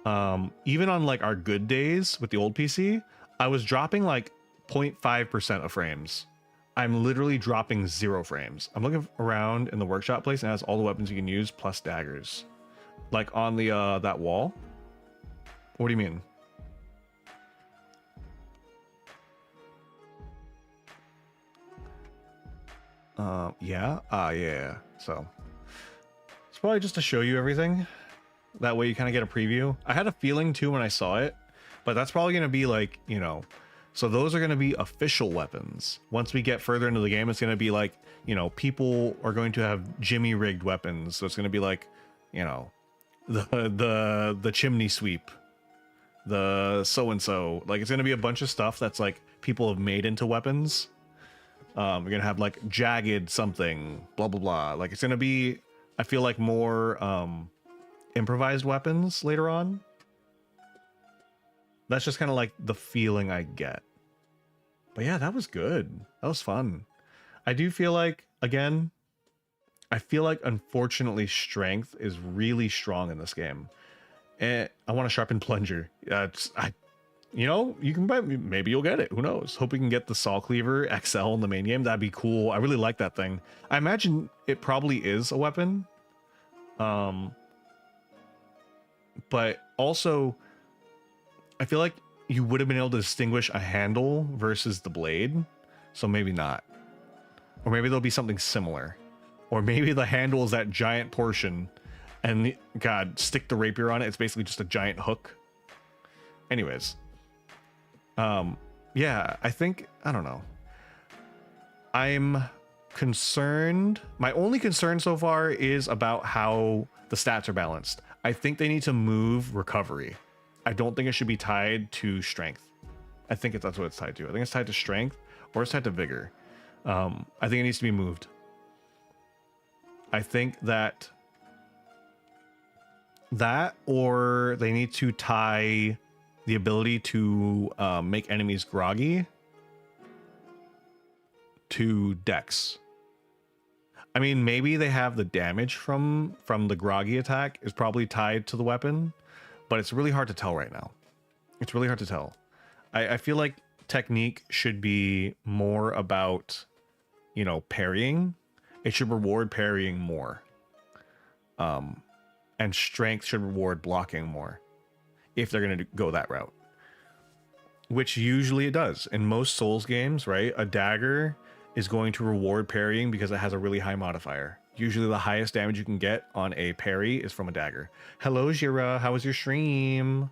Even on like our good days with the old PC, I was dropping like 0.5% of frames. I'm literally dropping 0 frames. I'm looking around in the workshop place and it has all the weapons you can use plus daggers. Like on the that wall. What do you mean? Yeah. Yeah. So it's probably just to show you everything. That way you kind of get a preview. I had a feeling too when I saw it, but that's probably going to be like, you know, so those are going to be official weapons. Once we get further into the game, it's going to be like, you know, people are going to have Jimmy rigged weapons. So it's going to be like, you know, the chimney sweep, the so-and-so, like it's going to be a bunch of stuff that's like people have made into weapons. We're gonna have like jagged something, blah blah blah. Like it's gonna be, I feel like, more improvised weapons later on. That's just kind of like the feeling I get. But yeah, that was good. That was fun. I do feel like, again, I feel like unfortunately strength is really strong in this game. And I want to sharpen plunger. You know, you can buy, maybe you'll get it. Who knows? Hope we can get the Saw Cleaver XL in the main game. That'd be cool. I really like that thing. I imagine it probably is a weapon. But also, I feel like you would have been able to distinguish a handle versus the blade. So maybe not. Or maybe there'll be something similar. Or maybe the handle is that giant portion. And God, stick the rapier on it. It's basically just a giant hook. Anyways. Yeah, I think, I don't know. I'm concerned. My only concern so far is about how the stats are balanced. I think they need to move recovery. I don't think it should be tied to strength. I think that's what it's tied to. I think it's tied to strength or it's tied to vigor. I think it needs to be moved. I think that or they need to tie the ability to make enemies groggy to dex. I mean, maybe they have the damage from the groggy attack is probably tied to the weapon, but it's really hard to tell right now. It's really hard to tell. I feel like technique should be more about, you know, parrying. It should reward parrying more. And strength should reward blocking more if they're going to go that route. Which usually it does. In most Souls games, right? A dagger is going to reward parrying because it has a really high modifier. Usually the highest damage you can get on a parry is from a dagger. Hello, Jira. How was your stream?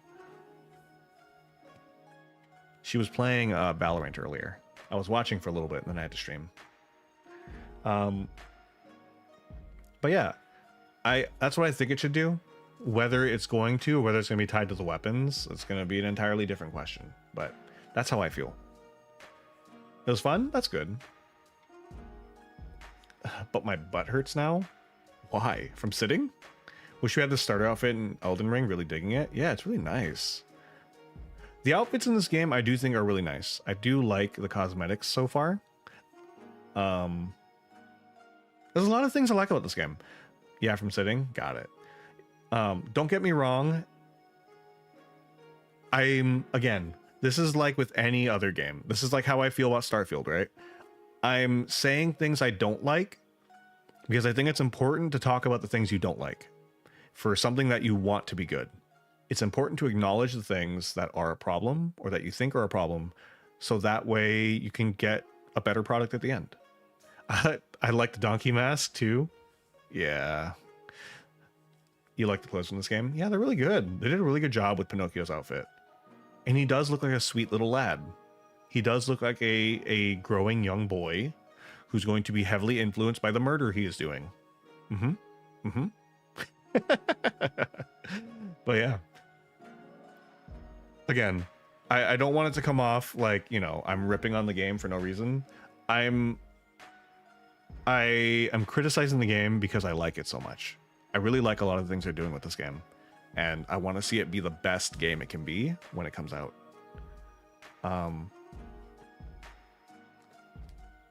She was playing Valorant earlier. I was watching for a little bit and then I had to stream. But yeah, that's what I think it should do. Whether it's going to, or whether it's going to be tied to the weapons, it's going to be an entirely different question. But that's how I feel. It was fun. That's good. But my butt hurts now. Why? From sitting? Wish we had the starter outfit in Elden Ring. Really digging it. Yeah, it's really nice. The outfits in this game I do think are really nice. I do like the cosmetics so far. There's a lot of things I like about this game. Yeah, from sitting. Got it. Don't get me wrong. Again, this is like with any other game. This is like how I feel about Starfield, right? I'm saying things I don't like because I think it's important to talk about the things you don't like for something that you want to be good. It's important to acknowledge the things that are a problem or that you think are a problem, so that way you can get a better product at the end. I like the donkey mask too. Yeah. You like the clothes in this game? Yeah, they're really good. They did a really good job with Pinocchio's outfit. And he does look like a sweet little lad. He does look like a growing young boy who's going to be heavily influenced by the murder he is doing. But yeah. Again, I don't want it to come off like, you know, I'm ripping on the game for no reason. I am criticizing the game because I like it so much. I really like a lot of the things they're doing with this game. And I want to see it be the best game it can be when it comes out.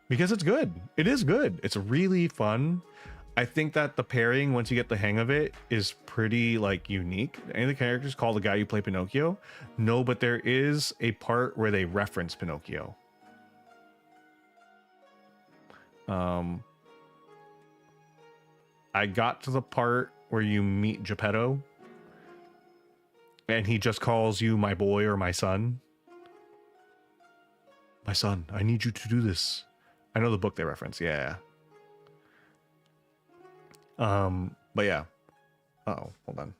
Because it's good. It is good. It's really fun. I think that the parrying, once you get the hang of it, is pretty like unique. Any of the characters call the guy who played Pinocchio? No, but there is a part where they reference Pinocchio. I got to the part where you meet Geppetto and he just calls you my boy or my son. My son, I need you to do this. I know the book they reference. Yeah. But yeah. Uh-oh, hold on.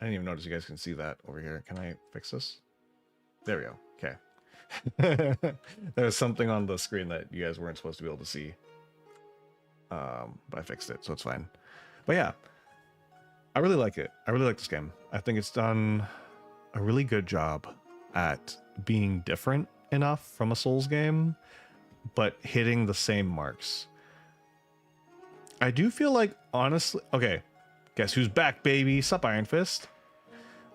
I didn't even notice you guys can see that over here. Can I fix this? There we go. Okay. There was something on the screen that you guys weren't supposed to be able to see. But I fixed it, so it's fine. But yeah, I really like it. I really like this game. I think it's done a really good job at being different enough from a Souls game, but hitting the same marks. I do feel like, honestly, okay, guess who's back, baby? Sup, Iron Fist?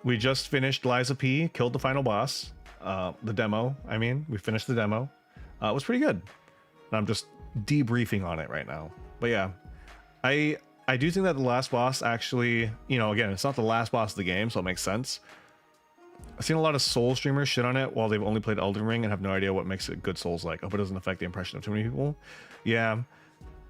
We just finished Liza P, killed the final boss. The demo, I mean, we finished the demo. It was pretty good. And I'm just debriefing on it right now. But yeah, I do think that the last boss actually, you know, again, it's not the last boss of the game, so it makes sense. I've seen a lot of Souls streamers shit on it while they've only played Elden Ring and have no idea what makes it good Souls like. Hope it doesn't affect the impression of too many people. Yeah,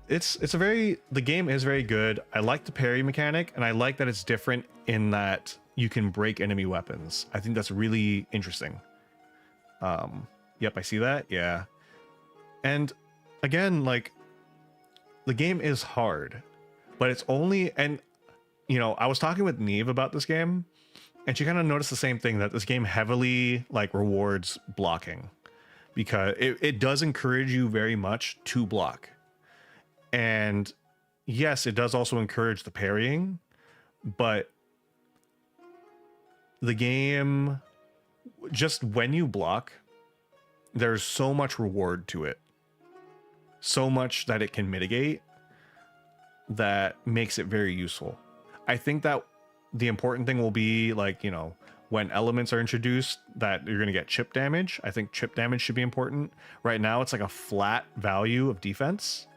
the game is very good. I like the parry mechanic, and I like that it's different in that you can break enemy weapons. I think that's really interesting. Yep, I see that. Yeah. And again, like, the game is hard, but it's only, and you know, I was talking with Neve about this game, and she kind of noticed the same thing, that this game heavily like rewards blocking, because it does encourage you very much to block. And yes, it does also encourage the parrying, but the game, just when you block, there's so much reward to it. So much that it can mitigate that makes it very useful. I think that the important thing will be, like, you know, when elements are introduced that you're going to get chip damage. I think chip damage should be important. Right now, it's like a flat value of defense.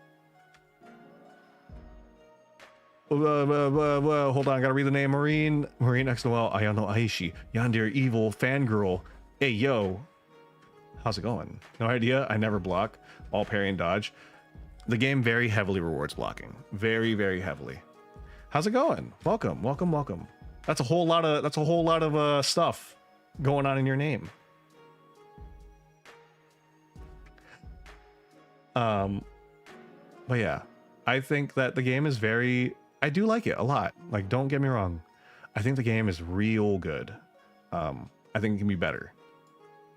Hold on, I gotta read the name. Marine next to well, Ayano Aishi, Yandere evil fangirl. Hey yo, how's it going? No idea. I never block. All parry and dodge. The game very heavily rewards blocking. Very, very heavily. How's it going? Welcome, welcome, welcome. That's a whole lot of stuff going on in your name. But yeah, I think that the game is very, I do like it a lot. Like, don't get me wrong. I think the game is real good. I think it can be better.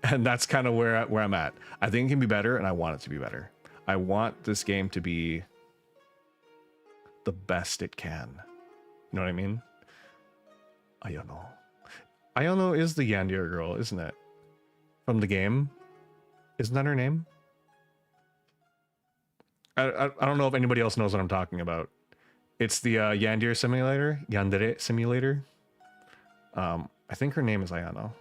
And that's kind of where I'm at. I think it can be better, and I want it to be better. I want this game to be the best it can. You know what I mean? Ayano. Ayano is the Yandere girl, isn't it? From the game? Isn't that her name? I don't know if anybody else knows what I'm talking about. It's the Yandere simulator. I think her name is Ayano.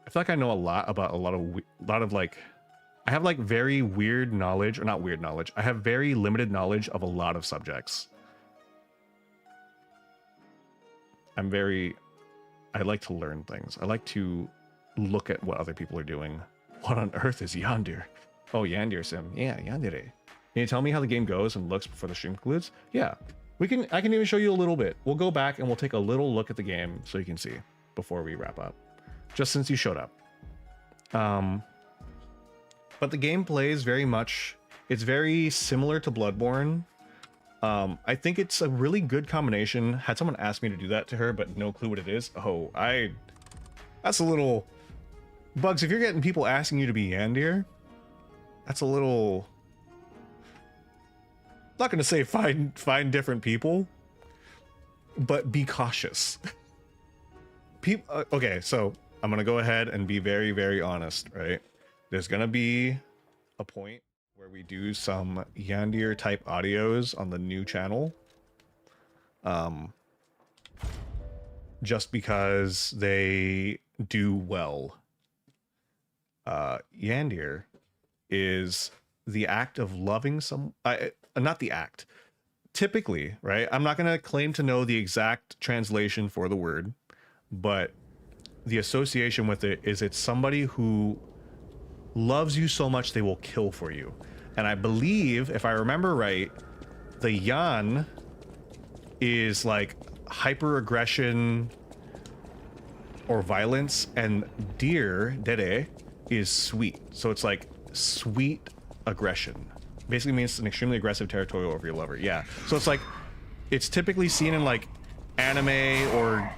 I feel like I know a lot about a lot of like, I have like very weird knowledge, or not weird knowledge. I have very limited knowledge of a lot of subjects. I like to learn things. I like to look at what other people are doing. What on earth is Yandere? Oh, Yandere sim. Yeah, Yandere. Can you tell me how the game goes and looks before the stream concludes? Yeah, I can even show you a little bit. We'll go back and we'll take a little look at the game so you can see before we wrap up. Just since you showed up. But the gameplay is very much, it's very similar to Bloodborne. I think it's a really good combination. Had someone asked me to do that to her, but no clue what it is. Oh, that's a little, Bugs, if you're getting people asking you to be Yandere, that's a little, I'm not gonna say find different people, but be cautious. Okay, so I'm gonna go ahead and be very, very honest, right? There's gonna be a point where we do some Yandere type audios on the new channel. Just because they do well. Yandere is the act of loving not the act. Typically, right? I'm not gonna claim to know the exact translation for the word, but the association with it is it's somebody who loves you so much they will kill for you. And I believe, if I remember right, the Yan is like hyper aggression or violence, and Dere is sweet. So it's like sweet aggression. Basically means an extremely aggressive territorial over your lover. Yeah. So it's like, it's typically seen in like anime or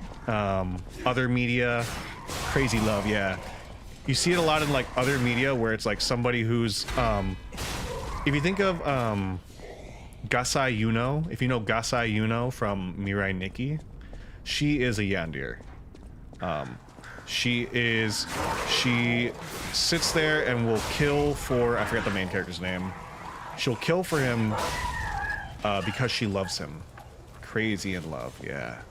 other media. Crazy love, yeah. You see it a lot in like other media where it's like somebody who's if you think of Gasai Yuno, if you know Gasai Yuno from Mirai Nikki, she is a Yandere. She sits there and will kill for, I forget the main character's name. She'll kill for him because she loves him. Crazy in love, yeah.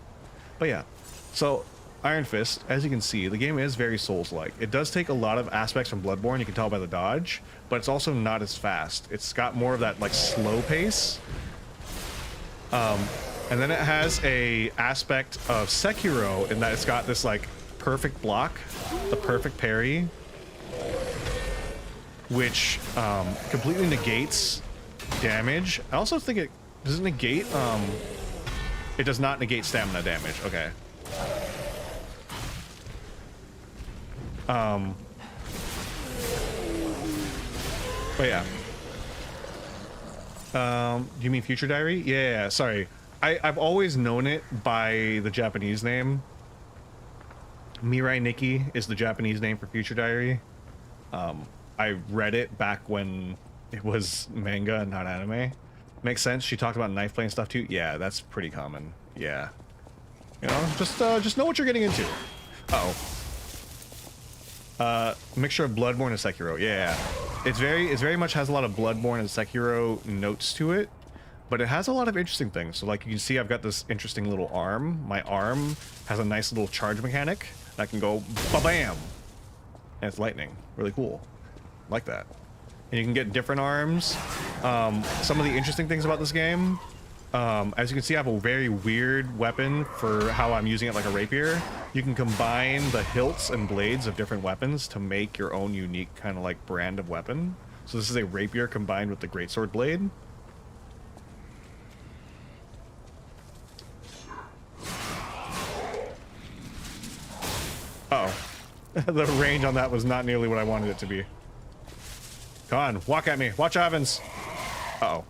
But yeah, so Iron Fist, as you can see, the game is very Souls-like. It does take a lot of aspects from Bloodborne, you can tell by the dodge, but it's also not as fast. It's got more of that like slow pace. And then it has a aspect of Sekiro in that it's got this like perfect block, the perfect parry, which completely negates damage. I also think it does it negate. It does not negate stamina damage. Okay. But yeah. Do you mean Future Diary? Yeah, sorry. I've always known it by the Japanese name. Mirai Nikki is the Japanese name for Future Diary. I read it back when it was manga and not anime. Makes sense. She talked about knife play and stuff too. Yeah, that's pretty common. Yeah. You know, just know what you're getting into. Uh-oh. Mixture of Bloodborne and Sekiro. Yeah. It's very much has a lot of Bloodborne and Sekiro notes to it, but it has a lot of interesting things. So like you can see, I've got this interesting little arm. My arm has a nice little charge mechanic that can go ba-bam, and it's lightning. Really cool. Like that. And you can get different arms. Some of the interesting things about this game, as you can see, I have a very weird weapon for how I'm using it, like a rapier. You can combine the hilts and blades of different weapons to make your own unique kind of like brand of weapon. So this is a rapier combined with the greatsword blade. Uh-oh. The range on that was not nearly what I wanted it to be. Come on, walk at me. Watch Evans. Uh-oh.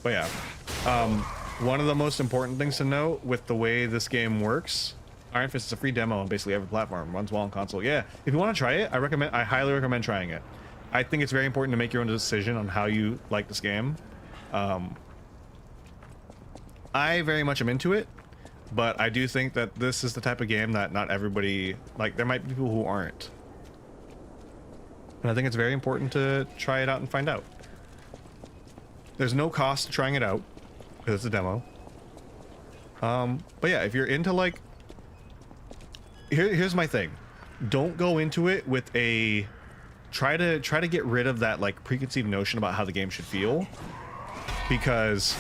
But yeah, one of the most important things to note with the way this game works, Iron Fist is a free demo on basically every platform, runs well on console. Yeah, if you want to try it, I highly recommend trying it. I think it's very important to make your own decision on how you like this game. I very much am into it, but I do think that this is the type of game that not everybody, like, there might be people who aren't. And I think it's very important to try it out and find out. There's no cost to trying it out, because it's a demo. But yeah, if you're into, like... Here's my thing. Don't go into it with a... Try to get rid of that, like, preconceived notion about how the game should feel. Because...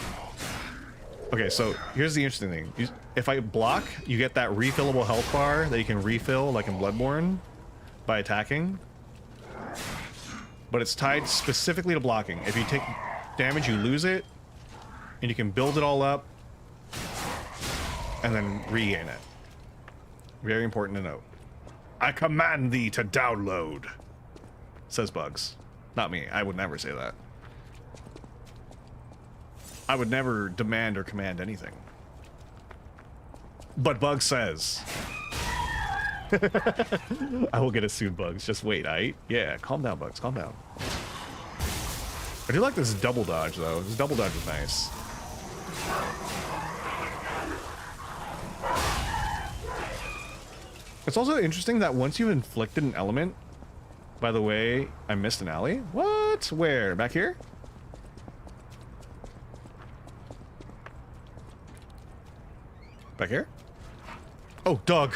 Okay, so here's the interesting thing. If I block, you get that refillable health bar that you can refill, like in Bloodborne, by attacking. But it's tied specifically to blocking. If you take damage, you lose it, and you can build it all up, and then regain it. Very important to note. I command thee to download, says Bugs. Not me. I would never say that. I would never demand or command anything. But Bugs says. I will get it soon, Bugs. Just wait, aight? Yeah, calm down, Bugs. Calm down. I do like this double dodge, though. This double dodge is nice. It's also interesting that once you've inflicted an element... By the way, I missed an alley? What? Where? Back here? Back here? Oh, dog!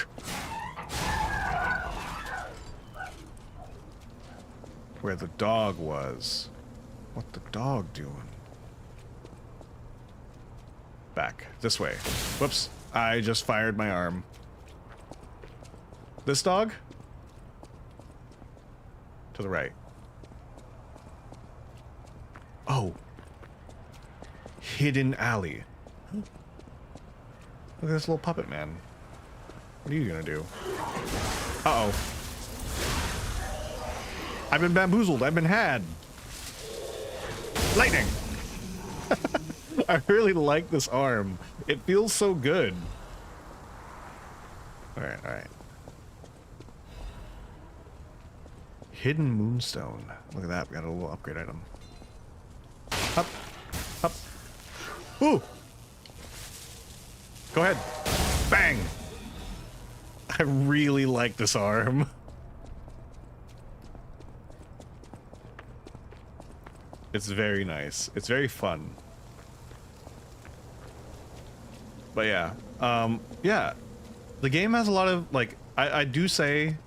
Where the dog was. What the dog doing? Back. This way. Whoops. I just fired my arm. This dog? To the right. Oh. Hidden alley. Look at this little puppet man. What are you gonna do? Uh-oh. I've been bamboozled. I've been had. Lightning! I really like this arm. It feels so good. Alright, alright. Hidden Moonstone. Look at that. We got a little upgrade item. Up. Up. Ooh! Go ahead. Bang! I really like this arm. It's very nice. It's very fun. But yeah, yeah, the game has a lot of like. I do say,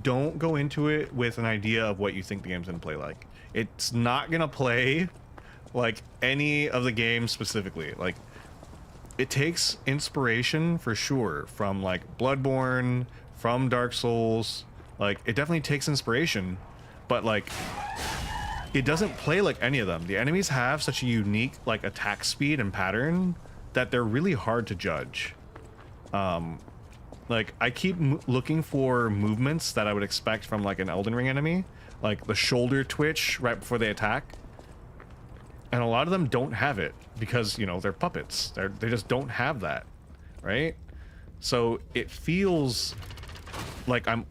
don't go into it with an idea of what you think the game's gonna play like. It's not gonna play like any of the games specifically. Like, it takes inspiration for sure from like Bloodborne, from Dark Souls. Like, it definitely takes inspiration, but like, it doesn't play like any of them. The enemies have such a unique like attack speed and pattern that they're really hard to judge. Like, I keep looking for movements that I would expect from like an Elden Ring enemy, like the shoulder twitch right before they attack. And a lot of them don't have it because, you know, they're puppets. They just don't have that, right? So it feels like I'm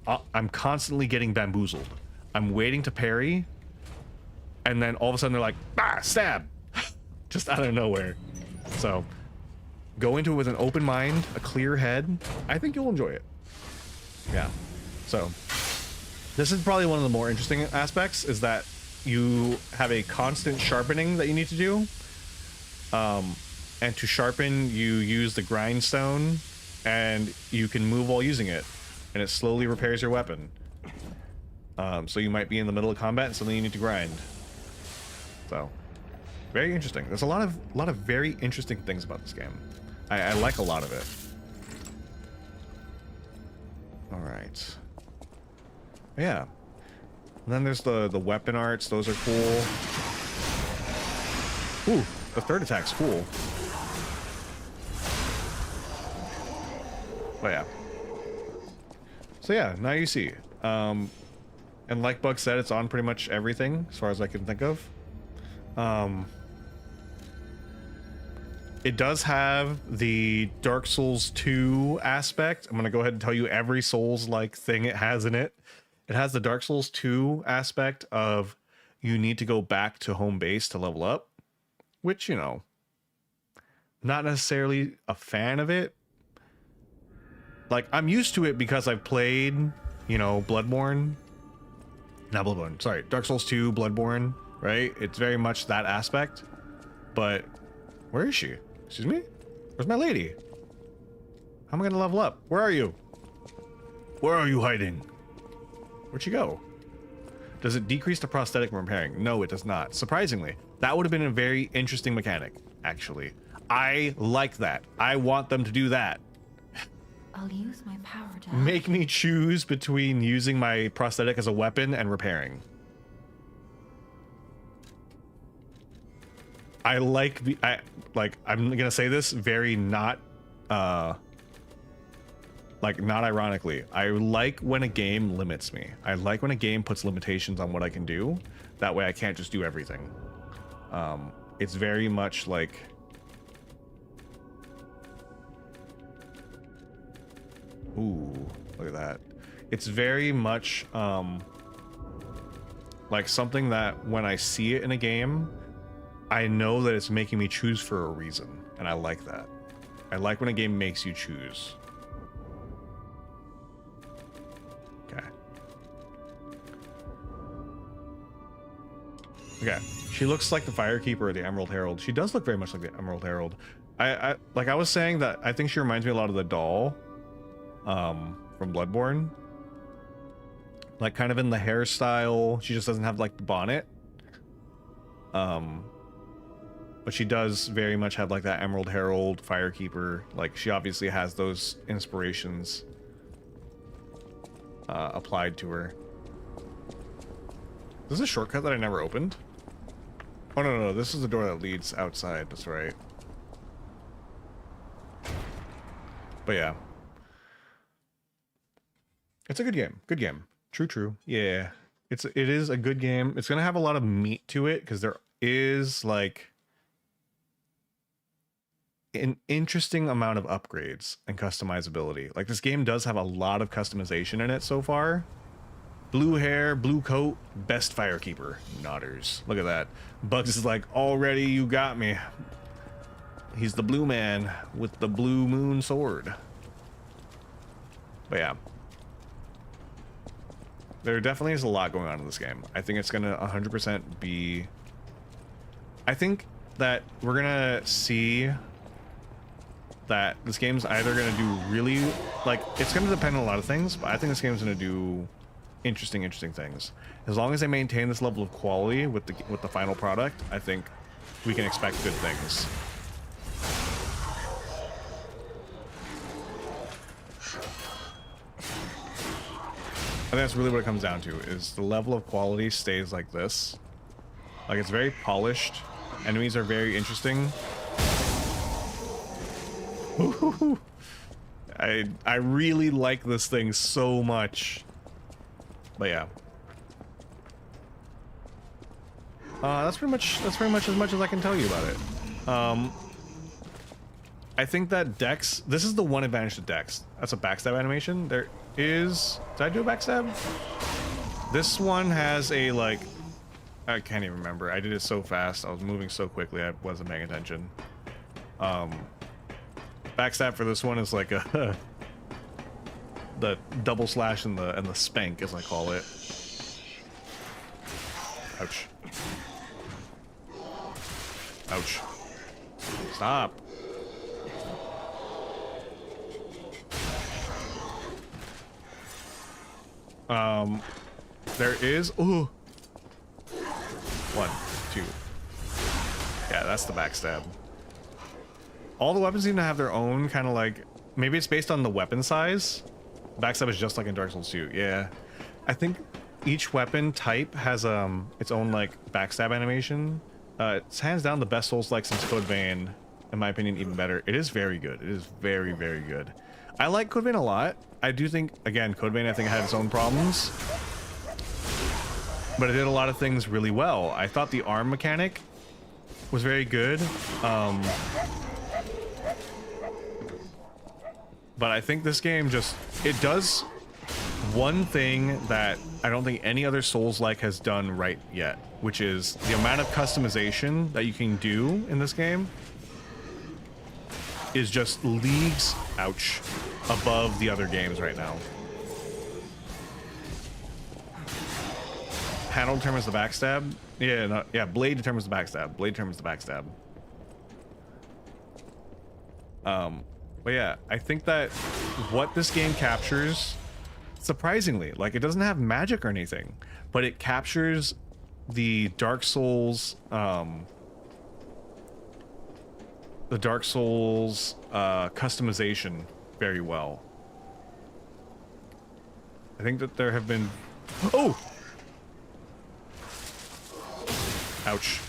constantly getting bamboozled. I'm waiting to parry, and then all of a sudden they're like, ah, stab, just out of nowhere. So go into it with an open mind, a clear head. I think you'll enjoy it. Yeah. So this is probably one of the more interesting aspects, is that you have a constant sharpening that you need to do. And to sharpen, you use the grindstone, and you can move while using it, and it slowly repairs your weapon. So you might be in the middle of combat and suddenly you need to grind. So very interesting. There's a lot of very interesting things about this game. I like a lot of it. All right. Yeah. And then there's the weapon arts. Those are cool. Ooh, the third attack's cool. But yeah. So yeah, now you see. And like Bug said, it's on pretty much everything as far as I can think of. It does have the Dark Souls 2 aspect. I'm gonna go ahead and tell you every Souls-like thing it has in it. It has the Dark Souls 2 aspect of you need to go back to home base to level up, which, you know, not necessarily a fan of it. Like, I'm used to it because I've played, you know, Dark Souls 2, Bloodborne, right? It's very much that aspect. But where is she? Excuse me? Where's my lady? How am I gonna level up? Where are you? Where are you hiding? Where'd she go? Does it decrease the prosthetic from repairing? No, it does not. Surprisingly, that would have been a very interesting mechanic, actually. I like that. I want them to do that. I'll use my power to Make me choose between using my prosthetic as a weapon and repairing. I'm gonna say this very not not ironically. I like when a game limits me. I like when a game puts limitations on what I can do. That way I can't just do everything. It's very much like, ooh, look at that. It's very much like something that when I see it in a game, I know that it's making me choose for a reason, and I like that. I like when a game makes you choose. Okay. Okay. She looks like the Firekeeper or the Emerald Herald. She does look very much like the Emerald Herald. I was saying that I think she reminds me a lot of the doll from Bloodborne. Like, kind of in the hairstyle. She just doesn't have like the bonnet. But she does very much have like that Emerald Herald, Firekeeper. Like, she obviously has those inspirations applied to her. This is a shortcut that I never opened. Oh, no, this is the door that leads outside. That's right. But yeah. It's a good game. Good game. True. Yeah. It is a good game. It's going to have a lot of meat to it because there is like an interesting amount of upgrades and customizability. Like, this game does have a lot of customization in it so far. Blue hair, blue coat, best Firekeeper. Nodders. Look at that. Bugs is like, already you got me. He's the blue man with the blue moon sword. But yeah. There definitely is a lot going on in this game. I think it's going to 100% be... I think that we're going to see that this game's either going to do really, like, it's going to depend on a lot of things, but I think this game's going to do interesting things. As long as they maintain this level of quality with the final product, I think we can expect good things. I think that's really what it comes down to, is the level of quality stays like this. Like, it's very polished. Enemies are very interesting. Ooh, I really like this thing so much. But yeah. That's pretty much as much as I can tell you about it. I think that Dex, this is the one advantage to Dex. That's a backstab animation. There is, did I do a backstab? This one has a, like, I can't even remember. I did it so fast. I was moving so quickly. I wasn't paying attention. Backstab for this one is like a the double slash and the spank, as I call it. Ouch. Ouch. Stop. There is, ooh. 1, 2. Yeah, that's the backstab. All the weapons seem to have their own kind of, like, maybe it's based on the weapon size. Backstab is just like in Dark Souls 2. Yeah. I think each weapon type has its own, like, backstab animation. It's hands down the best Souls-like since Code Vein. In my opinion, even better. It is very good. It is very, very good. I like Code Vein a lot. I do think, again, Code Vein I think had its own problems, but it did a lot of things really well. I thought the arm mechanic was very good. But I think this game just, it does one thing that I don't think any other Souls-like has done right yet, which is the amount of customization that you can do in this game is just leagues, ouch, above the other games right now. Handle determines the backstab. Yeah, no, yeah, blade determines the backstab. Blade determines the backstab. But yeah, I think that what this game captures, surprisingly, like, it doesn't have magic or anything, but it captures the Dark Souls, customization very well. I think that there have been, oh, ouch.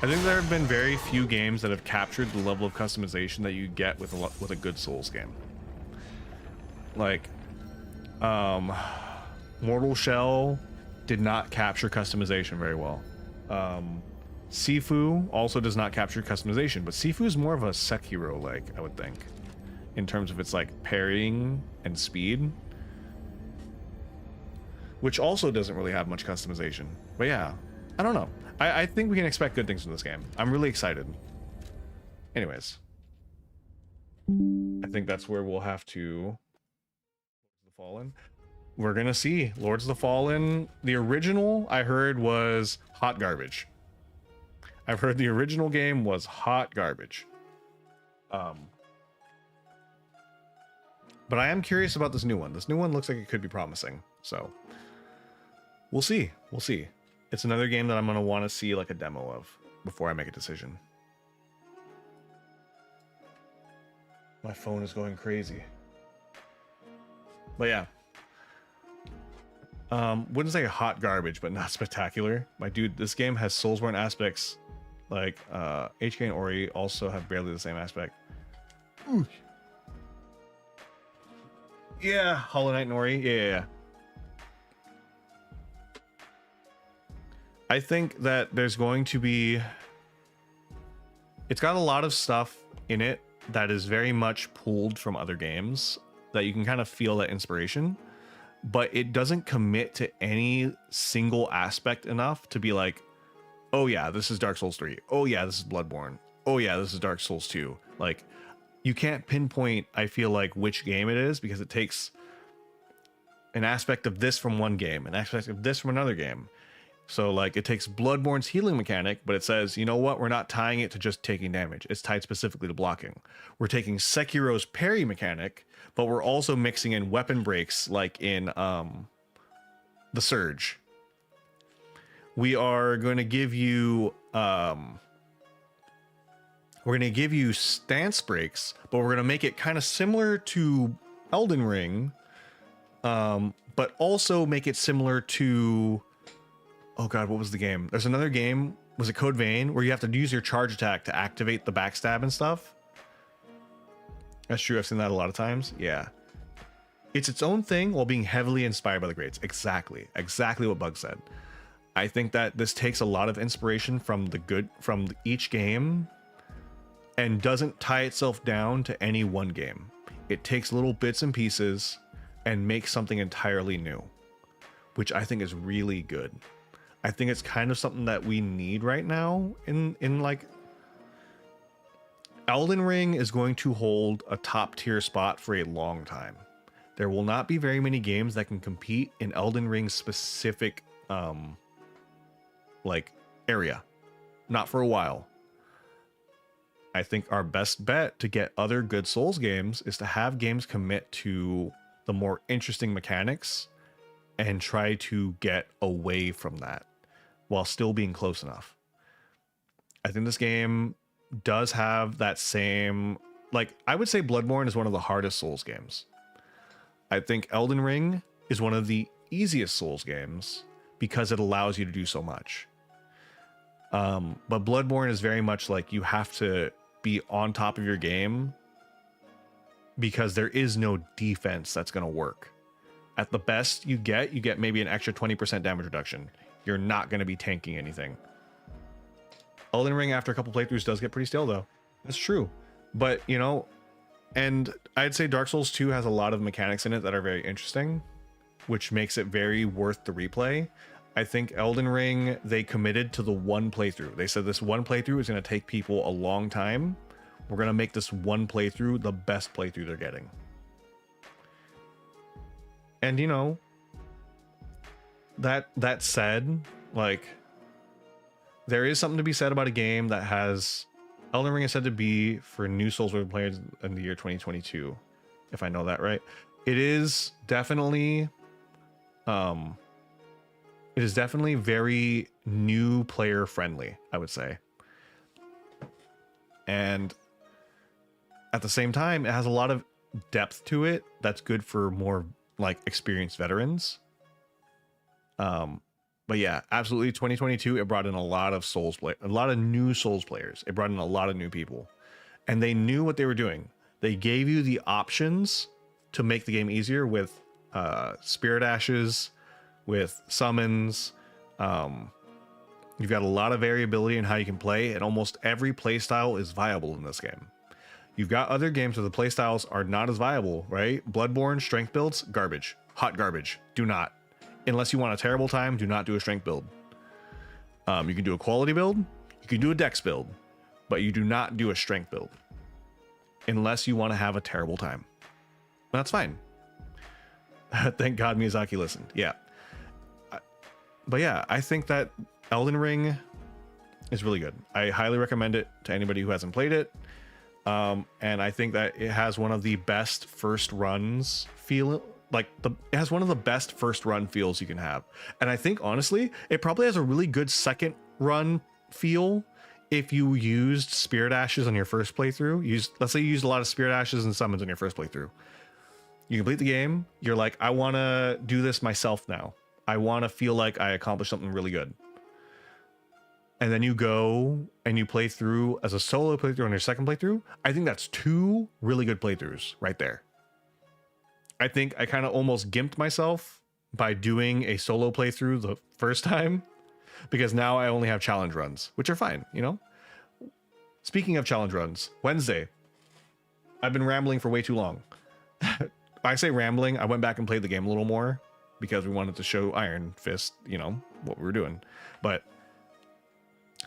I think there have been very few games that have captured the level of customization that you get with a good Souls game. Like, Mortal Shell did not capture customization very well. Sifu also does not capture customization, but Sifu is more of a Sekiro, like, I would think, in terms of its, like, parrying and speed, which also doesn't really have much customization. But yeah, I don't know. I think we can expect good things from this game. I'm really excited. Anyways, I think that's where we'll have to, the Fallen. We're gonna see Lords of the Fallen. The original I heard was hot garbage. I've heard the original game was hot garbage. But I am curious about this new one. This new one looks like it could be promising. So we'll see. We'll see. It's another game that I'm gonna want to see, like, a demo of before I make a decision. My phone is going crazy. But yeah. Wouldn't say hot garbage, but not spectacular. My dude, this game has Soulsborne aspects. Like, HK and Ori also have barely the same aspect. Ooh. Yeah, Hollow Knight and Ori. Yeah. I think that there's going to be, it's got a lot of stuff in it that is very much pulled from other games, that you can kind of feel that inspiration, but it doesn't commit to any single aspect enough to be like, oh yeah, this is Dark Souls 3. Oh yeah, this is Bloodborne. Oh yeah, this is Dark Souls 2. Like, you can't pinpoint, I feel like, which game it is, because it takes an aspect of this from one game, an aspect of this from another game. So like it takes Bloodborne's healing mechanic, but it says, you know what? We're not tying it to just taking damage. It's tied specifically to blocking. We're taking Sekiro's parry mechanic, but we're also mixing in weapon breaks like in the Surge. We are going to give you stance breaks, but we're going to make it kind of similar to Elden Ring, but also make it similar to, oh god, what was the game? There's another game, was it Code Vein, where you have to use your charge attack to activate the backstab and stuff. That's true, I've seen that a lot of times. Yeah. It's its own thing while being heavily inspired by the greats. Exactly what Bug said. I think that this takes a lot of inspiration from each game and doesn't tie itself down to any one game. It takes little bits and pieces and makes something entirely new, which I think is really good. I think it's kind of something that we need right now in like Elden Ring is going to hold a top tier spot for a long time. There will not be very many games that can compete in Elden Ring's specific like area. Not for a while. I think our best bet to get other good Souls games is to have games commit to the more interesting mechanics and try to get away from that while still being close enough. I think this game does have that same, like, I would say Bloodborne is one of the hardest Souls games. I think Elden Ring is one of the easiest Souls games because it allows you to do so much. But Bloodborne is very much like you have to be on top of your game because there is no defense that's going to work. At the best you get maybe an extra 20% damage reduction. You're not going to be tanking anything. Elden Ring after a couple playthroughs does get pretty stale though. That's true. But, you know, and I'd say Dark Souls 2 has a lot of mechanics in it that are very interesting, which makes it very worth the replay. I think Elden Ring, they committed to the one playthrough. They said this one playthrough is going to take people a long time. We're going to make this one playthrough the best playthrough they're getting. And, you know, that said, like, there is something to be said about a game that has... Elden Ring is said to be for new Soulsborne players in the year 2022, if I know that right. It is definitely... It is definitely very new player friendly, I would say. And at the same time, it has a lot of depth to it that's good for more like experienced veterans. But yeah, absolutely 2022, it brought in a lot of a lot of new Souls players. It brought in a lot of new people. And they knew what they were doing. They gave you the options to make the game easier with Spirit Ashes, with summons. You've got a lot of variability in how you can play, and almost every playstyle is viable in this game. You've got other games where the playstyles are not as viable, right? Bloodborne strength builds, garbage, hot garbage. Do not, unless you want a terrible time, do not do a strength build. You can do a quality build, you can do a dex build, but you do not do a strength build unless you want to have a terrible time. That's fine. Thank God Miyazaki listened. Yeah. But yeah, I think that Elden Ring is really good. I highly recommend it to anybody who hasn't played it. And I think that it has one of the best first runs it has one of the best first run feels you can have. And I think honestly, it probably has a really good second run feel if you used Spirit Ashes on your first playthrough. Let's say you used a lot of Spirit Ashes and summons on your first playthrough. You complete the game, you're like, I want to do this myself now. I want to feel like I accomplished something really good. And then you go and you play through as a solo playthrough on your second playthrough. I think that's 2 really good playthroughs right there. I think I kind of almost gimped myself by doing a solo playthrough the first time, because now I only have challenge runs, which are fine, you know? Speaking of challenge runs, Wednesday, I've been rambling for way too long. I say rambling, I went back and played the game a little more because we wanted to show Iron Fist, you know, what we were doing. But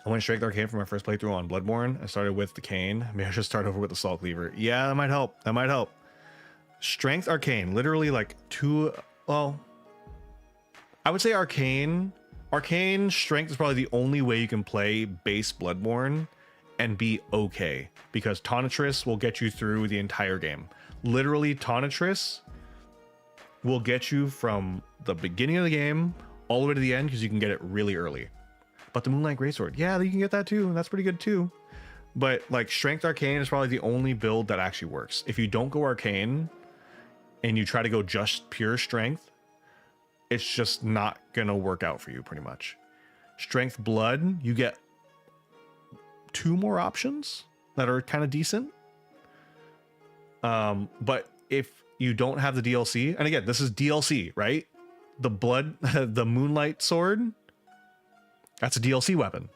I went straight to Arcane for my first playthrough on Bloodborne. I started with the Cane. Maybe I should start over with the Salt Cleaver. Yeah, that might help. That might help. Strength Arcane, literally like 2, well, I would say Arcane Arcane Strength is probably the only way you can play base Bloodborne and be okay, because Tonitrus will get you through the entire game. Literally, Tonitrus will get you from the beginning of the game all the way to the end, because you can get it really early. But the Moonlight Greatsword, yeah, you can get that too, and that's pretty good too. But like Strength Arcane is probably the only build that actually works. If you don't go Arcane and you try to go just pure Strength, it's just not gonna work out for you pretty much. Strength Blood, you get 2 more options that are kind of decent. But if you don't have the DLC, and again, this is DLC, right? The Blood, the Moonlight Sword, that's a DLC weapon.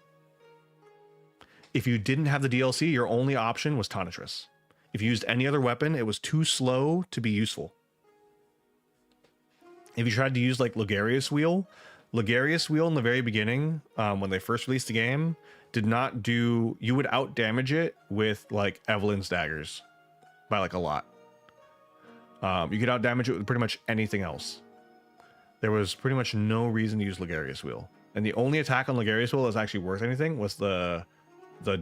If you didn't have the DLC, your only option was Tonitrus. If you used any other weapon, it was too slow to be useful. If you tried to use like Ligarius Wheel in the very beginning, when they first released the game, did not do, you would out damage it with like Evelyn's daggers by like a lot. You could out damage it with pretty much anything else. There was pretty much no reason to use Ligarius Wheel. And the only attack on Ligarius Wheel that's actually worth anything was the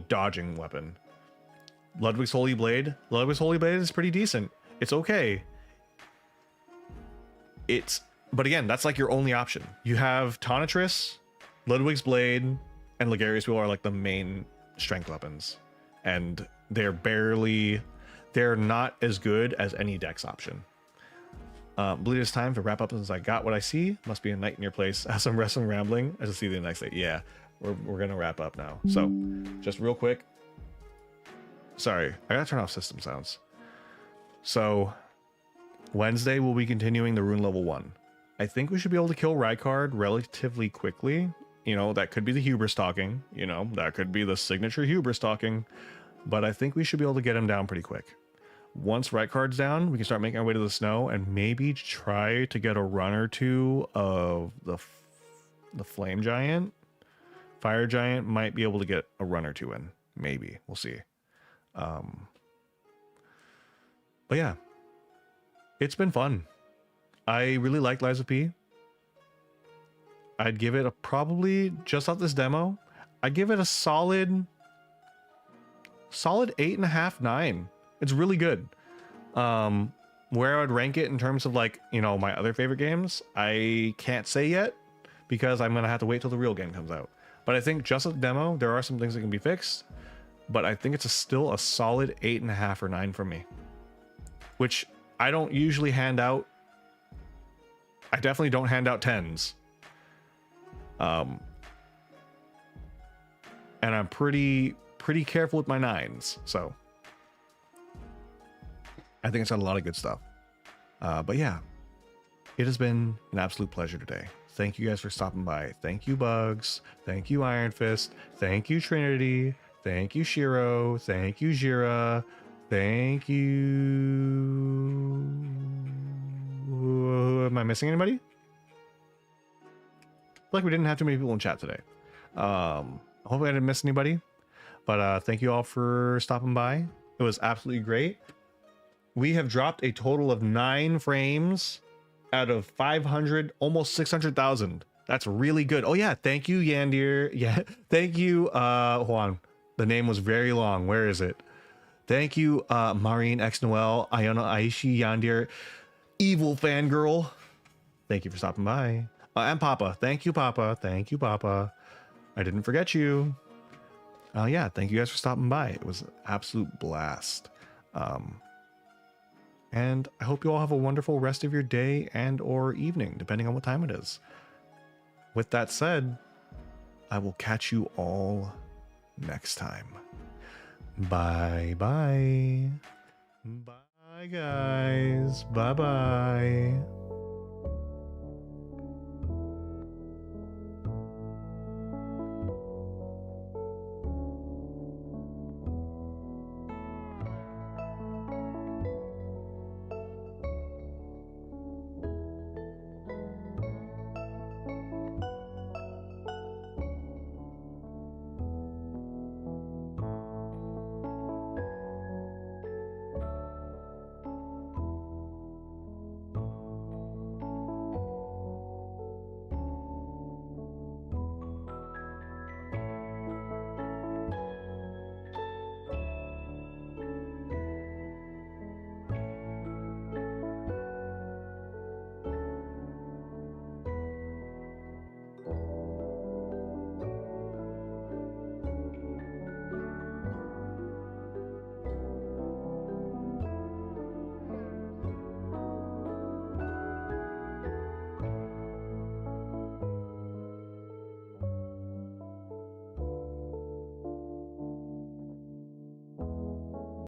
dodging weapon. Ludwig's Holy Blade. Ludwig's Holy Blade is pretty decent. It's okay. But again, that's like your only option. You have Tonitrus, Ludwig's Blade, and Ligarius Wheel are like the main strength weapons. And they're not as good as any dex option. I believe it's time to wrap up since I got what I see. Must be a night in your place. As I'm wrestling rambling, I just see the next day. Yeah, we're gonna wrap up now. So just real quick. Sorry, I gotta turn off system sounds. So Wednesday we'll be continuing the rune level 1. I think we should be able to kill Rykard relatively quickly. You know, that could be the hubris talking. You know, that could be the signature hubris talking. But I think we should be able to get him down pretty quick. Once Rykard's down, we can start making our way to the snow and maybe try to get a run or 2 of the flame giant. Fire giant might be able to get a run or 2 in. Maybe. We'll see. But yeah, it's been fun. I really like Lies of P. I'd give it a probably, just off this demo, I'd give it a solid 8.5, 9. It's really good. Where I would rank it in terms of like, you know, my other favorite games, I can't say yet because I'm gonna have to wait till the real game comes out. But I think just with the demo, there are some things that can be fixed. But I think it's still a solid 8.5 or 9 for me, which I don't usually hand out. I definitely don't hand out 10s. And I'm pretty careful with my 9s. So I think it's got a lot of good stuff. But yeah, it has been an absolute pleasure today. Thank you guys for stopping by. Thank you, Bugs. Thank you, Iron Fist. Thank you, Trinity. Thank you, Shiro. Thank you, Jira. Thank you. Am I missing anybody? Like we didn't have too many people in chat today. Hopefully I didn't miss anybody. But thank you all for stopping by. It was absolutely great. We have dropped a total of 9 frames out of 500, almost 600,000. That's really good. Oh yeah, thank you, Yandir. Yeah, thank you, hold on. The name was very long. Where is it? Thank you, Marine X Noel, Iona Aishi, Yandir, Evil Fangirl. Thank you for stopping by. And Papa. Thank you, Papa. Thank you, Papa. I didn't forget you. Yeah, thank you guys for stopping by. It was an absolute blast. And I hope you all have a wonderful rest of your day and or evening, depending on what time it is. With that said, I will catch you all next time. Bye-bye. Bye, guys. Bye-bye.